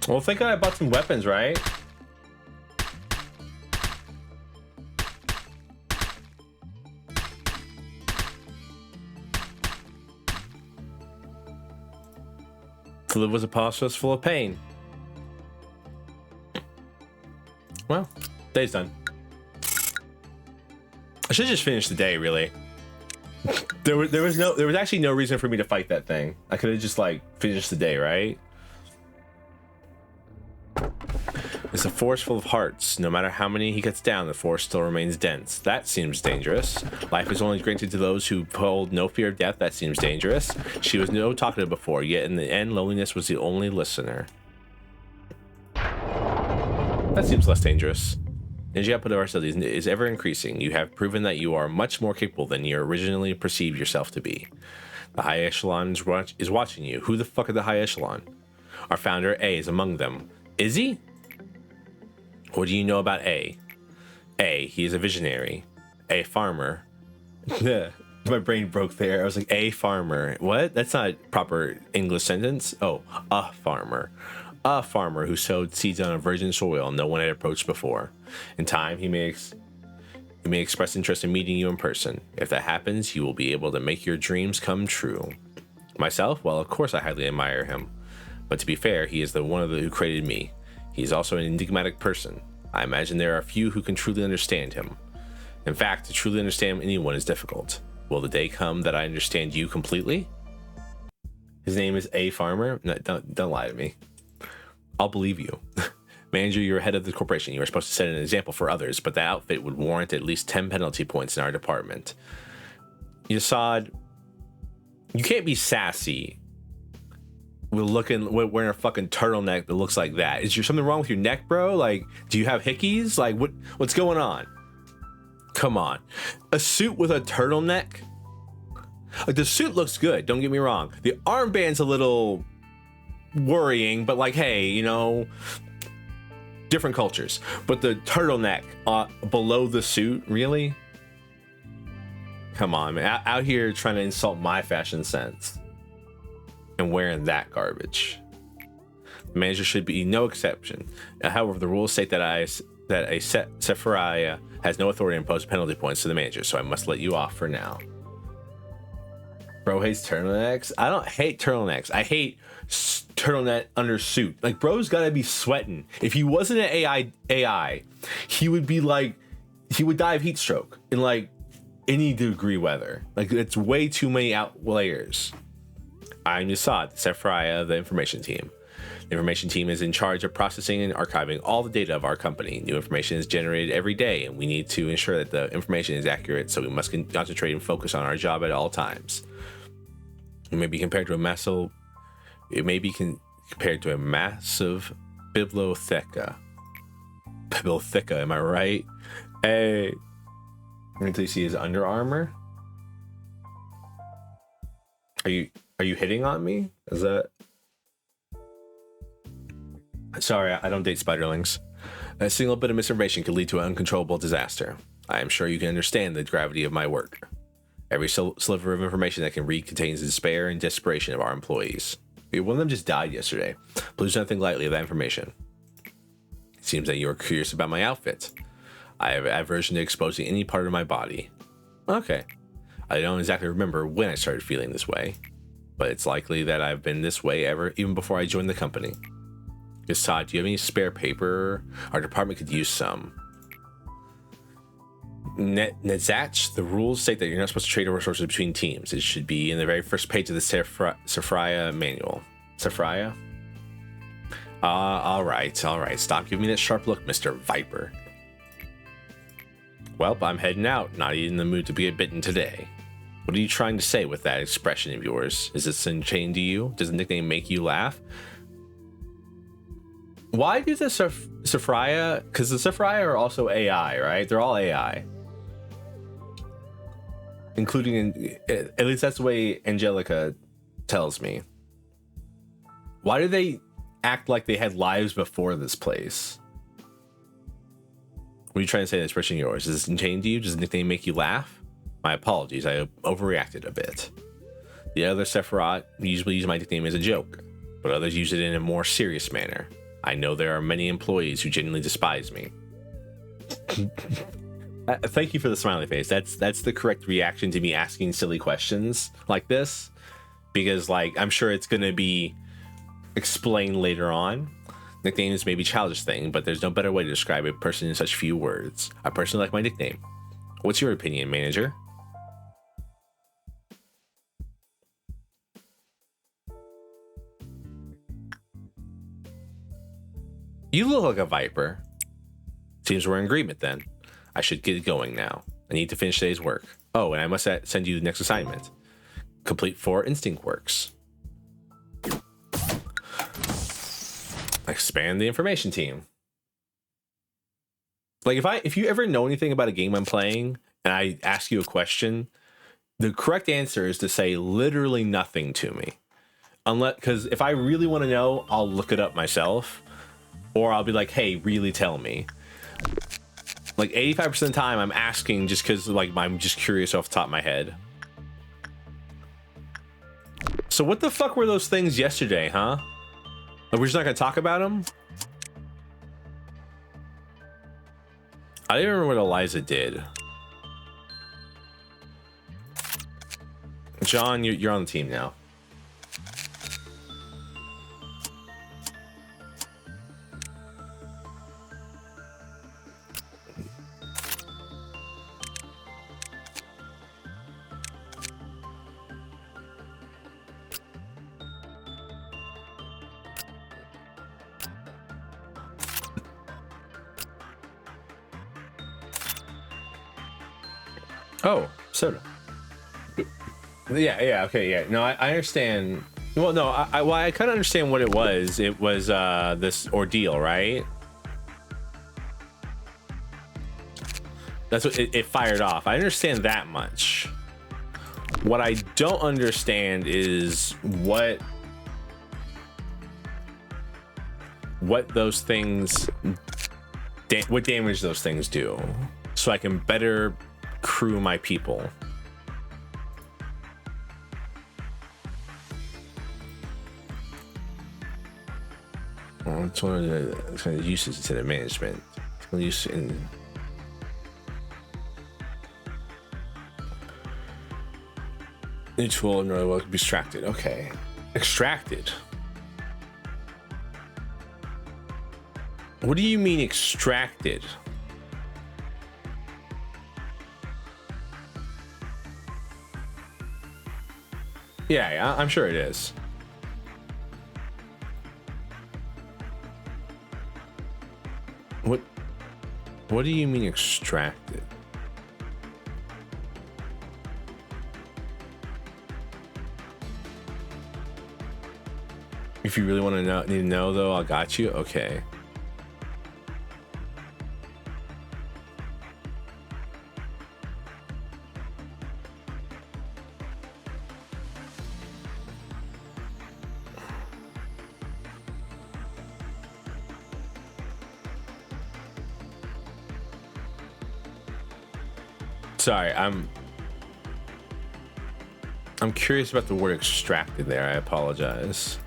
Well, thank God I bought some weapons, right? To live was a process full of pain. Well, day's done. I should just finish the day, really. There was actually no reason for me to fight that thing. I could have just like finished the day, right? It's a forest full of hearts. No matter how many he cuts down, the forest still remains dense. That seems dangerous. Life is only granted to those who hold no fear of death. That seems dangerous. She was no talkative before, yet in the end, loneliness was the only listener. That seems less dangerous. Energy output of our studies is ever increasing. You have proven that you are much more capable than you originally perceived yourself to be. The high echelon is watching you. Who the fuck are the high echelon? Our founder, A, is among them. Is he? What do you know about A? A, he is a visionary. A farmer. My brain broke there. I was like, a farmer. What? That's not a proper English sentence. Oh, a farmer. A farmer who sowed seeds on a virgin soil no one had approached before. In time, he may express interest in meeting you in person. If that happens, you will be able to make your dreams come true. Myself? Well, of course I highly admire him. But to be fair, he is the one who created me. He is also an enigmatic person. I imagine there are few who can truly understand him. In fact, to truly understand anyone is difficult. Will the day come that I understand you completely? His name is A Farmer? No, don't lie to me. I'll believe you. Manager, you're head of the corporation. You are supposed to set an example for others, but that outfit would warrant at least 10 penalty points in our department. Yasad, you can't be sassy. Wearing a fucking turtleneck that looks like that. Is there something wrong with your neck, bro? Like, do you have hickeys? Like, what's going on? Come on. A suit with a turtleneck? Like, the suit looks good, don't get me wrong. The armband's a little worrying, but like, hey, you know, different cultures. But the turtleneck below the suit, really? Come on, man. Out here trying to insult my fashion sense and wearing that garbage. The manager should be no exception. However, the rules state that a Servofrosty has no authority to impose penalty points to the manager, so I must let you off for now. Bro hates turtlenecks. I don't hate turtlenecks. I hate turtleneck under suit. Like, bro's gotta be sweating. If he wasn't an AI, he would be like, he would die of heat stroke in like any degree weather. Like, it's way too many layers. I'm Yasad, Servofrosty, the information team. The information team is in charge of processing and archiving all the data of our company. New information is generated every day, and we need to ensure that the information is accurate, so we must concentrate and focus on our job at all times. It may be compared to a massive bibliotheca. Bibliotheca, am I right? Hey. Until you see his Under Armour. Are you hitting on me? Is that... Sorry, I don't date spiderlings. A single bit of misinformation could lead to an uncontrollable disaster. I am sure you can understand the gravity of my work. Every sliver of information that can read contains the despair and desperation of our employees. One of them just died yesterday. Please don't think lightly of that information. It seems that you are curious about my outfit. I have aversion to exposing any part of my body. Okay. I don't exactly remember when I started feeling this way, but it's likely that I've been this way even before I joined the company. Yasad, do you have any spare paper? Our department could use some. Nezach, the rules state that you're not supposed to trade resources between teams. It should be in the very first page of the Servofrosty manual. Servofrosty? All right. Stop giving me that sharp look, Mr. Viper. Well, I'm heading out. Not in the mood to be bitten today. What are you trying to say with that expression of yours? Is this chained to you? Does the nickname make you laugh? Why do the Servofrosty? Because the Servofrosty are also AI, right? They're all AI. Including, at least that's the way Angelica tells me. Why do they act like they had lives before this place? What are you trying to say, that expression of yours? Is this chained to you? Does the nickname make you laugh? My apologies, I overreacted a bit. The other Servofrosty usually use my nickname as a joke, but others use it in a more serious manner. I know there are many employees who genuinely despise me. Thank you for the smiley face. That's the correct reaction to me asking silly questions like this, because like I'm sure it's gonna be explain later on. Nicknames may be childish thing, but there's no better way to describe a person in such few words. I personally like my nickname. What's your opinion, manager? You look like a viper. Seems we're in agreement then. I should get going now. I need to finish today's work. Oh, and I must send you the next assignment. Complete 4 instinct works. Expand the information team. Like if you ever know anything about a game I'm playing and I ask you a question, the correct answer is to say literally nothing to me. Unless, because if I really want to know, I'll look it up myself, or I'll be like, hey, really tell me. Like 85% of the time I'm asking just because like I'm just curious off the top of my head. So what the fuck were those things yesterday, huh? We're just not gonna talk about them? I don't remember what Eliza did. John, you're on the team now. Oh, soda. Yeah, okay, yeah. No, I understand. Well, no, I kind of understand what it was. It was this ordeal, right? That's what it fired off. I understand that much. What I don't understand is what those things, what damage those things do, so I can better crew my people. Well, it's one of the kind of uses to the management. Use in each will and will be extracted. Okay, extracted. What do you mean extracted? Yeah, I'm sure it is. What do you mean extracted? If you really want to need to know though, I got you. Okay. Sorry, I'm curious about the word extracted there. I apologize.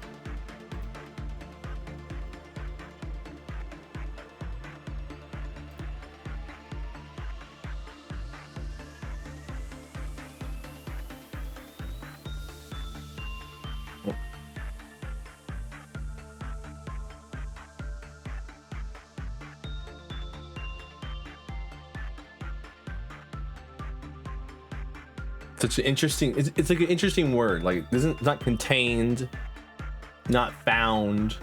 Such an interesting, it's like an interesting word. Like not contained, not found,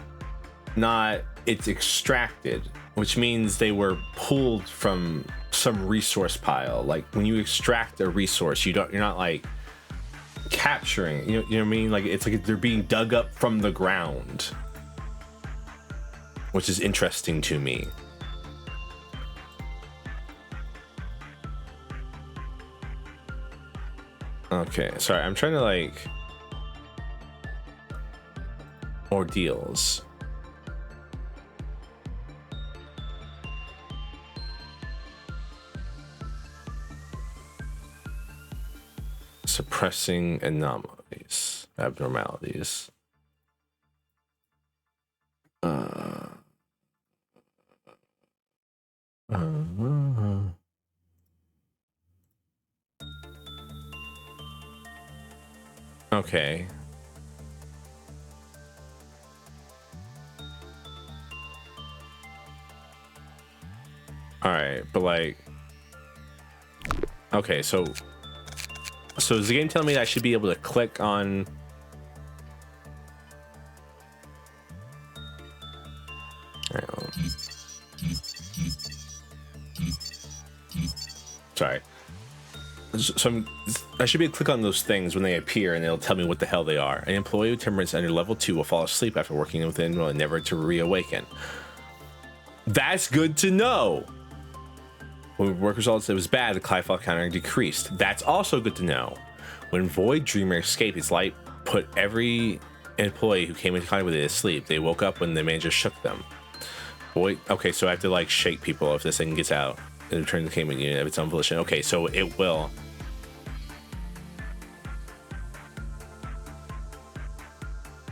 not, it's extracted, which means they were pulled from some resource pile. Like when you extract a resource, you're not like capturing, you know what I mean? Like it's like they're being dug up from the ground, which is interesting to me. Okay, sorry, I'm trying to like ordeals. Suppressing abnormalities. Okay. All right, but like, okay, so is the game telling me that I should be able to click on? All right, sorry. So I should be able to click on those things when they appear, and it'll tell me what the hell they are. An employee with temperaments under level 2 will fall asleep after working within, well, never to reawaken. That's good to know. When work results, it was bad, the Clyfall counter decreased. That's also good to know. When Void Dreamer escaped, its light put every employee who came into contact with it asleep. They woke up when the manager shook them. Void, okay, so I have to like shake people if this thing gets out. It returns the containment unit of its own volition. Okay, so it will.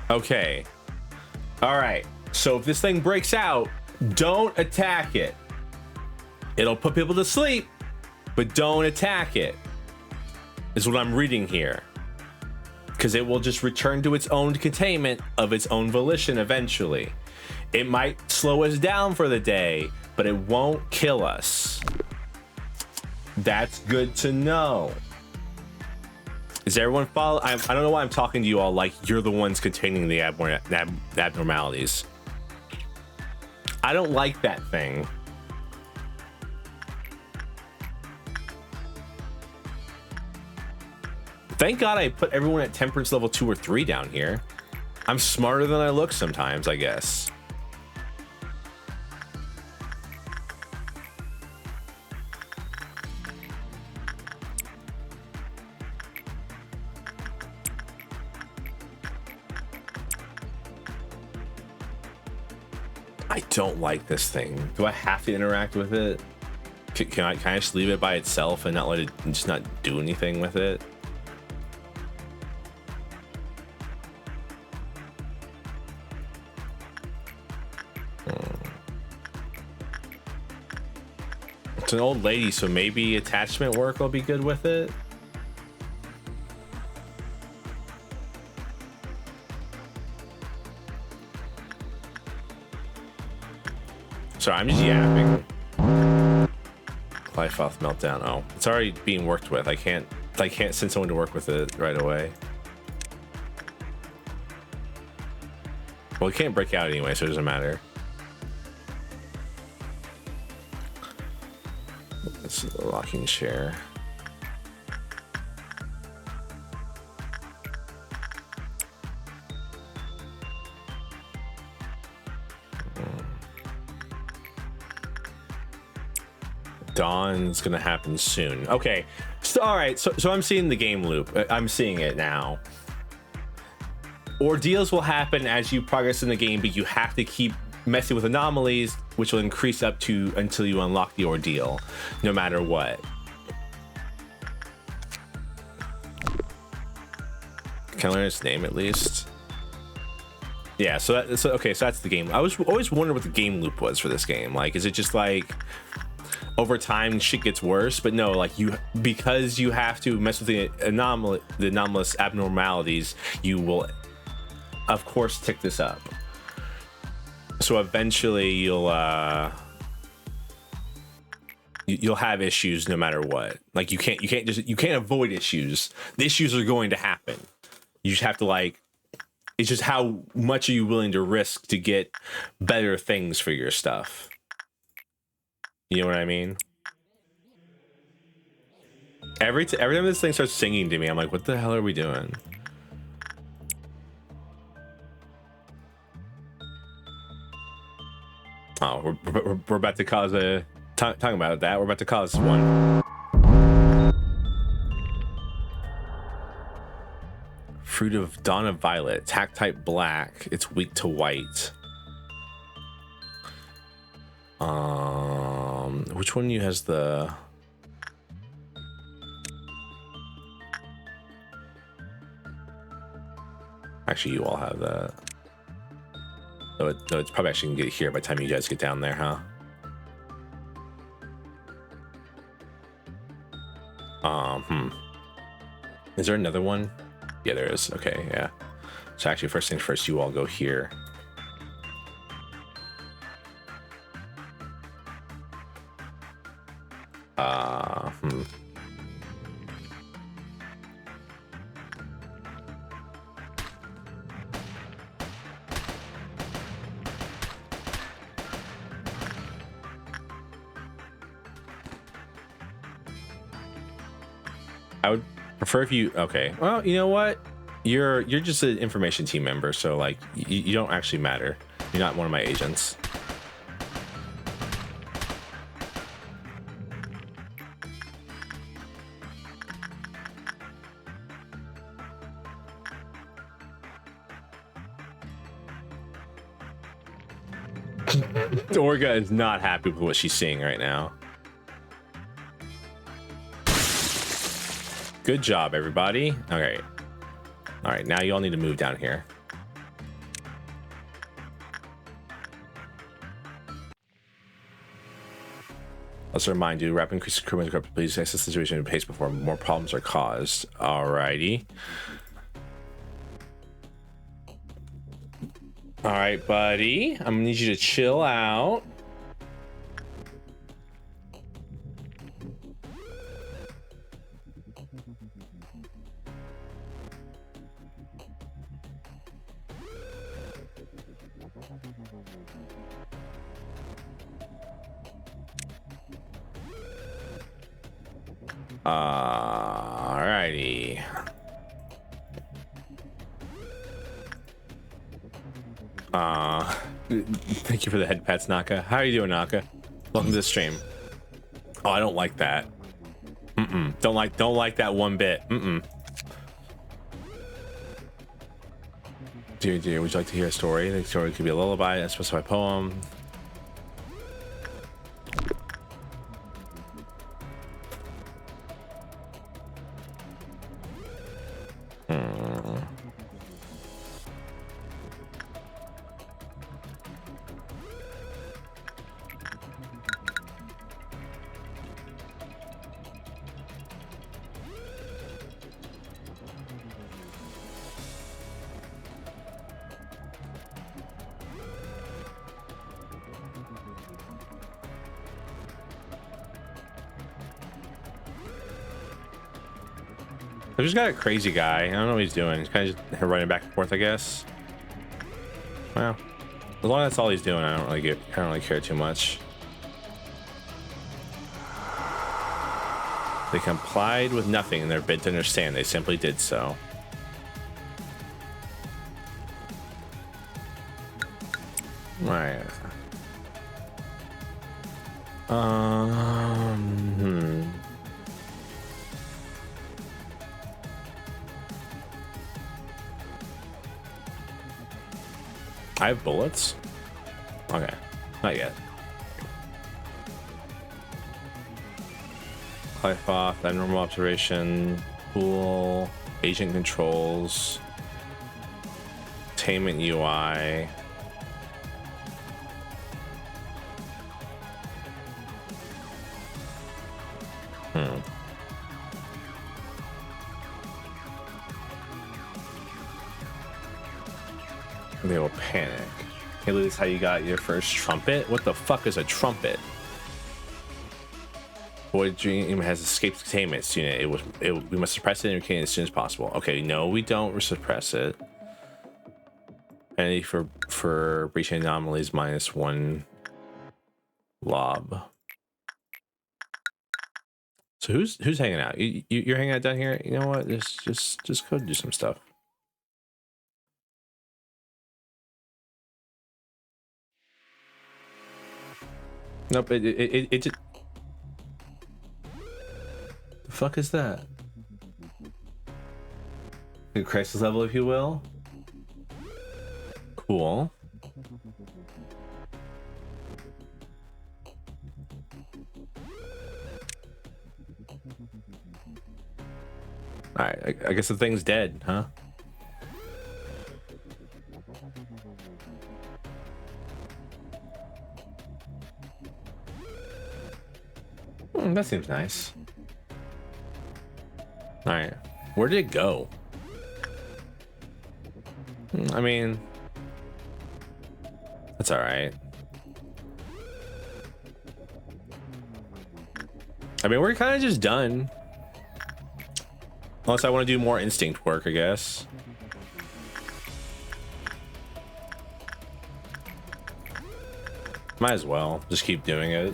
Okay. All right. So if this thing breaks out, don't attack it. It'll put people to sleep, but don't attack it. Is what I'm reading here. Because it will just return to its own containment of its own volition eventually. It might slow us down for the day, but it won't kill us. That's good to know. Is everyone follow? I don't know why I'm talking to you all like you're the ones containing the abnormalities. I don't like that thing. Thank God I put everyone at temperance level 2 or 3 down here. I'm smarter than I look sometimes, I guess. I don't like this thing. Do I have to interact with it? Can I just leave it by itself and not let it just not do anything with it? It's an old lady, so maybe attachment work will be good with it. Sorry, I'm just yapping. Clyfall meltdown. Oh, it's already being worked with. I can't send someone to work with it right away. Well, it can't break out anyway, so it doesn't matter. This is a locking chair. Dawn's gonna happen soon. Okay, so all right, so I'm seeing the game loop. I'm seeing it now. Ordeals will happen as you progress in the game, but you have to keep messing with anomalies, which will increase up to until you unlock the ordeal, no matter what. Can I learn its name at least? Yeah, so that's the game. I was always wondering what the game loop was for this game. Like, is it just like over time shit gets worse? But no, like because you have to mess with the anomalous abnormalities, you will of course tick this up. So eventually you'll have issues no matter what. Like you can't avoid issues. The issues are going to happen. You just have to like, it's just how much are you willing to risk to get better things for your stuff. You know what I mean? Every time this thing starts singing to me, I'm like, what the hell are we doing? Oh, we're about to cause a... Talking about that, we're about to cause one. Fruit of Dawn of Violet. Attack type black. It's weak to white. Which one of you has the... Actually, you all have that. No, it's probably actually gonna get here by the time you guys get down there, huh? Is there another one? Yeah, there is. Okay, yeah. So actually, first things first, you all go here. Hmm. I would prefer if you, okay, well, you know what, you're just an information team member, so like you don't actually matter. You're not one of my agents. Orga is not happy with what she's seeing right now. Good job, everybody. Okay. All right, now you all need to move down here. Let's remind you, rapid increase criminal corruption. Please access the situation in pace before more problems are caused. Alrighty. All right, buddy. I'm gonna need you to chill out. Alrighty. Thank you for the head pats, Naka. How are you doing, Naka? Welcome to the stream. Oh, I don't like that. Don't like that one bit. Dear, would you like to hear a story? The story could be a lullaby, a specified poem. I just got a crazy guy. I don't know what he's doing. He's kind of just running back and forth, I guess. Well, as long as that's all he's doing, I don't really care too much. They complied with nothing in their bid to understand. They simply did so. Right. I have bullets? Okay, not yet. Life off, abnormal observation, pool, agent controls, attainment UI. They will panic. Hey, Lou, this is how you got your first trumpet? What the fuck is a trumpet? Void Dream has escaped containment unit. We must suppress it and reclaim it as soon as possible. Okay, no, we don't suppress it. Penalty for breaching anomalies -1 lob. So who's hanging out? You're hanging out down here. You know what? Just go do some stuff. Nope. It just. The fuck is that? A crisis level, if you will. Cool. All right. I guess the thing's dead, huh? That seems nice. All right, where did it go? I mean, that's all right. I mean, we're kind of just done. Unless I want to do more instinct work, I guess. Might as well just keep doing it.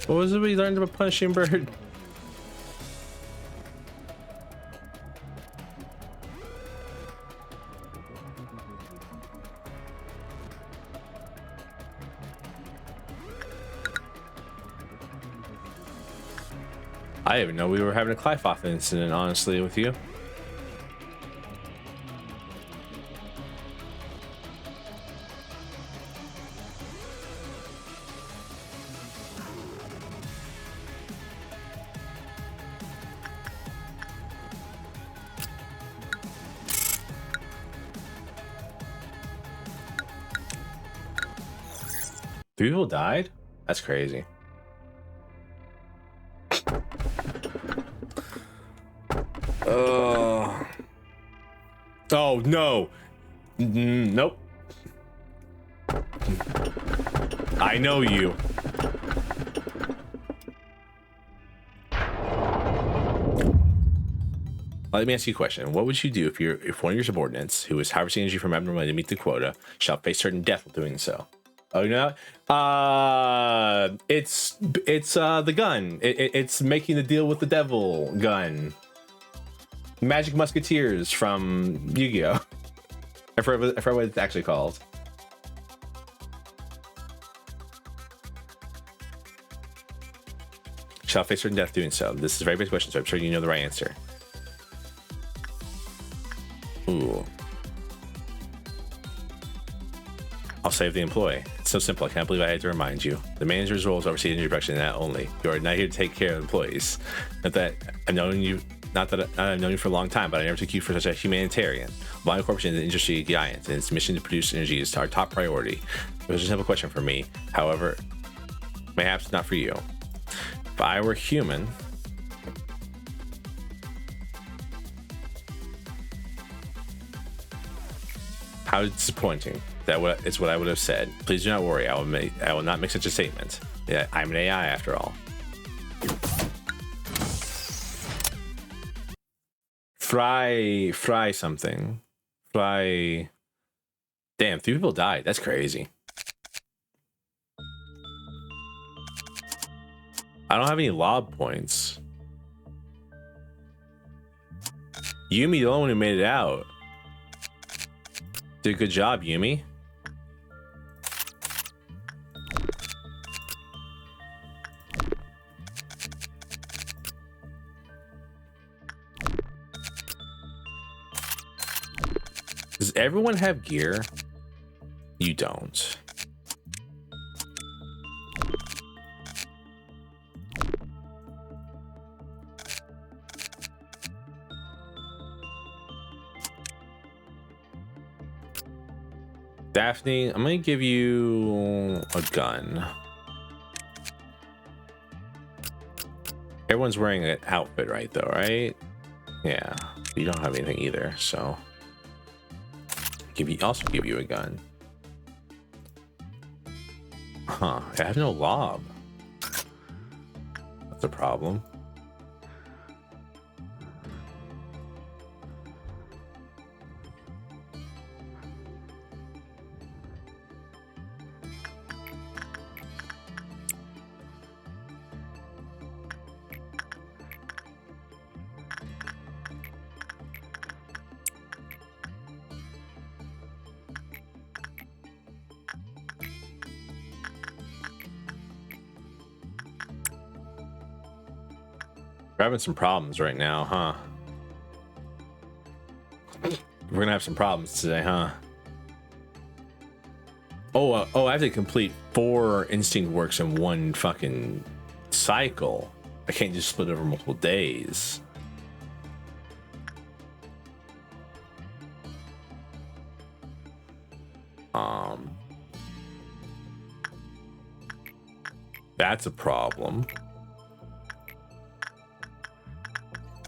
What was it we learned about punishing bird? I didn't even know we were having a Clifoff incident, honestly, with you. Three people died? That's crazy. Oh no. Nope. I know you. Let me ask you a question. What would you do if one of your subordinates who is harvesting energy from abnormality to meet the quota shall face certain death while doing so? Oh, you know, it's the gun. It's making the deal with the devil gun. Magic Musketeers from Yu-Gi-Oh! I forgot what it's actually called. Shall face certain death doing so. This is a very basic question, so I'm sure you know the right answer. Ooh. I'll save the employee. It's so simple. I can't believe I had to remind you. The manager's role is overseeing energy production and that only. You are not here to take care of employees. Not that I've known you for a long time, but I never took you for such a humanitarian. Lobotomy Corporation is an industry giant, and its mission to produce energy is our top priority. It was a simple question for me. However, perhaps not for you. If I were human, how disappointing. It's what I would have said. Please do not worry. I will not make such a statement. Yeah, I'm an AI after all. Fry something. Fry. Damn, 3 people died. That's crazy. I don't have any lob points. Yumi, the only one who made it out. Did a good job, Yumi. Does everyone have gear? You don't. Daphne, I'm gonna give you a gun. Everyone's wearing an outfit, right? Though, right? Yeah. You don't have anything either, so also give you a gun. Huh? I have no lob. That's a problem. We're having some problems right now, huh? We're gonna have some problems today, huh? Oh, I have to complete 4 instinct works in one fucking cycle. I can't just split over multiple days. That's a problem.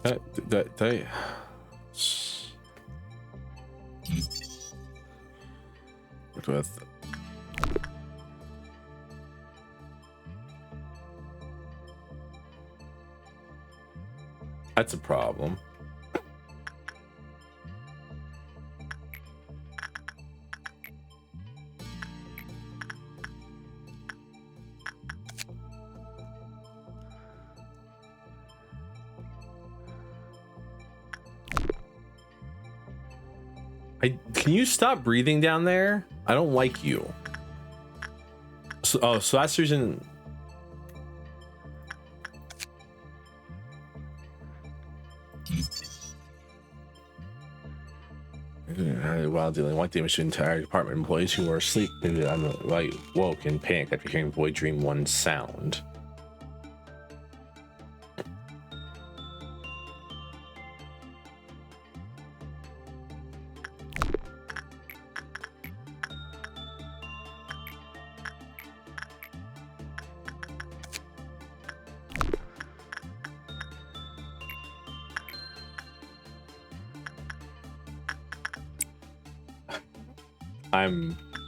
They with that's a problem. Can you stop breathing down there? I don't like you. So that's the reason. While dealing with damage to entire department employees who are asleep, I woke in panic after hearing Void Dream 1 sound.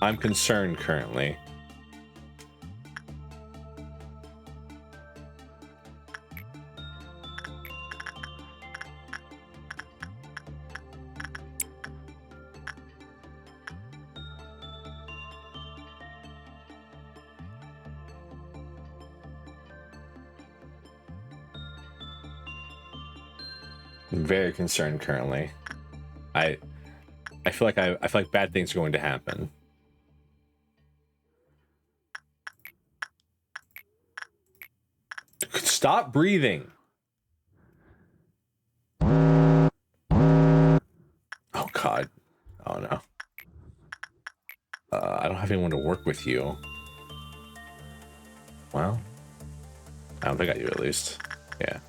I'm concerned currently. I'm very concerned currently. I feel like bad things are going to happen. Stop breathing. Oh God. Oh no. I don't have anyone to work with you. Well, I don't think I do at least. Yeah.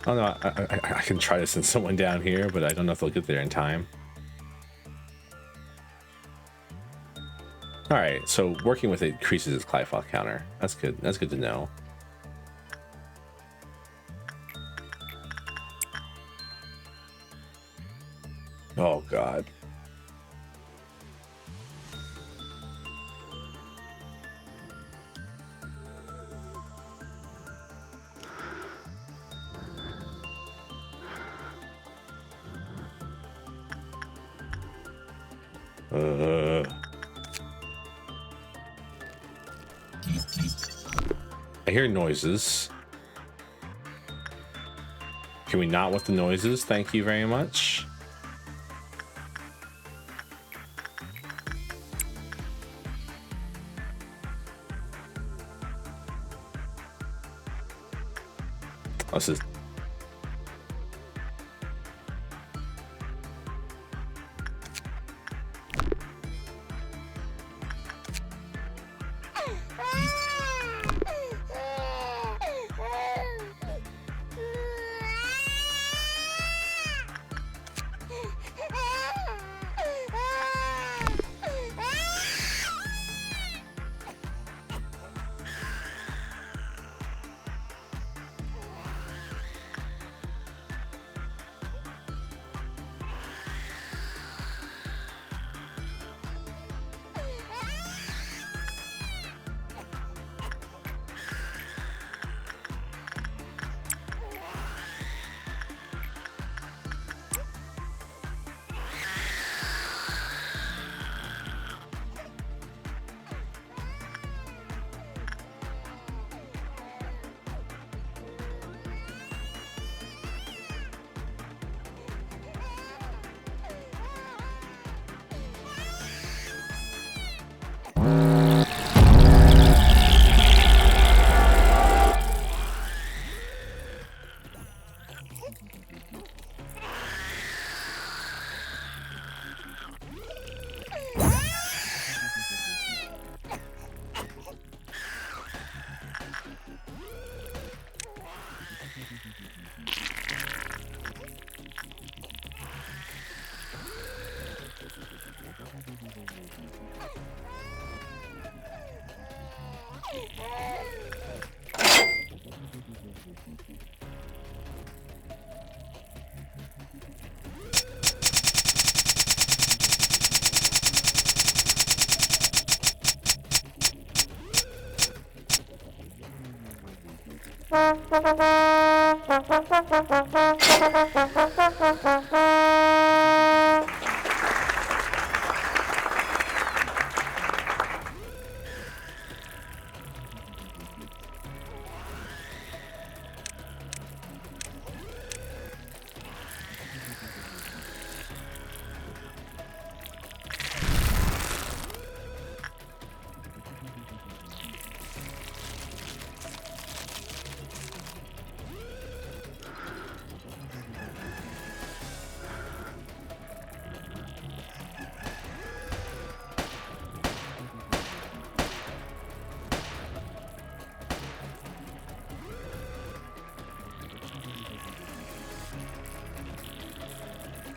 Oh no, I can try to send someone down here, but I don't know if they'll get there in time. All right, so working with it increases its Clive file counter. That's good. That's good to know. Oh God. I hear noises. Can we not with the noises? Thank you very much. This is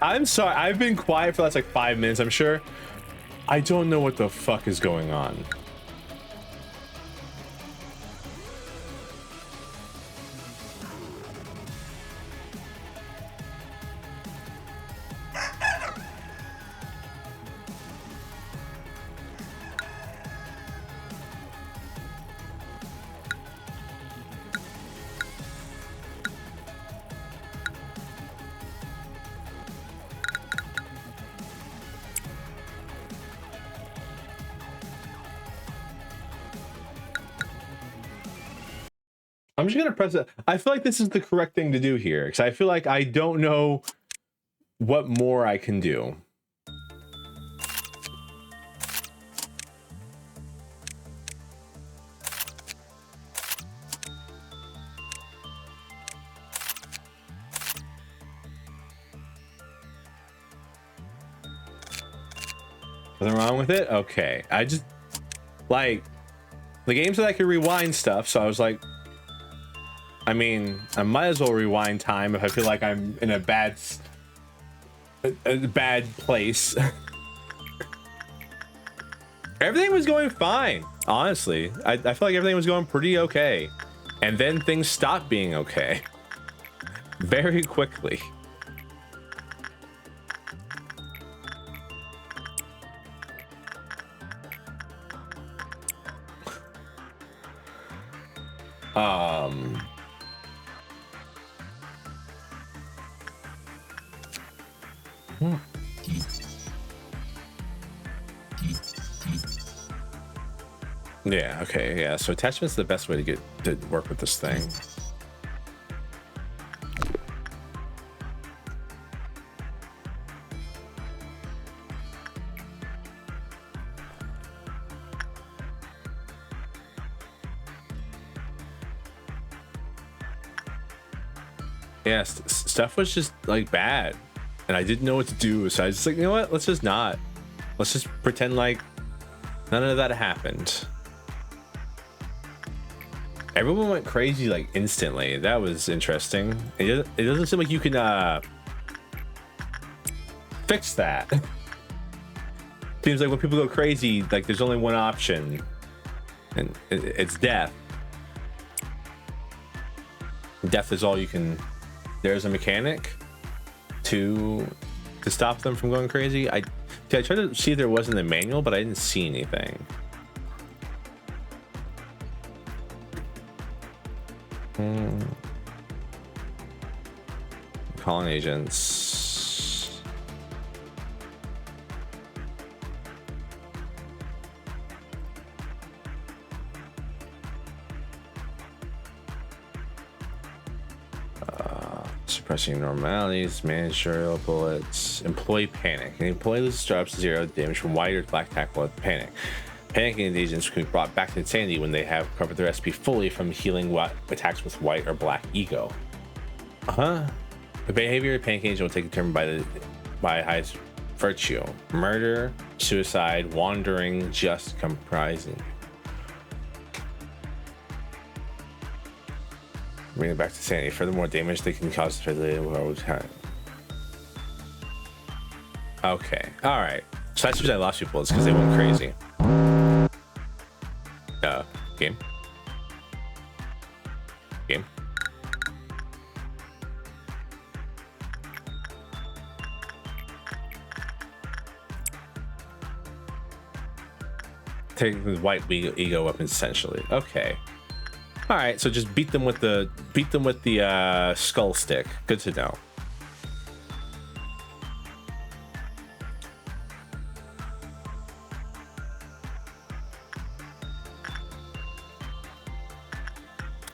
I'm sorry, I've been quiet for the last like 5 minutes, I'm sure. I don't know what the fuck is going on. I'm just gonna press it. I feel like this is the correct thing to do here, because I feel like I don't know what more I can do. Nothing wrong with it? Okay. I just, like, the game said I could rewind stuff, so I was like, I mean, I might as well rewind time if I feel like I'm in a bad place. Everything was going fine, honestly. I feel like everything was going pretty okay. And then things stopped being okay. Very quickly. Yeah, okay, yeah, so attachment's the best way to get to work with this thing. Yeah, stuff was just like bad and I didn't know what to do, so I was just like, you know what, let's just pretend like none of that happened. Everyone went crazy like instantly. That was interesting. It doesn't seem like you can fix that. Seems like when people go crazy, like there's only one option, and it's death. Death is all you can. There's a mechanic to stop them from going crazy. I tried to see if there was in the manual, but I didn't see anything. Calling agents. Suppressing normalities, managerial bullets, employee panic. An employee loses jobs to 0 damage from white or black tackle with panic. Panicking agents can be brought back to insanity when they have recovered their SP fully from healing attacks with white or black ego. The behavior of panicking agent will take determined by highest virtue: murder, suicide, wandering, just comprising. Bring it back to sanity. Furthermore, damage they can cause to the time. Okay, all right. So that's because I lost people. It's because they went crazy. Game. Take the white ego weapons essentially. Okay. All right. So just beat them with the skull stick. Good to know.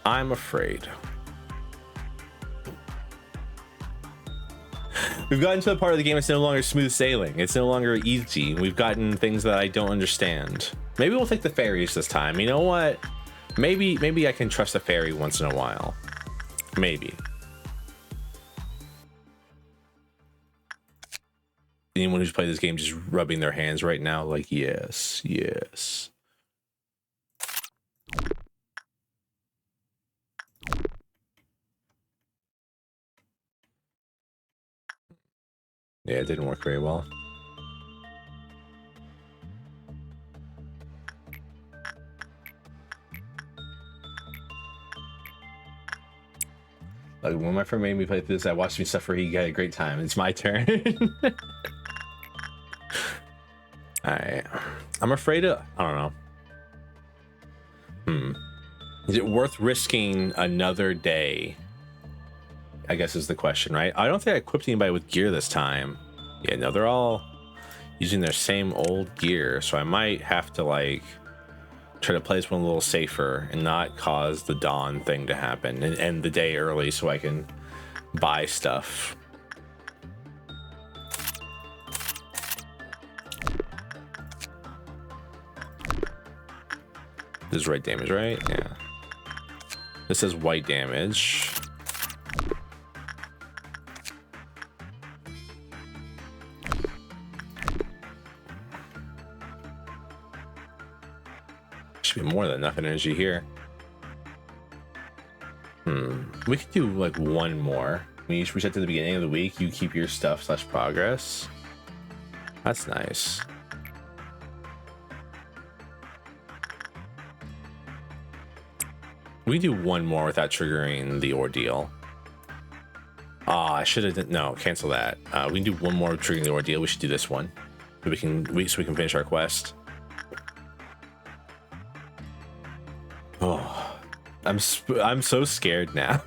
I'm afraid. We've gotten to the part of the game that's no longer smooth sailing. It's no longer easy. We've gotten things that I don't understand. Maybe we'll take the fairies this time. You know what? Maybe I can trust a fairy once in a while. Maybe. Anyone who's played this game just rubbing their hands right now like, yes, yes. Yeah, it didn't work very well. Like when my friend made me play this, I watched me suffer. He got a great time. It's my turn. Alright. I'm afraid of... I don't know. Is it worth risking another day? I guess is the question, right? I don't think I equipped anybody with gear this time. Yeah, no, they're all using their same old gear. So I might have to, like, try to play this one a little safer and not cause the dawn thing to happen and end the day early so I can buy stuff. This is red damage, right? Yeah. This is white damage. Should be more than enough energy here. We could do like one more. When you reset to the beginning of the week, you keep your stuff / progress. That's nice. We do one more without triggering the ordeal. I should have no, cancel that. We can do one more triggering the ordeal. We should do this one. So we can finish our quest. Oh, I'm so scared now.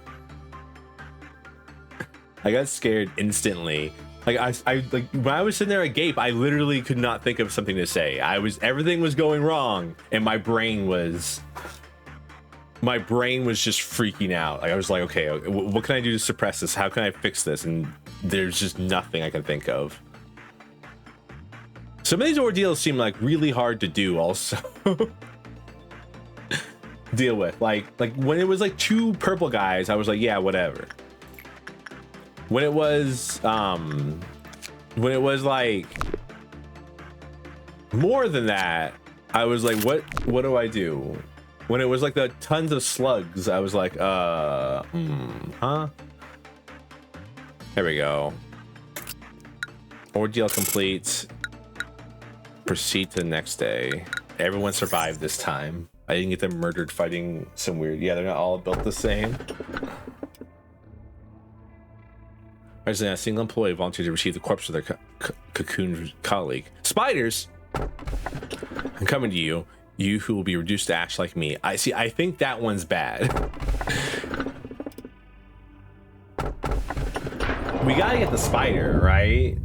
I got scared instantly. Like I like when I was sitting there agape, I literally could not think of something to say. Everything was going wrong, and my brain was just freaking out. Like I was like, okay, what can I do to suppress this? How can I fix this? And there's just nothing I can think of. Some of these ordeals seem like really hard to do also. Deal with. Like when it was like 2 purple guys, I was like, yeah, whatever. When it was like more than that, I was like, what do I do? When it was like the tons of slugs, I was like, huh? There we go. Ordeal complete. Proceed to the next day. Everyone survived this time. I didn't get them murdered fighting some weird... Yeah, they're not all built the same. There's a single employee volunteered to receive the corpse of their cocoon colleague. Spiders! I'm coming to you. You who will be reduced to ash like me. I think that one's bad. We gotta get the spider, right?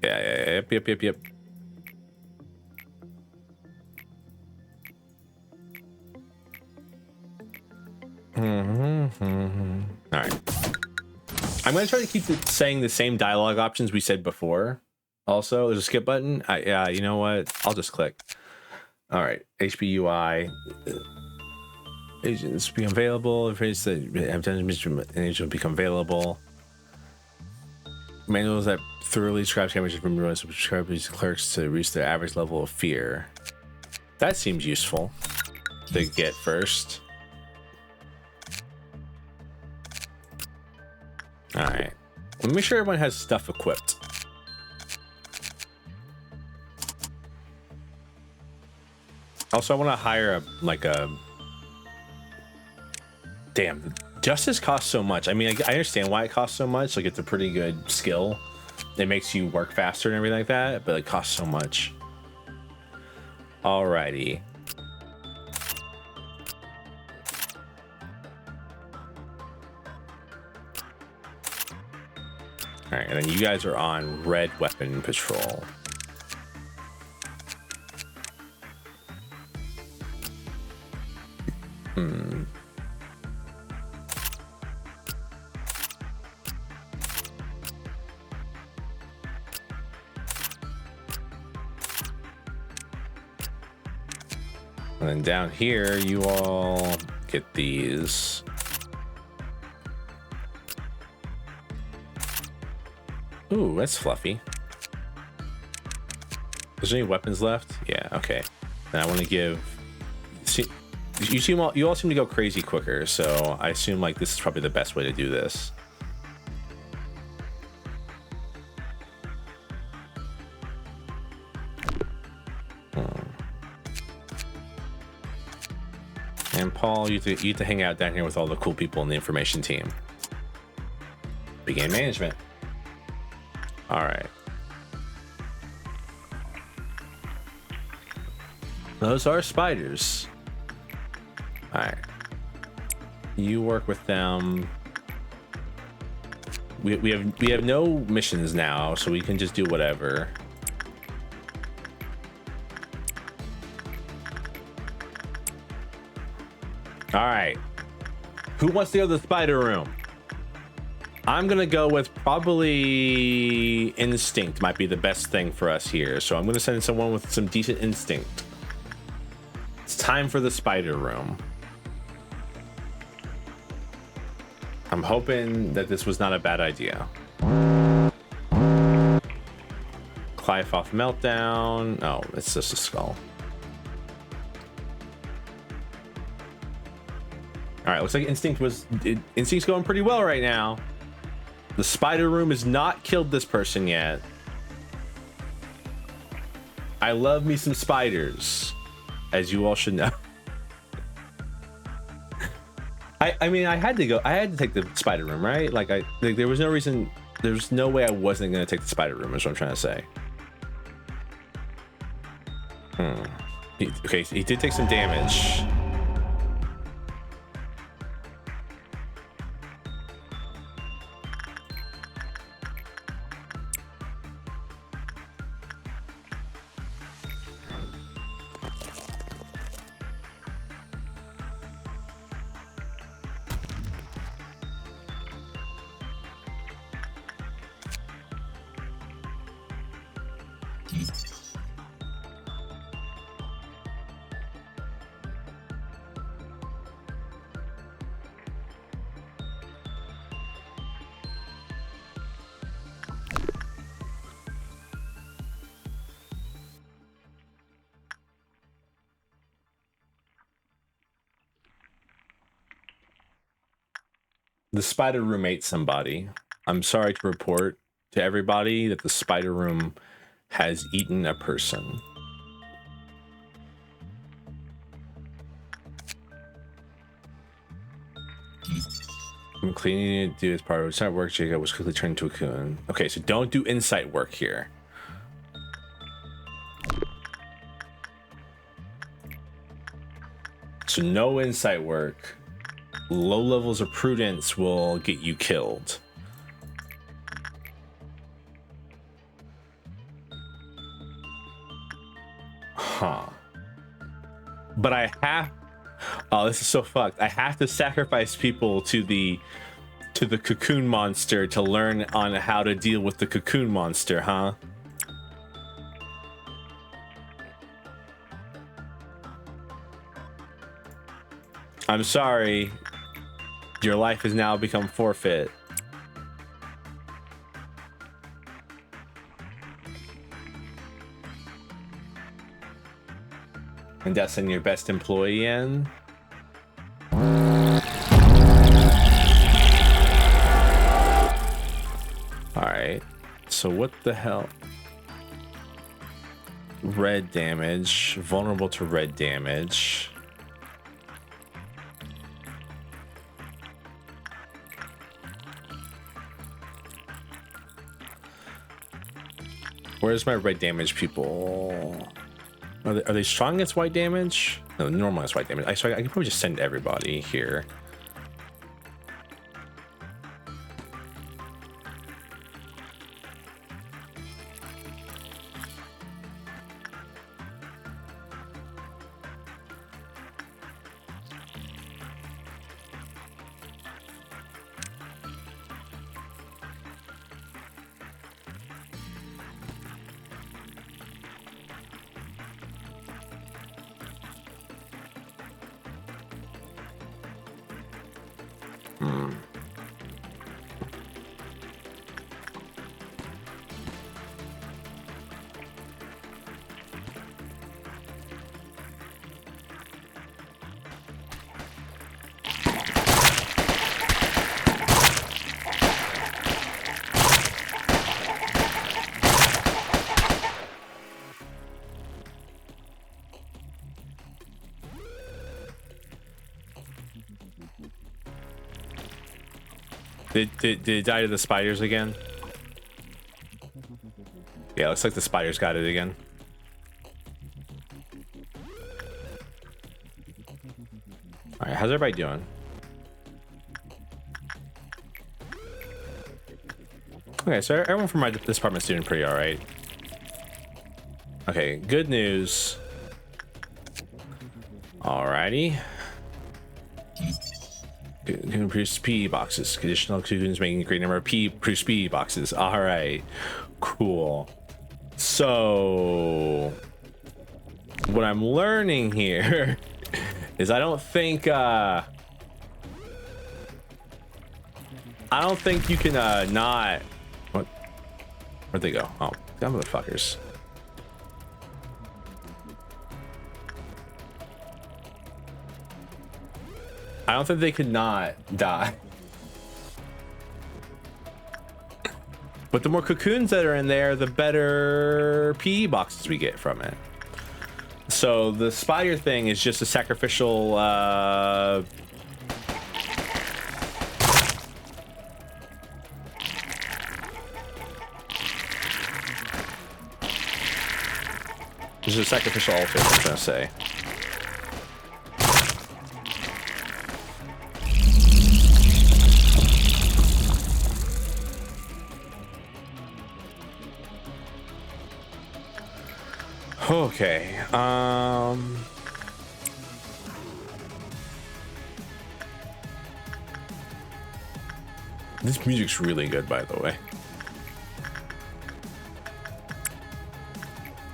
Yeah, yep. All right. I'm gonna try to keep saying the same dialogue options we said before. Also, there's a skip button. Yeah, you know what? I'll just click. All right, HPUI. Agents become available. Agents will become available. Manuals that thoroughly describe damages from ruins to prescribe these clerks to reach their average level of fear. That seems useful to get first. All right. Let me make sure everyone has stuff equipped. Also, I want to hire a damn, justice costs so much. I mean, I understand why it costs so much. Like, it's a pretty good skill, it makes you work faster and everything like that, but it costs so much. Alrighty. All right, and then you guys are on red weapon patrol. And then down here, you all get these. Ooh, that's fluffy. Is there any weapons left? Yeah, okay. And I want to give... See, you all seem to go crazy quicker, so I assume like this is probably the best way to do this. And Paul, you have to hang out down here with all the cool people in the information team. Begin management. All right. Those are spiders. All right. You work with them. We have no missions now, so we can just do whatever. All right. Who wants to go to the spider room? I'm gonna go with probably instinct might be the best thing for us here. So I'm gonna send someone with some decent instinct. It's time for the spider room. I'm hoping that this was not a bad idea. Clive off meltdown. Oh, it's just a skull. All right, looks like Instinct's going pretty well right now. The spider room has not killed this person yet. I love me some spiders, as you all should know. I mean, I had to take the spider room, right? Like there was no reason, there's no way I wasn't gonna take the spider room, is what I'm trying to say. Okay, so he did take some damage. The spider room ate somebody. I'm sorry to report to everybody that the spider room has eaten a person. I'm cleaning to do as part of insight work. Jacob was quickly turned into a cocoon. Okay, so don't do insight work here. So no insight work. Low levels of prudence will get you killed. Huh. But I have... Oh, this is so fucked. I have to sacrifice people to the cocoon monster to learn on how to deal with the cocoon monster, huh? I'm sorry. Your life has now become forfeit. And that's in your best employee in. Alright. So what the hell? Red damage. Vulnerable to red damage. Where's my red damage people? Are they strong against white damage? No, normal against white damage. I can probably just send everybody here. Did it die to the spiders again? Yeah, looks like the spiders got it again. All right, how's everybody doing? Okay, so everyone from this department's doing pretty all right. Okay, good news. Alrighty. Can produce PE boxes. Conditional cocoons making a great number of produce PE boxes. All right, cool. So what I'm learning here is I don't think you can not. What? Where'd they go? Oh, dumb motherfuckers. I don't think they could not die. But the more cocoons that are in there, the better PE boxes we get from it. So the spider thing is just a sacrificial this is a sacrificial altar, I'm trying to say. Okay, this music's really good, by the way.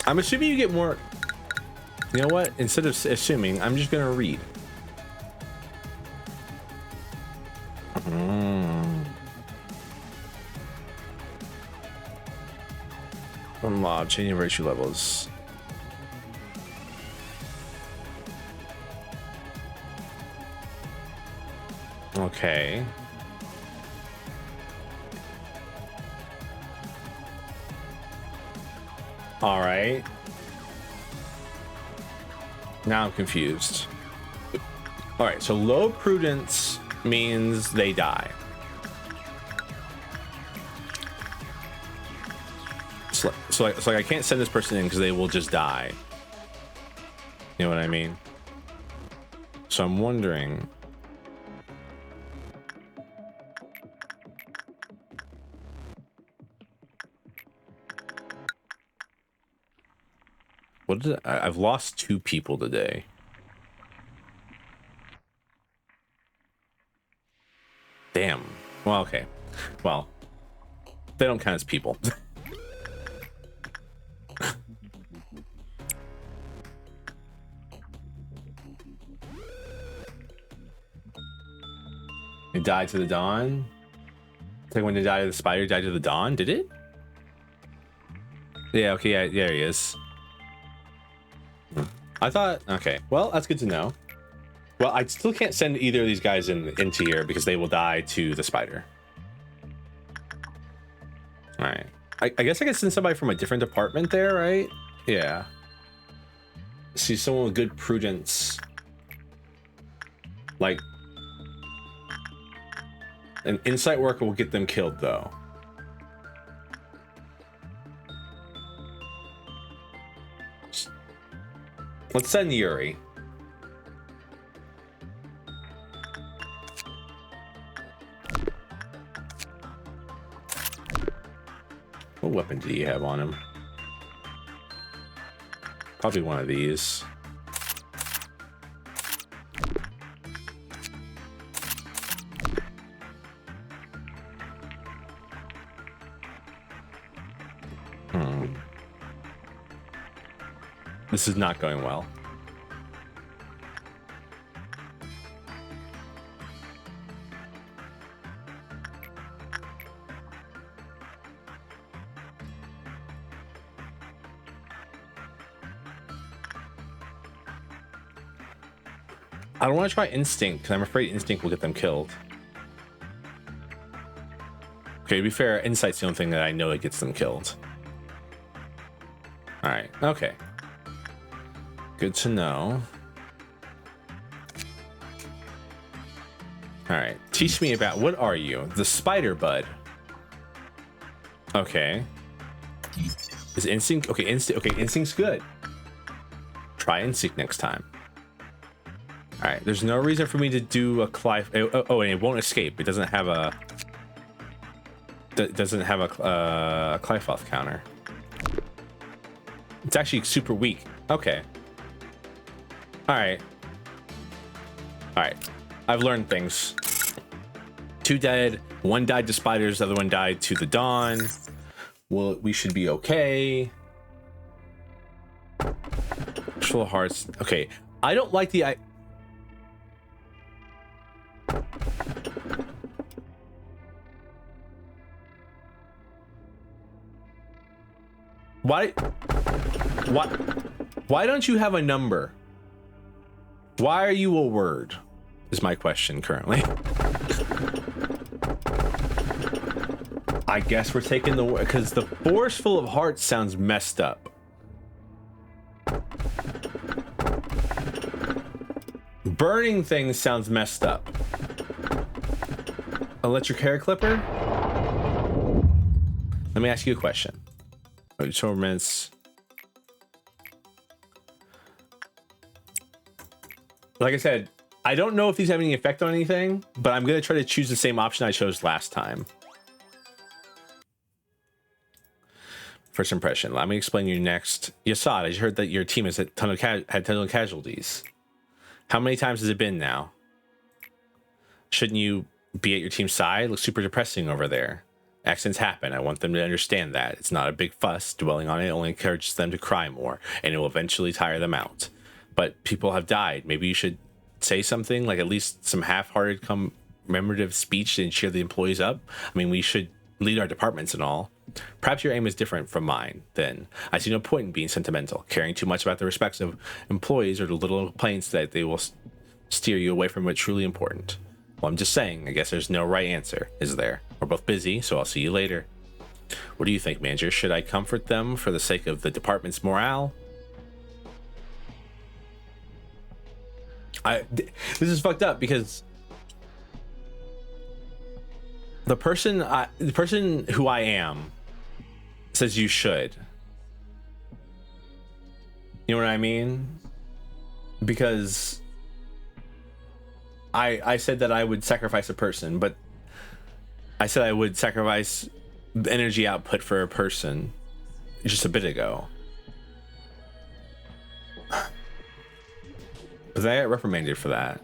I'm assuming you get more. You know what? Instead of assuming, I'm just gonna read. Unlock changing virtue levels. Okay. All right. Now I'm confused. All right, so low prudence means they die. So like I can't send this person in because they will just die. You know what I mean? So I'm wondering. What did I've lost 2 people today. Damn. Well, okay. Well, they don't count as people. It died to the dawn. It's like when they died to the spider, died to the dawn. Did it? Yeah. Okay. Yeah. There he is. I thought. Okay. Well, that's good to know. Well, I still can't send either of these guys into here because they will die to the spider. All right. I guess I can send somebody from a different department there, right? Yeah. See someone with good prudence. Like an insight worker will get them killed though. Let's send Yuri. What weapon do you have on him? Probably one of these. This is not going well. I don't want to try instinct because I'm afraid instinct will get them killed. Okay, to be fair, insight's the only thing that I know that gets them killed. All right, okay. Good to know. All right, teach me about, what are you? The spider bud. Okay. Is instinct, okay, instinct's good. Try instinct next time. All right, there's no reason for me to do a Clive. Oh, and it won't escape. It doesn't have a Clifoth counter. It's actually super weak. Okay. All right. I've learned things. 2 dead. 1 died to spiders. The other one died to the dawn. Well, we should be okay. Full hearts. Okay. I don't like the. Why don't you have a number? Why are you a word? Is my question currently. I guess we're taking the word because the forest full of hearts sounds messed up. Burning things sounds messed up. Electric hair clipper? Let me ask you a question. Torments. Like I said, I don't know if these have any effect on anything, but I'm going to try to choose the same option I chose last time. First impression. Let me explain you next. Yasad, I just heard that your team has had ton of casualties. How many times has it been now? Shouldn't you be at your team's side? Looks super depressing over there. Accidents happen. I want them to understand that. It's not a big fuss. Dwelling on it only encourages them to cry more, and it will eventually tire them out. But people have died. Maybe you should say something, like at least some half-hearted commemorative speech and cheer the employees up. I mean, we should lead our departments and all. Perhaps your aim is different from mine, then. I see no point in being sentimental, caring too much about the respects of employees or the little complaints that they will steer you away from what's truly important. Well, I'm just saying, I guess there's no right answer, is there? We're both busy, so I'll see you later. What do you think, Manager? Should I comfort them for the sake of the department's morale? This is fucked up because the person who I am says you should. You know what I mean? Because I said that I would sacrifice a person, but I said I would sacrifice energy output for a person just a bit ago. But I got reprimanded for that.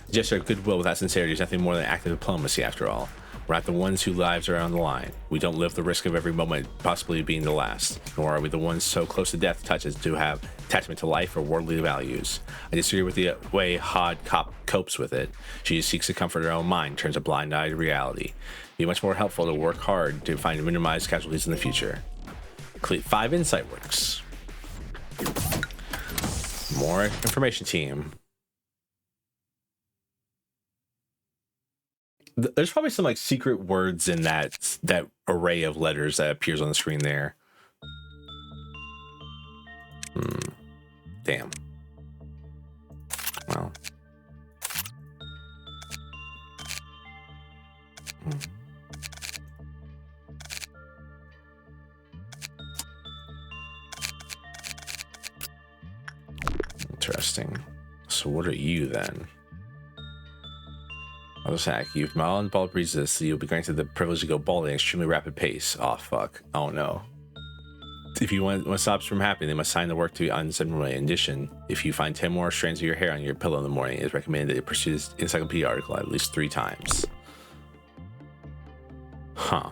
Gesture of goodwill without sincerity is nothing more than active diplomacy, after all. We're not the ones whose lives are on the line. We don't live the risk of every moment possibly being the last, nor are we the ones so close to death touch as to have attachment to life or worldly values. I disagree with the way Hod copes with it. She just seeks to comfort her own mind, turns a blind eye to reality. It'd be much more helpful to work hard to find minimized casualties in the future. 5 insight works. More information team. There's probably some like secret words in that array of letters that appears on the screen there. Damn. Well. Interesting. So what are you then? Other sack. You've mild and bald resist, so you'll be granted the privilege to go bald at an extremely rapid pace. Oh fuck. Oh no. If you want to stop from happening, they must sign the work to be unceremonial. In addition, if you find 10 more strands of your hair on your pillow in the morning, it is recommended that you pursue this encyclopedia article at least 3 times. Huh.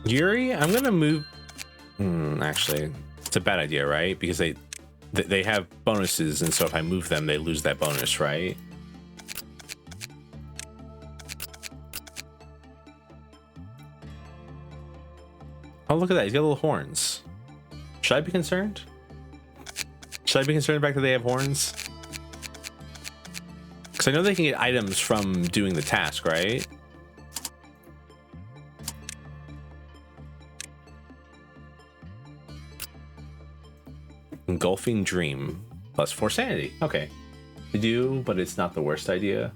Yuri, I'm gonna move. Actually, it's a bad idea, right? Because they have bonuses, and so if I move them, they lose that bonus, right? Oh, look at that! He's got little horns. Should I be concerned? Should I be concerned about the fact that they have horns? Because I know they can get items from doing the task, right? Engulfing Dream plus 4 sanity. Okay, I do, but it's not the worst idea.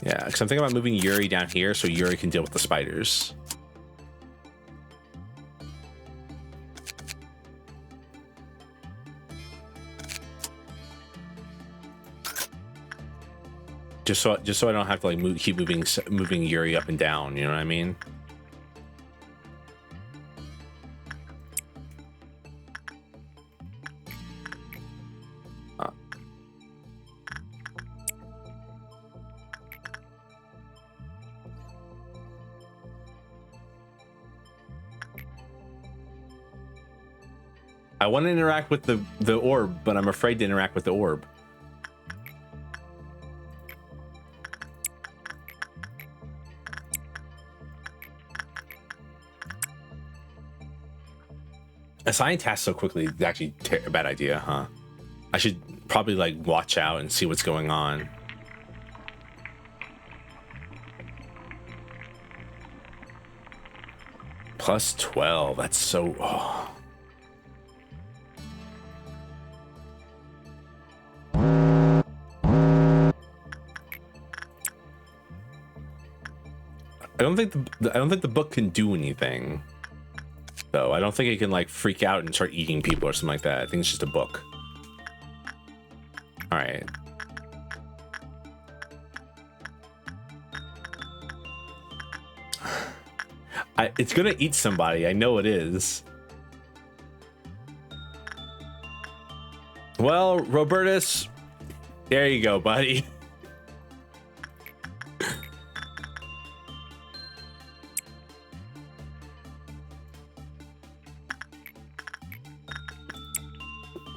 Yeah, because I'm thinking about moving Yuri down here so Yuri can deal with the spiders. Just so I don't have to like keep moving Yuri up and down. You know what I mean? I want to interact with the orb, but I'm afraid to interact with the orb. Assigning tasks so quickly is actually a bad idea, huh? I should probably like watch out and see what's going on. Plus 12. That's so. Oh. I don't think the book can do anything. Though I don't think it can like freak out and start eating people or something like that. I think it's just a book. All right. It's gonna eat somebody. I know it is. Well, Robertus, there you go, buddy.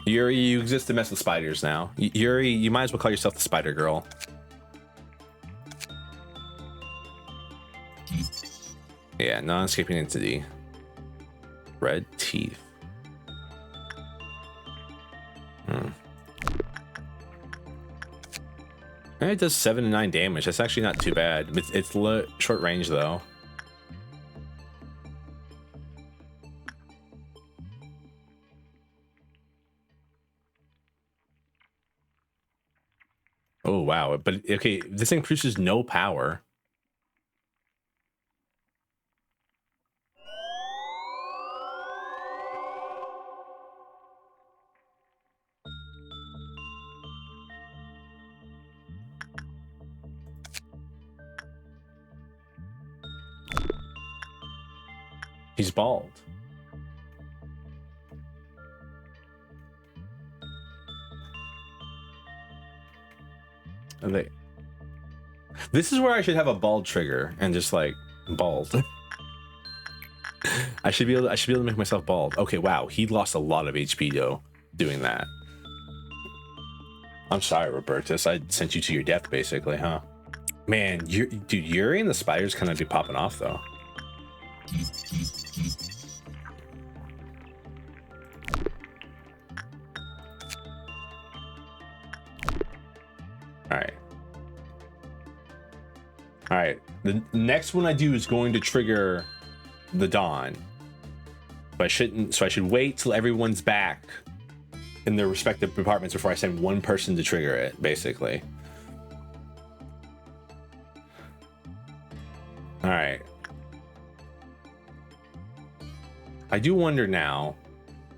Yuri, you exist to mess with spiders now. Yuri, you might as well call yourself the Spider Girl. Yeah, non-escaping entity. Red teeth. And it does 7 to 9 damage. That's actually not too bad. It's short range though. Oh wow, but okay, this thing produces no power. He's bald. And this is where I should have a bald trigger and just like bald. I should be able to make myself bald. Okay, wow, he lost a lot of HP though doing that. I'm sorry, Robertus. I sent you to your death basically, huh? Man, dude, Yuri and the spiders kind of be popping off though. All right. The next one I do is going to trigger the dawn. But I should wait till everyone's back in their respective departments before I send one person to trigger it, basically. I do wonder now,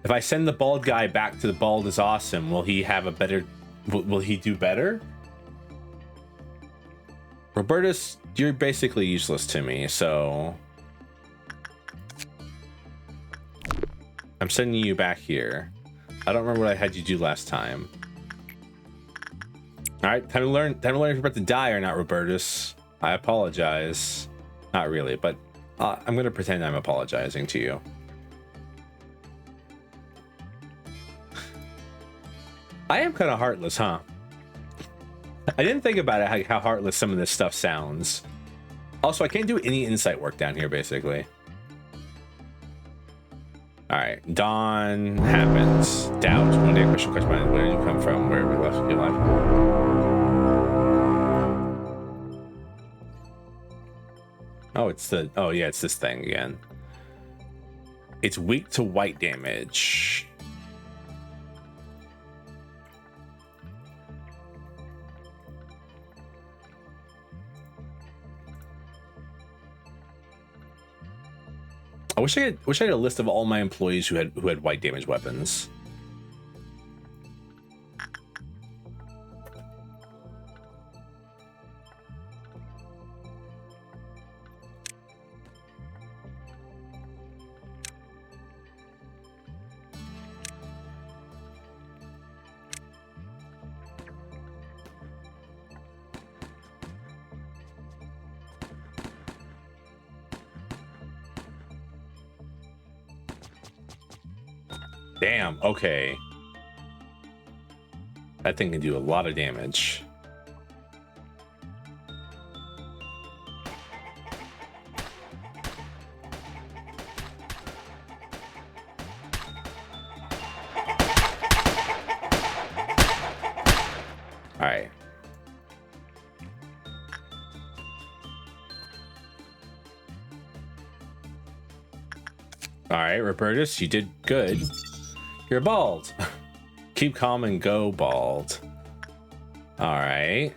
if I send the bald guy back to the bald is awesome, will he have a better, will he do better? Robertus, you're basically useless to me, so I'm sending you back here. I don't remember what I had you do last time. All right, time to learn if you're about to die or not, Robertus. I apologize. Not really, but I'm gonna pretend I'm apologizing to you. I am kind of heartless, huh? I didn't think about it, how heartless some of this stuff sounds. Also, I can't do any insight work down here, basically. All right, dawn happens. Doubt. One day a question comes to mind. Where did you come from? Where have we left your life? Oh, it's the, oh yeah, it's this thing again. It's weak to white damage. I wish I had a list of all my employees who had white damage weapons. Damn, okay. That thing can do a lot of damage. All right. All right, Robertus, you did good. You're bald. Keep calm and go bald. All right.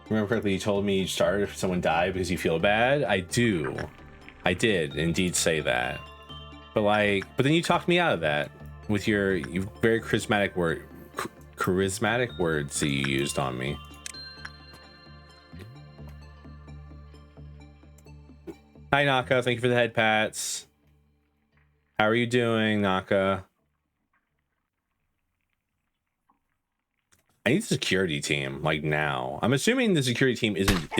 Remember correctly, you told me you started if someone died because you feel bad. I do. I did indeed say that. But then you talked me out of that with your very charismatic words that you used on me. Hi, Naka. Thank you for the head pats. How are you doing, Naka? I need the security team, like now. I'm assuming the security team isn't...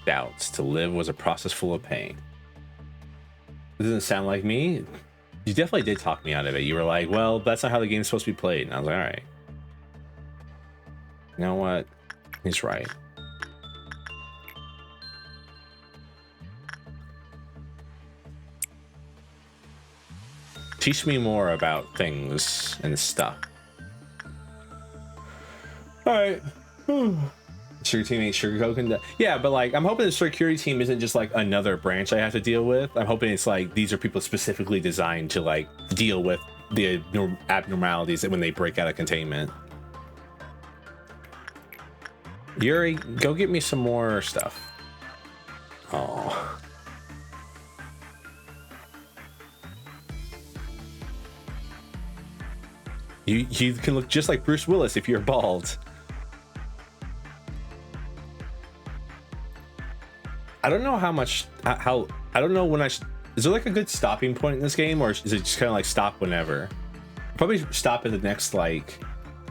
Doubts. To live was a process full of pain. This doesn't sound like me. You definitely did talk me out of it. You were like, well, that's not how the game's supposed to be played. And I was like, all right. You know what? He's right. Teach me more about things and stuff. All right. Security team ain't sugarcoating. Yeah, but like, I'm hoping the security team isn't just like another branch I have to deal with. I'm hoping it's like these are people specifically designed to like deal with the abnormalities when they break out of containment. Yuri, go get me some more stuff. Oh. You can look just like Bruce Willis if you're bald. I don't know how much, how I don't know when is there like a good stopping point in this game, or is it just kind of like stop whenever? Probably stop at the next like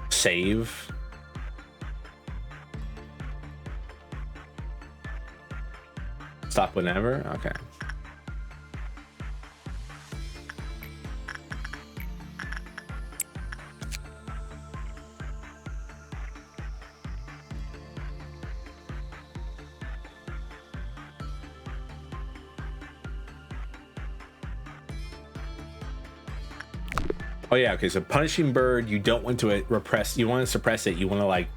save. Stop whenever? Okay. Oh yeah, okay, so punishing bird, you don't want to repress, you want to suppress it, you want to like,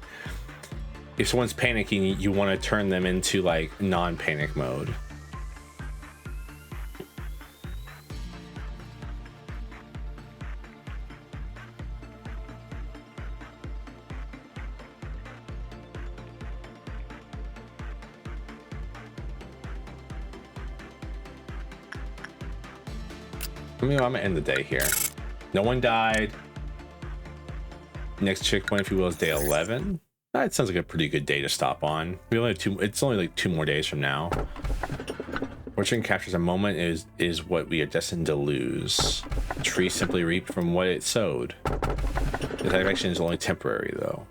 if someone's panicking, you want to turn them into like non-panic mode. I mean, I'm gonna end the day here. No one died. Next checkpoint, if you will, is day 11. That sounds like a pretty good day to stop on. We only have two. It's only like 2 more days from now. Fortune captures a moment is what we are destined to lose. The tree simply reaped from what it sowed. This action is only temporary, though.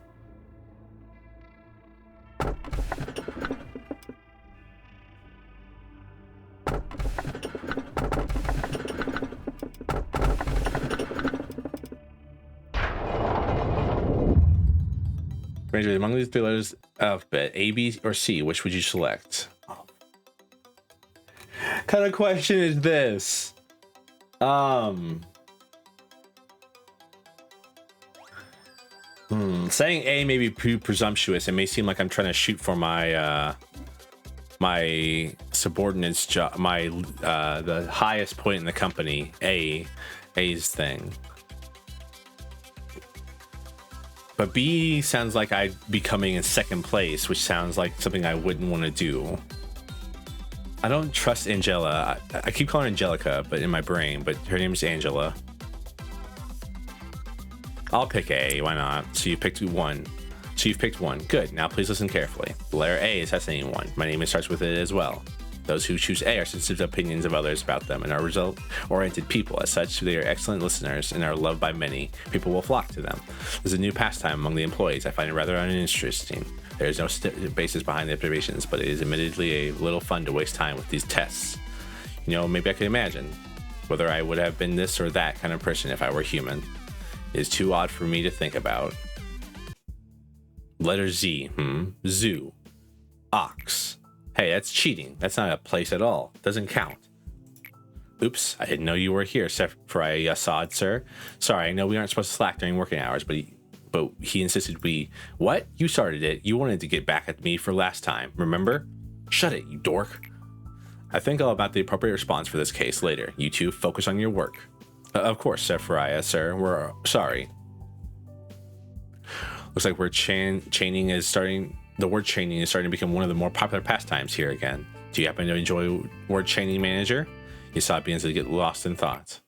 Ranger, among these 3 letters alphabet, A, B, or C, which would you select? What kind of question is this? Saying A may be presumptuous. It may seem like I'm trying to shoot for my my subordinate's job, my the highest point in the company, A's thing. But B sounds like I'd be coming in 2nd place, which sounds like something I wouldn't want to do. I don't trust Angela. I keep calling her Angelica, but in my brain, but her name is Angela. I'll pick A, why not? So you picked 1. So you've picked 1. Good, now please listen carefully. The letter A is fascinating one. My name starts with it as well. Those who choose A are sensitive to opinions of others about them and are result-oriented people. As such, they are excellent listeners and are loved by many. People will flock to them. There's a new pastime among the employees. I find it rather uninteresting. There is no basis behind the observations, but it is admittedly a little fun to waste time with these tests. You know, maybe I could imagine whether I would have been this or that kind of person if I were human. It is too odd for me to think about. Letter Z, Zoo. Ox. Hey, that's cheating. That's not a place at all. Doesn't count. Oops, I didn't know you were here, Servofrosty VOD, sir. Sorry, I know we aren't supposed to slack during working hours, but he insisted we... What? You started it. You wanted to get back at me for last time, remember? Shut it, you dork. I think all about the appropriate response for this case later. You two focus on your work. Of course, Servofrosty, sir. We're sorry. Looks like chaining is starting... The word chaining is starting to become one of the more popular pastimes here again. Do you happen to enjoy word chaining, manager? Yasad begins to get lost in thought.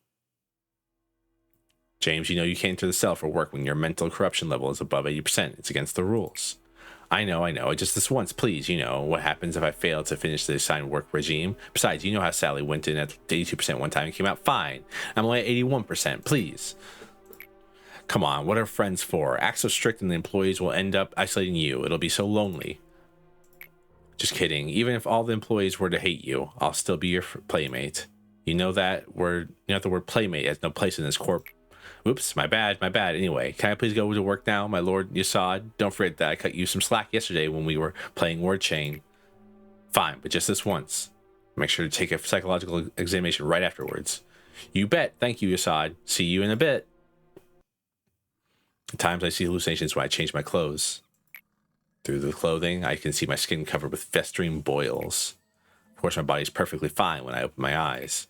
James, you know you can't enter the cell for work when your mental corruption level is above 80%. It's against the rules. I know. Just this once, please. You know what happens if I fail to finish the assigned work regime. Besides, you know how Sally went in at 82% one time and came out fine. I'm only at 81%. Please. Come on, what are friends for? Act so strict and the employees will end up isolating you. It'll be so lonely. Just kidding. Even if all the employees were to hate you, I'll still be your playmate. You know the word playmate has no place in this corp. Oops, my bad. Anyway, can I please go to work now, my lord Yasad? Don't forget that I cut you some slack yesterday when we were playing word chain. Fine, but just this once. Make sure to take a psychological examination right afterwards. You bet. Thank you, Yasad. See you in a bit. At times I see hallucinations when I change my clothes. Through the clothing, I can see my skin covered with festering boils. Of course, my body's perfectly fine when I open my eyes.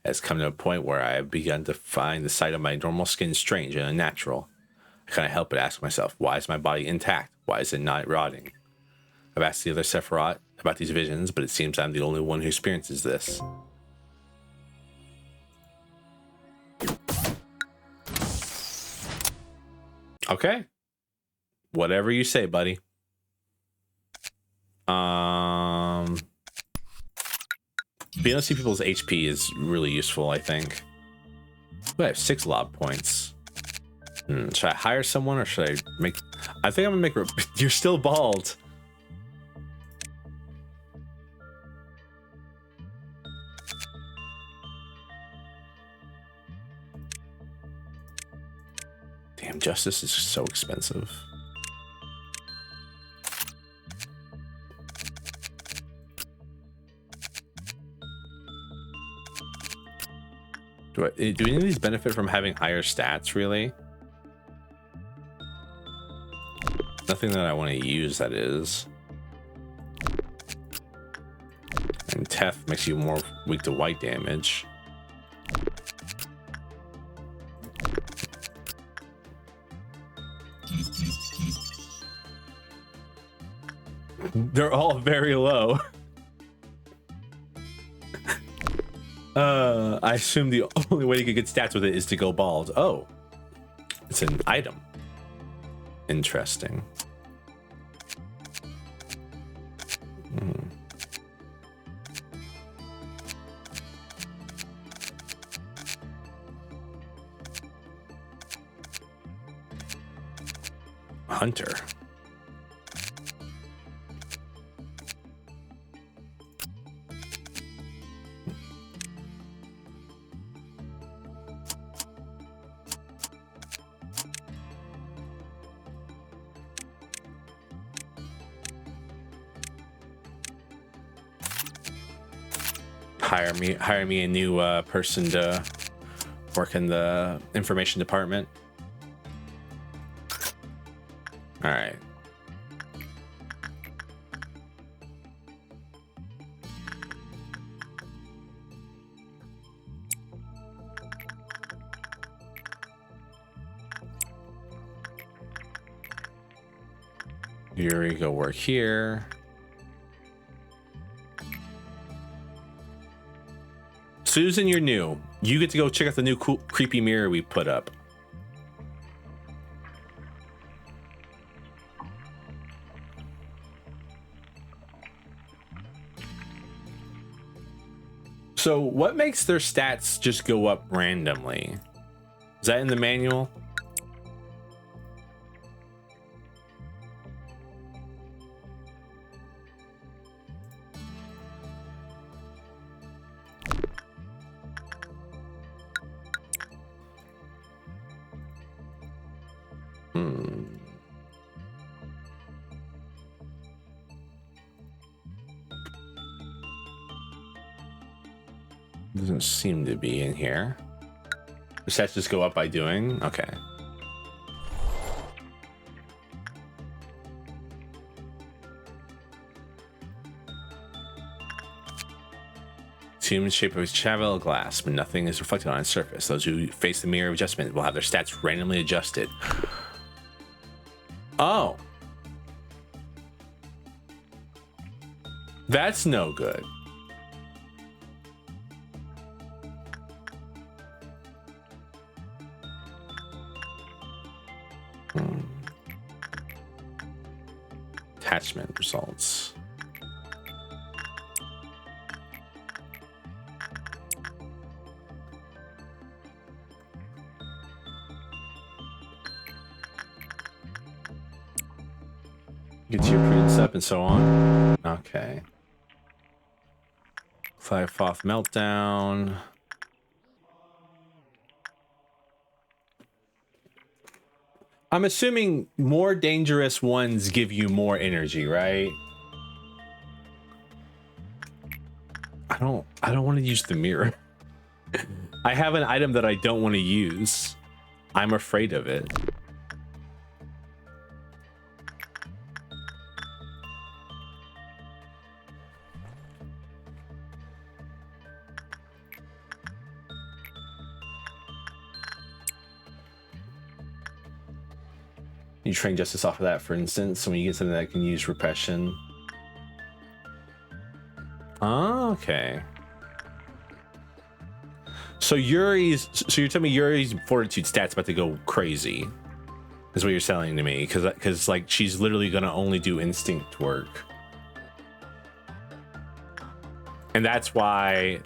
It has come to a point where I have begun to find the sight of my normal skin strange and unnatural. I can't help but ask myself, why is my body intact? Why is it not rotting? I've asked the other Sephiroth about these visions, but it seems I'm the only one who experiences this. Okay. Whatever you say, buddy. Being able to see people's HP is really useful, I think. Ooh, I have 6 lob points. Should I hire someone or should I make... I think I'm gonna make... You're still bald. Damn, justice is so expensive. Do any of these benefit from having higher stats, really? Nothing that I want to use, that is. And Teth makes you more weak to white damage. They're all very low. I assume the only way you could get stats with it is to go bald. Oh, it's an item. Interesting. Hunter. Hire me a new person to work in the information department. All right. Yuri, go work here. Susan, you're new. You get to go check out the new cool, creepy mirror we put up. So what makes their stats just go up randomly? Is that in the manual? Doesn't seem to be in here. The stats just go up by doing? Okay. Human shape of travel glass, but nothing is reflected on its surface. Those who face the mirror of adjustment will have their stats randomly adjusted. Oh. That's no good. Attachment results. Get your prints up and so on. Okay. Clive Foth meltdown. I'm assuming more dangerous ones give you more energy, right? I don't want to use the mirror. I have an item that I don't want to use. I'm afraid of it. You train justice off of that, for instance. So when you get something that can use repression. Oh, okay. So you're telling me Yuri's fortitude stat's about to go crazy, is what you're selling to me, because like she's literally gonna only do instinct work, and that's why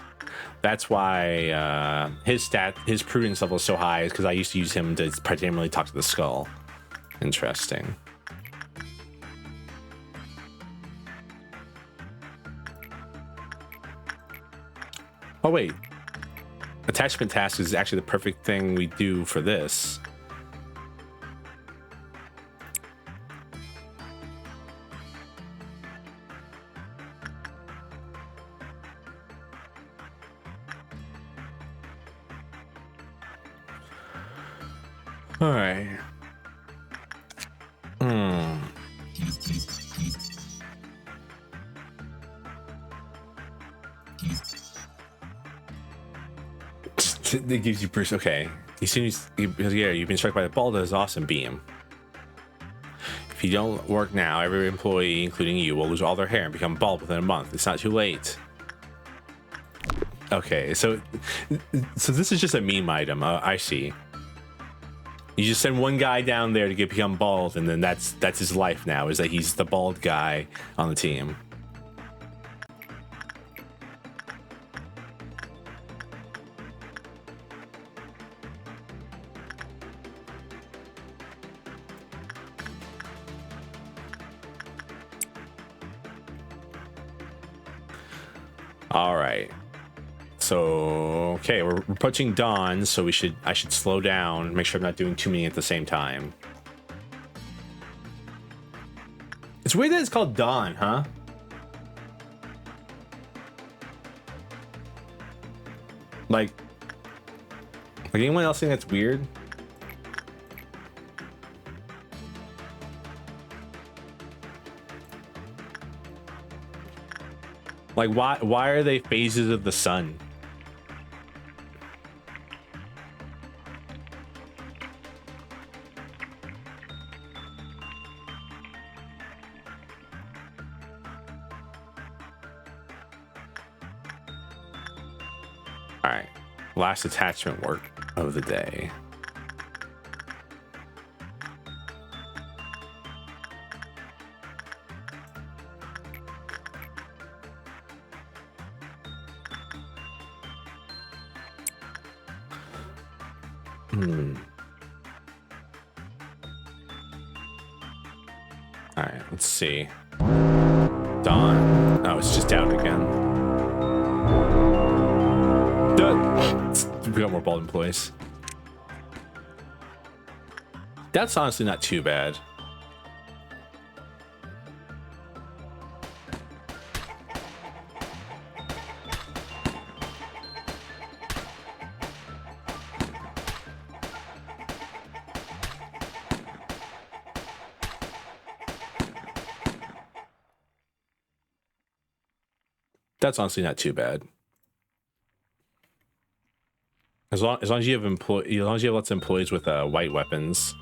his prudence level is so high, is because I used to use him to primarily talk to the skull. Interesting. Oh wait, attachment task is actually the perfect thing we do for this. All right. It gives you proof. Okay. Yeah, you've been struck by the ball. That is awesome. Beam. If you don't work now, every employee, including you, will lose all their hair and become bald within a month. It's not too late. Okay, so this is just a meme item. I see. You just send one guy down there to become bald, and then that's his life now, is that he's the bald guy on the team. All right. So, okay, we're approaching dawn, so I should slow down, make sure I'm not doing too many at the same time. It's weird that it's called dawn, huh? Like anyone else think that's weird? Like, why are they phases of the sun? All right, last attachment work of the day. All right, let's see. Dawn. Oh, it's just down again. We got more bald employees. That's honestly not too bad. That's honestly not too bad. As long as you have lots of employees with white weapons.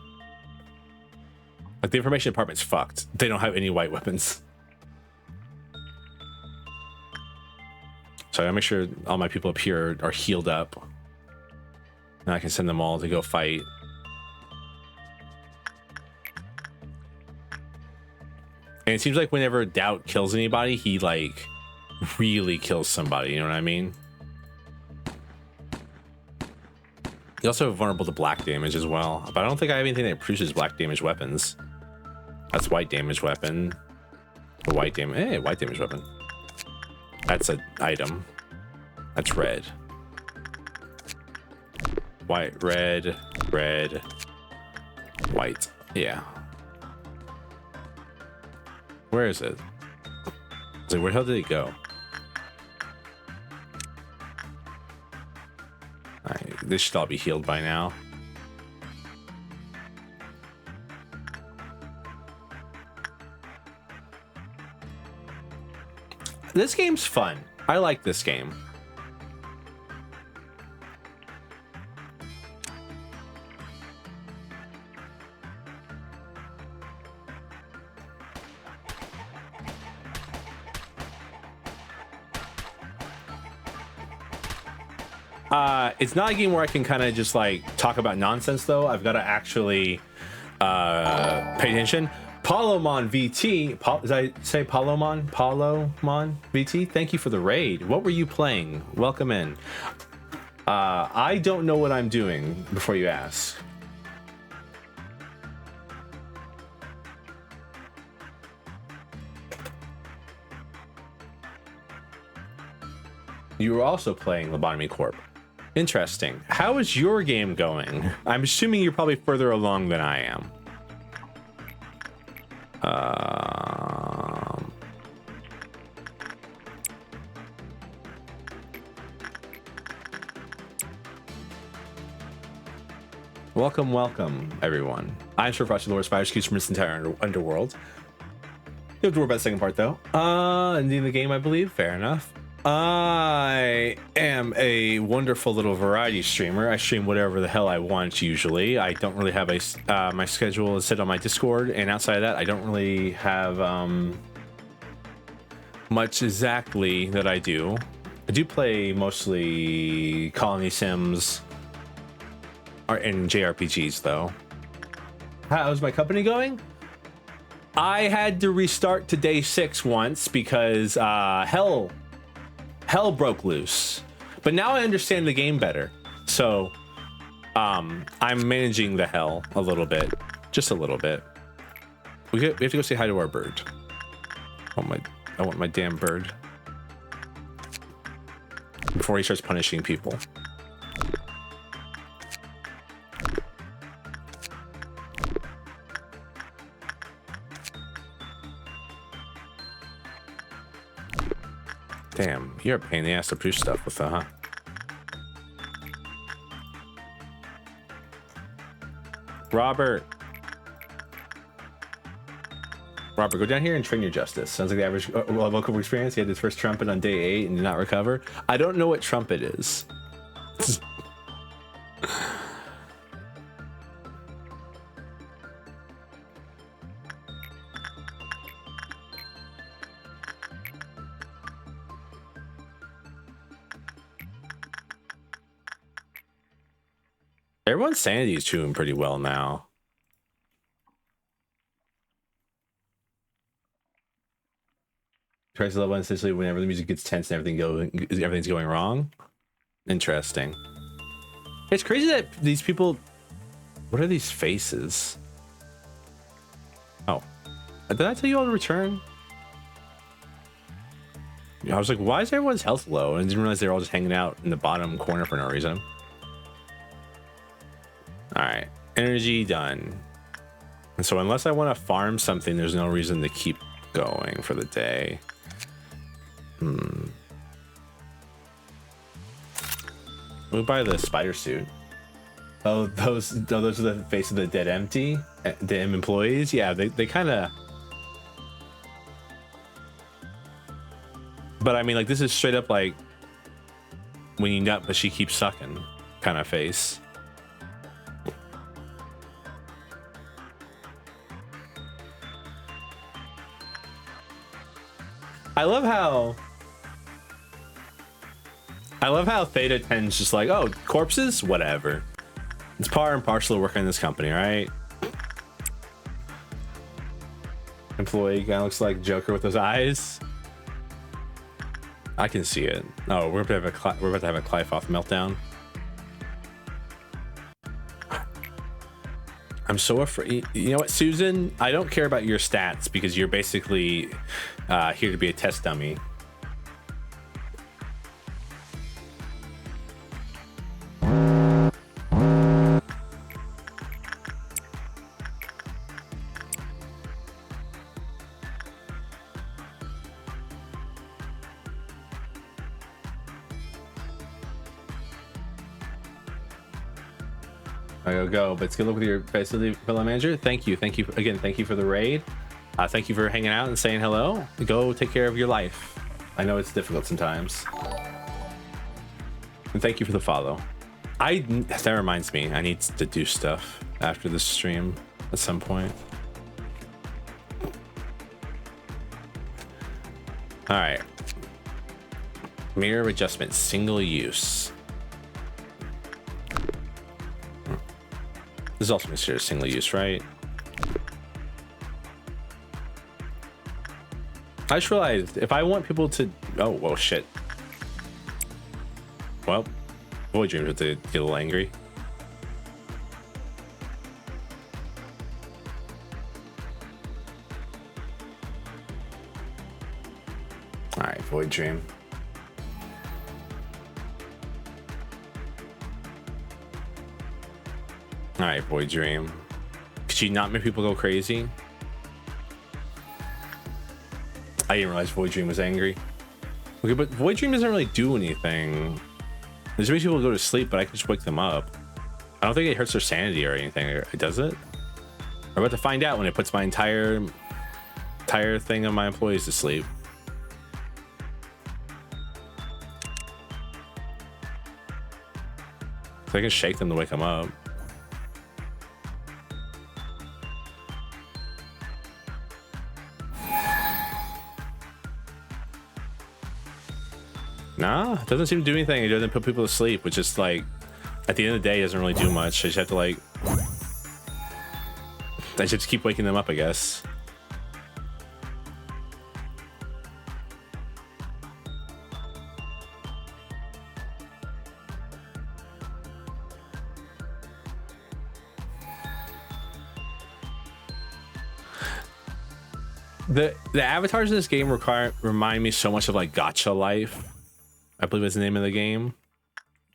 Like, the information department's fucked. They don't have any white weapons. So I gotta make sure all my people up here are healed up. And I can send them all to go fight. And it seems like whenever Doubt kills anybody, he like really kills somebody, you know what I mean? You also have vulnerable to black damage as well, but I don't think I have anything that produces black damage weapons. That's white damage weapon. White damage, hey, white damage weapon. That's an item. That's red. White, red, red, white. Yeah. Where is it? So where the hell did it go? Alright, this should all be healed by now. This game's fun. I like this game. It's not a game where I can kind of just like talk about nonsense though. I've got to actually pay attention. Palomon VT, did I say Palomon? Palomon VT, thank you for the raid. What were you playing? Welcome in. I don't know what I'm doing before you ask. You were also playing Lobotomy Corp. Interesting. How is your game going? I'm assuming you're probably further along than I am. Welcome, everyone. I'm Servofrosty VOD, Spiders Keys from this entire underworld. You have to worry about the second part, though. Ending the game, I believe. Fair enough. I am a wonderful little variety streamer. I stream whatever the hell I want usually. I don't really have a my schedule is set on my Discord, and outside of that I don't really have much exactly that I do. I do play mostly colony sims and JRPGs though. How's my company going? I had to restart to day 6 once because hell broke loose. But now I understand the game better. So I'm managing the hell a little bit, just a little bit. We have to go say hi to our bird. I want my damn bird before he starts punishing people. Damn, you're a pain in the ass to push stuff with, huh? Robert, go down here and train your justice. Sounds like the average local experience. He had his first trumpet on day 8 and did not recover. I don't know what trumpet is. Everyone's sanity is doing pretty well now. Tries to level essentially whenever the music gets tense and everything's going wrong. Interesting. It's crazy that these people. What are these faces? Oh, did I tell you all to return? I was like, why is everyone's health low? And I didn't realize they're all just hanging out in the bottom corner for no reason. All right, energy done. And so unless I want to farm something, there's no reason to keep going for the day. We'll buy the spider suit. Oh, those are the face of the dead employees. Yeah, they kind of. But I mean, like, this is straight up like when you nut, but she keeps sucking kind of face. I love how Theta tends just like, oh, corpses, whatever. It's par and parcel of working in this company, right? Employee kind of looks like Joker with those eyes. I can see it. Oh, we're about to have a Clifoth meltdown. I'm so afraid. You know what, Susan? I don't care about your stats because you're basically here to be a test dummy. Go, but it's good luck with your facility fellow manager. Thank you again. Thank you for the raid. Thank you for hanging out and saying hello. Go take care of your life. I know it's difficult sometimes. And thank you for the follow. That reminds me, I need to do stuff after this stream at some point. All right. Mirror adjustment, single use. This is also considered single use, right? I just realized if I want people to, oh, well, shit. Well, Void Dreams have to get a little angry. All right, Void Dream. All right, Void Dream. Could you not make people go crazy? I didn't realize Void Dream was angry. Okay, but Void Dream doesn't really do anything. There's makes people go to sleep, but I can just wake them up. I don't think it hurts their sanity or anything. Does it? We're about to find out when it puts my entire thing of my employees to sleep. So I can shake them to wake them up. Nah, it doesn't seem to do anything. It doesn't put people to sleep, which is like, at the end of the day, it doesn't really do much. I just have to like, I just keep waking them up, I guess. The avatars in this game remind me so much of like Gacha Life. I believe is the name of the game.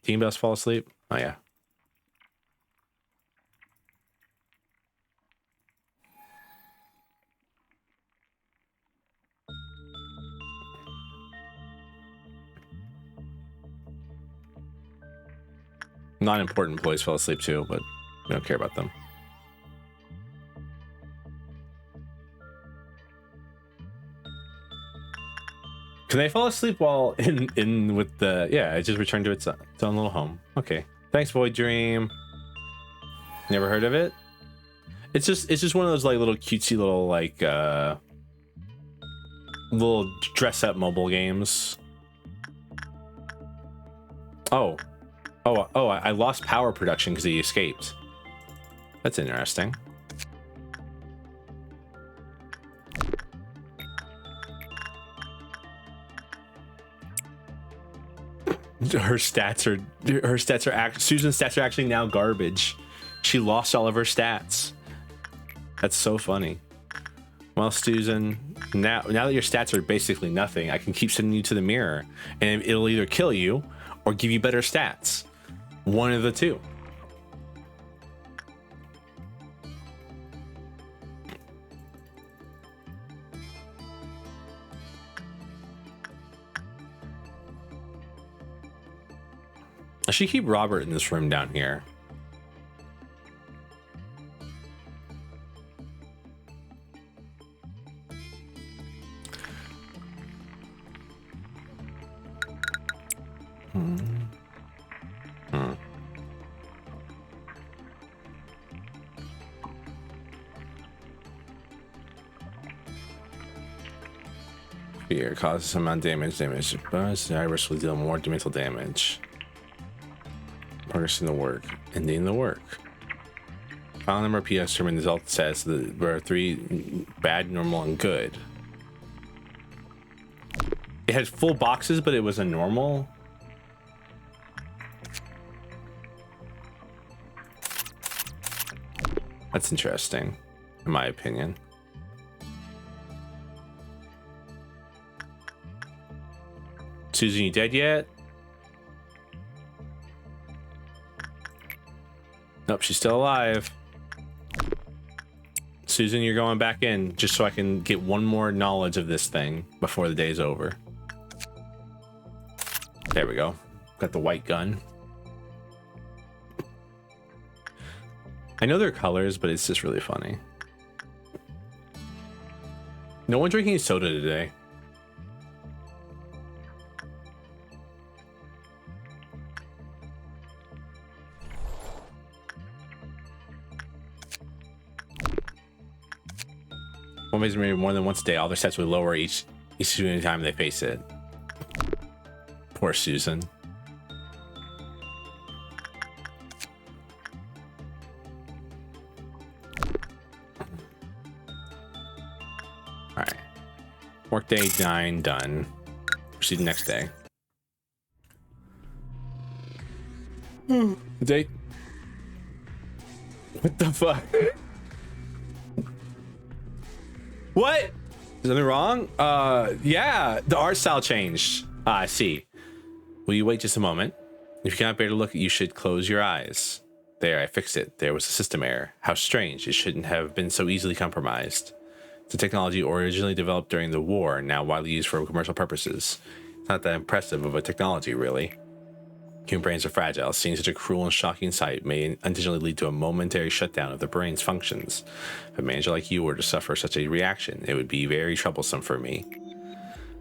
Team Best Fall Asleep. Oh yeah. Non-important employees fell asleep too, but we don't care about them. Can they fall asleep while in with the... Yeah, it just returned to its own little home. Okay. Thanks, Void Dream. Never heard of it? It's just one of those like little cutesy little like little dress up mobile games. Oh, I lost power production because he escaped. That's interesting. Susan's stats are actually now garbage. She lost all of her stats. That's so funny. Well, Susan, now that your stats are basically nothing, I can keep sending you to the mirror, and it'll either kill you or give you better stats. One of the two. I should keep Robert in this room down here. Fear causes some amount of damage. But the iris will deal more mental damage. Progressing the work. Ending the work. File number PS determine the result says that there are 3 bad, normal, and good. It had full boxes, but it was a normal. That's interesting, in my opinion. Susan, you dead yet? Nope, she's still alive. Susan, you're going back in just so I can get one more knowledge of this thing before the day's over. There we go. Got the white gun. I know they're colors, but it's just really funny. No one drinking soda today. One makes maybe more than once a day. All their stats will lower each time they face it. Poor Susan. All right. Workday 9 done. Proceed next day. Date. What the fuck? What? Is something wrong? Yeah, the art style changed. I see. Will you wait just a moment? If you cannot bear to look, you should close your eyes. There, I fixed it. There was a system error. How strange. It shouldn't have been so easily compromised. It's a technology originally developed during the war, now widely used for commercial purposes. It's not that impressive of a technology, really. Human brains are fragile. Seeing such a cruel and shocking sight may intentionally lead to a momentary shutdown of the brain's functions. If a manager like you were to suffer such a reaction, it would be very troublesome for me.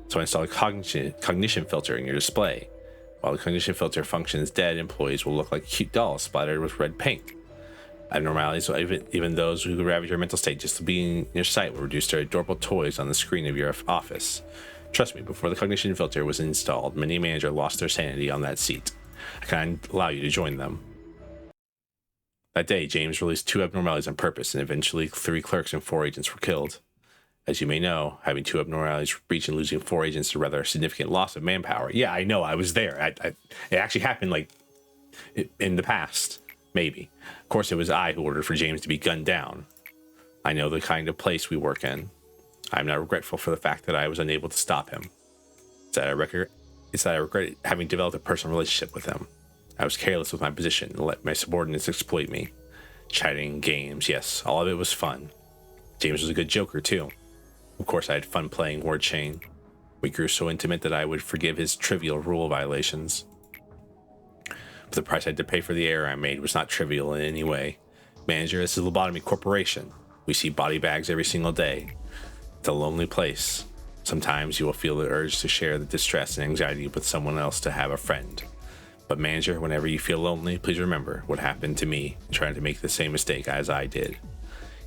So I installed a cognition filter in your display. While the cognition filter functions dead, employees will look like cute dolls splattered with red paint. Abnormalities, even those who ravage your mental state just to be in your sight, will reduce to adorable toys on the screen of your office. Trust me, before the cognition filter was installed, many managers lost their sanity on that seat. I can't allow you to join them. That day, James released 2 abnormalities on purpose, and eventually 3 clerks and 4 agents were killed. As you may know, having 2 abnormalities breach and losing 4 agents is a rather significant loss of manpower. Yeah, I know, I was there. It actually happened, like, in the past, maybe. Of course, it was I who ordered for James to be gunned down. I know the kind of place we work in. I'm not regretful for the fact that I was unable to stop him. It's that I regret having developed a personal relationship with him. I was careless with my position and let my subordinates exploit me. Chatting, games, yes, all of it was fun. James was a good joker, too. Of course, I had fun playing Word Chain. We grew so intimate that I would forgive his trivial rule violations. But the price I had to pay for the error I made was not trivial in any way. Manager, this is Lobotomy Corporation. We see body bags every single day. It's a lonely place. Sometimes you will feel the urge to share the distress and anxiety with someone else, to have a friend. But manager, whenever you feel lonely, please remember what happened to me and try to make the same mistake as I did.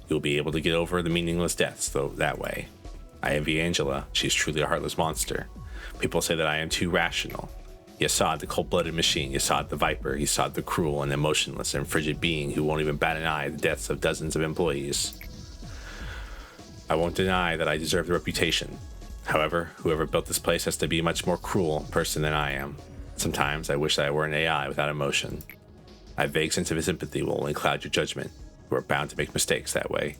You'll be able to get over the meaningless deaths, though, that way. I envy Angela. She's truly a heartless monster. People say that I am too rational. Yasad, the cold-blooded machine. Yasad, the viper. Yasad, the cruel and emotionless and frigid being who won't even bat an eye at the deaths of dozens of employees. I won't deny that I deserve the reputation. However, whoever built this place has to be a much more cruel person than I am. Sometimes I wish that I were an AI without emotion. I have vague sense of sympathy will only cloud your judgment. You are bound to make mistakes that way.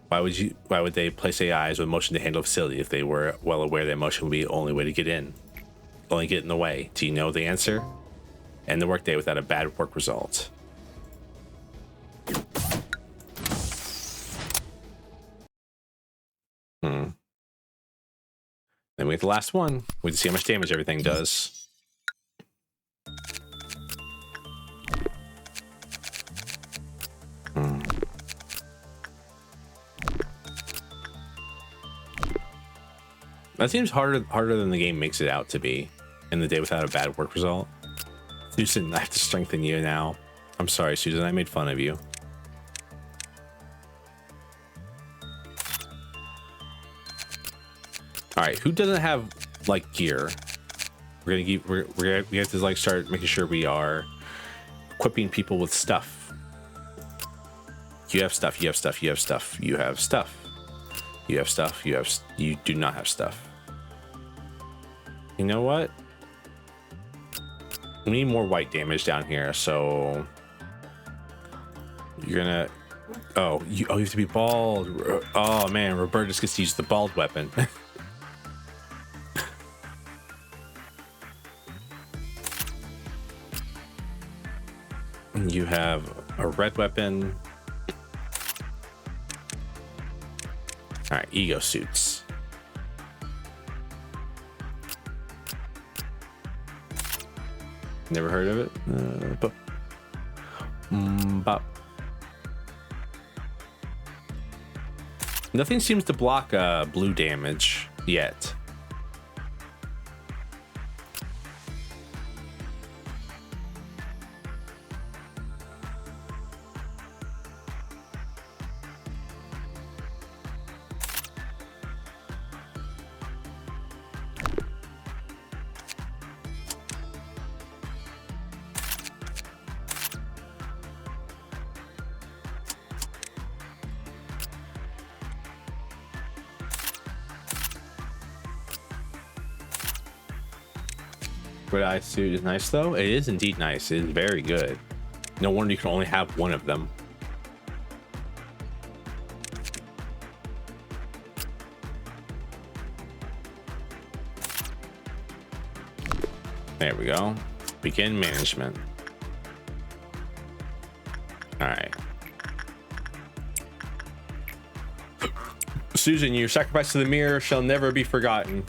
Why would they place AIs with emotion to handle a facility if they were well aware that emotion would be the only way to get in? Only get in the way. Do you know the answer? End the workday without a bad work result. Then we get the last one. We can see how much damage everything does. That seems harder than the game makes it out to be. In the day without a bad work result. Susan, I have to strengthen you now. I'm sorry, Susan, I made fun of you. All right, who doesn't have like gear? We have to like start making sure we are equipping people with stuff. You have stuff. You have stuff. You have stuff. You have stuff. You have stuff. You do not have stuff. You know what? We need more white damage down here, so you're gonna. Oh, you have to be bald. Oh man, Roberta just gets to use the bald weapon. You have a red weapon. All right, ego suits. Never heard of it. But nothing seems to block blue damage yet. Red eye suit is nice though. It is indeed nice. It is very good. No wonder you can only have one of them. There we go. Begin management. All right. Susan, your sacrifice to the mirror shall never be forgotten.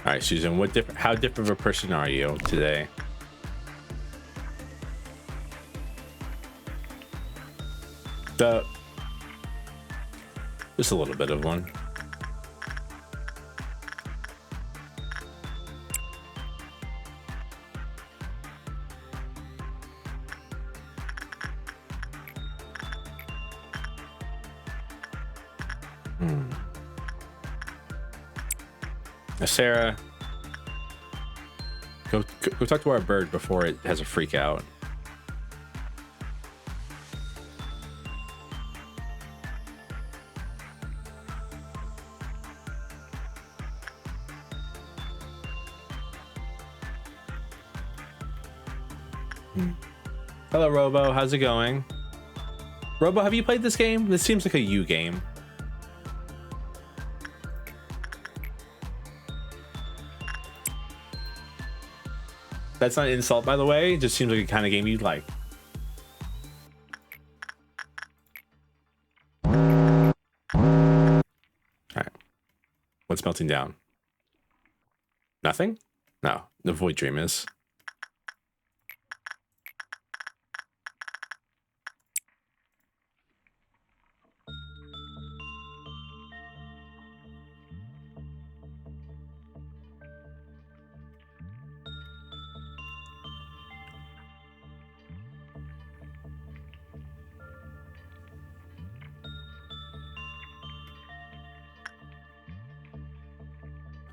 All right, Susan, how different of a person are you today? Just a little bit of one. Sarah, go talk to our bird before it has a freak out. Hello, Robo. How's it going? Robo, have you played this game? This seems like a you game. That's not an insult, by the way. It just seems like a kind of game you'd like. All right. What's melting down? Nothing? No. The Void Dream is.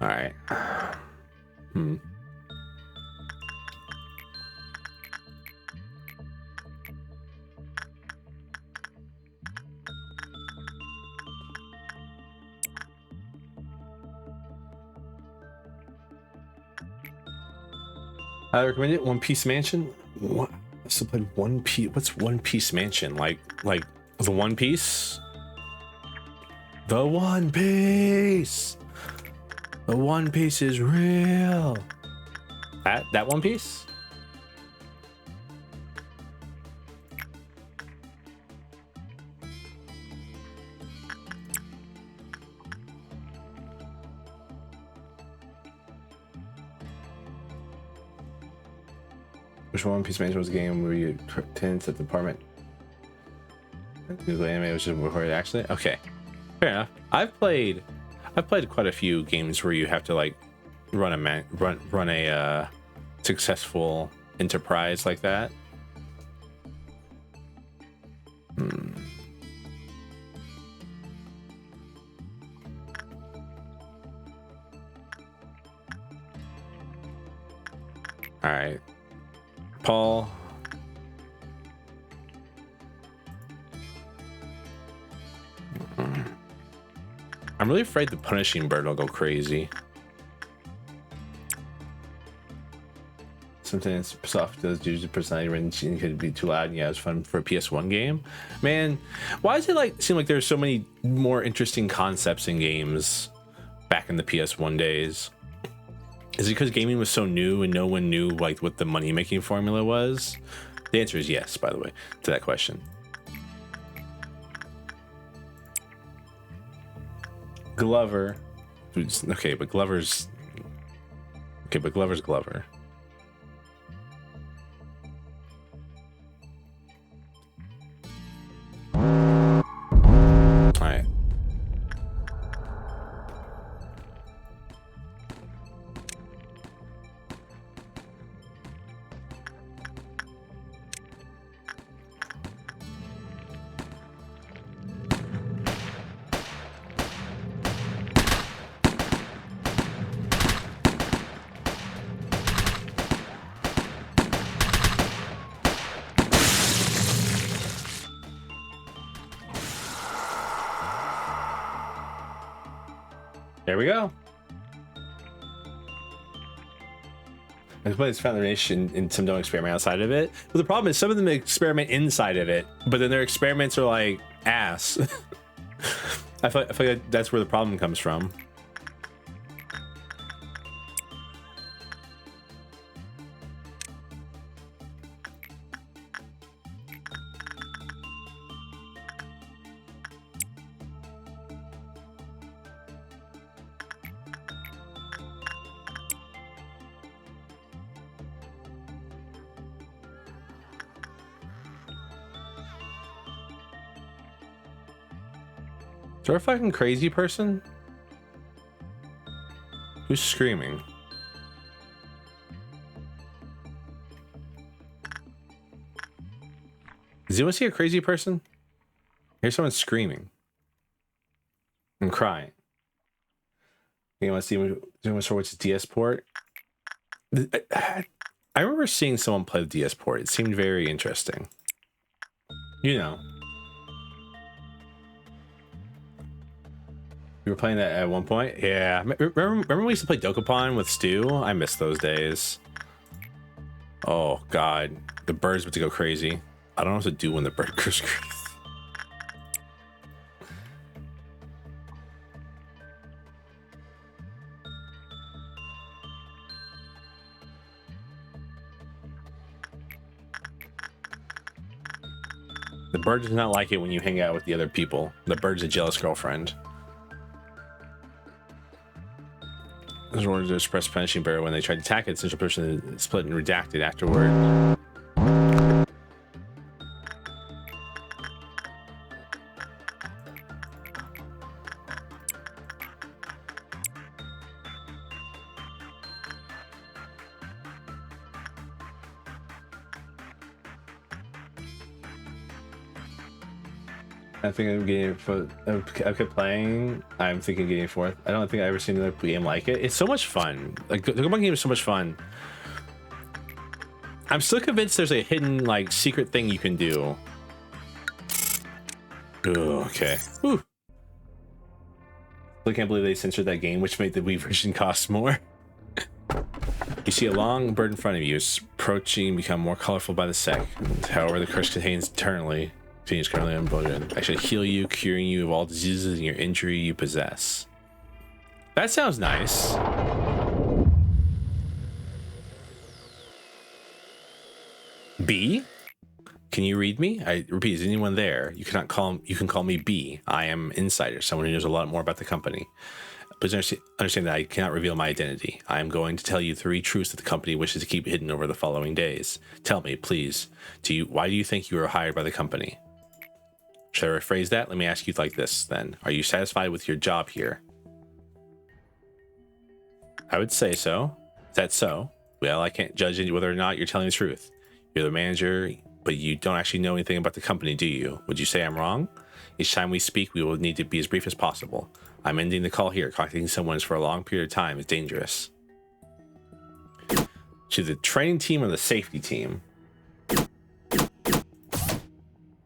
All right. I recommend it. One Piece Mansion. What? I still played One Piece. What's One Piece Mansion? Like the One Piece? The One Piece. The One Piece is real. That One Piece? Which One Piece Mansion was a game where you tend to the department? Google anime was just recorded actually? Okay. Fair enough. I've played quite a few games where you have to like run a successful enterprise like that. All right, Paul. I'm really afraid the punishing bird will go crazy. Sometimes soft does due to personality range could be too loud. Yeah, it's fun for a PS1 game. Man, why does it seem like there's so many more interesting concepts in games back in the PS1 days? Is it because gaming was so new and no one knew like what the money making formula was? The answer is yes, by the way, to that question. Glover. Okay, but Glover's Glover. All right. There we go. I play this foundation and some don't experiment outside of it. But the problem is some of them experiment inside of it, but then their experiments are like ass. I feel like that's where the problem comes from. there a fucking crazy person? Who's screaming? Does anyone see a crazy person? Here's someone screaming and crying. You want to see which DS port? I remember seeing someone play the DS port. It seemed very interesting. You know. We were playing that at one point? Yeah. Remember we used to play Dokapon with Stu? I miss those days. Oh, God. The bird's about to go crazy. I don't know what to do when the bird goes crazy. The bird does not like it when you hang out with the other people. The bird's a jealous girlfriend. There's orders to express punishing bear when they tried to attack it. Central person split and redacted afterward. I think I'm getting I kept playing. I'm thinking getting fourth. I don't think I've ever seen another game like it. It's so much fun. Like the Pokemon game is so much fun. I'm still convinced there's a hidden like secret thing you can do. Ooh, okay. Whew. I can't believe they censored that game, which made the Wii version cost more. You see a long bird in front of you. It's approaching, become more colorful by the second. However, the curse contains currently unbloated. I should heal you, curing you of all diseases and your injury you possess. That sounds nice. B? Can you read me? I repeat, is anyone there? You can call me B. I am insider, someone who knows a lot more about the company. Please understand that I cannot reveal my identity. I am going to tell you 3 truths that the company wishes to keep hidden over the following days. Tell me, please, why do you think you were hired by the company? Should I rephrase that? Let me ask you like this then. Are you satisfied with your job here? I would say so. Is that so? Well, I can't judge whether or not you're telling the truth. You're the manager, but you don't actually know anything about the company, do you? Would you say I'm wrong? Each time we speak, we will need to be as brief as possible. I'm ending the call here. Contacting someone for a long period of time is dangerous. To the training team or the safety team?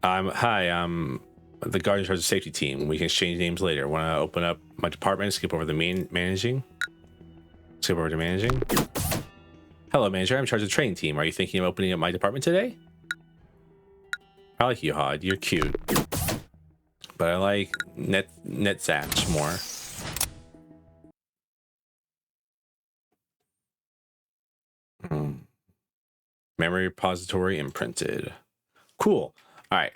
Hi, I'm the guard in charge of the safety team. We can exchange names later. Want to open up my department and skip over the managing? Skip over to managing. Hello, manager. I'm in charge of the training team. Are you thinking of opening up my department today? I like you, Hod. You're cute. But I like Netzach more. Memory repository imprinted. Cool. All right.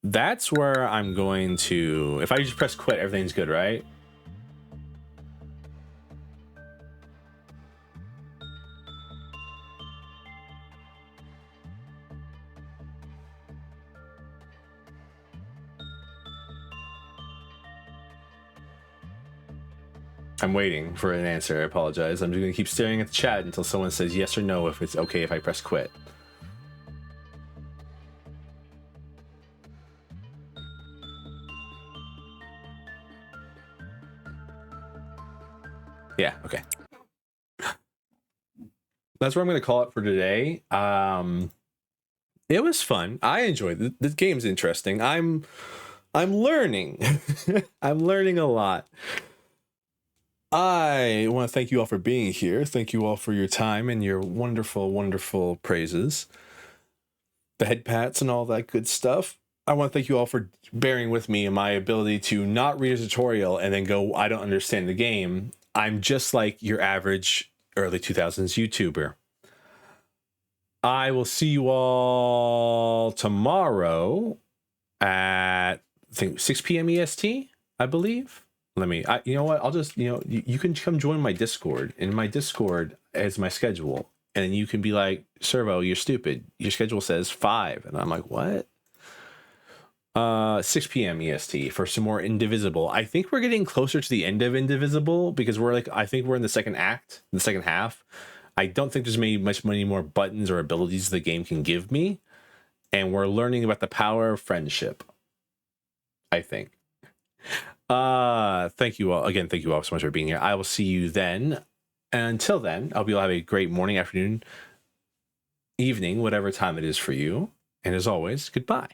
That's where I'm going to... If I just press quit, everything's good, right? I'm waiting for an answer. I apologize. I'm just going to keep staring at the chat until someone says yes or no if it's okay if I press quit. Yeah, okay. That's where I'm going to call it for today. It was fun. I enjoyed it. This game's interesting. I'm learning. I'm learning a lot. I want to thank you all for being here. Thank you all for your time and your wonderful, wonderful praises. The head pats and all that good stuff. I want to thank you all for bearing with me in my ability to not read a tutorial and then go, I don't understand the game. I'm just like your average early 2000s YouTuber. I will see you all tomorrow at, I think, 6 p.m. EST, I believe. You know what? I'll just, you can come join my Discord. In my Discord is my schedule. And you can be like, Servo, you're stupid. Your schedule says 5. And I'm like, what? 6 p.m. EST for some more Indivisible. I think we're getting closer to the end of Indivisible because I think we're in the second act, the second half. I don't think there's many more buttons or abilities the game can give me, and we're learning about the power of friendship, I think. Thank you all again. Thank you all so much for being here. I will see you then. And until then, I hope you'll have a great morning, afternoon, evening, whatever time it is for you. And as always, goodbye.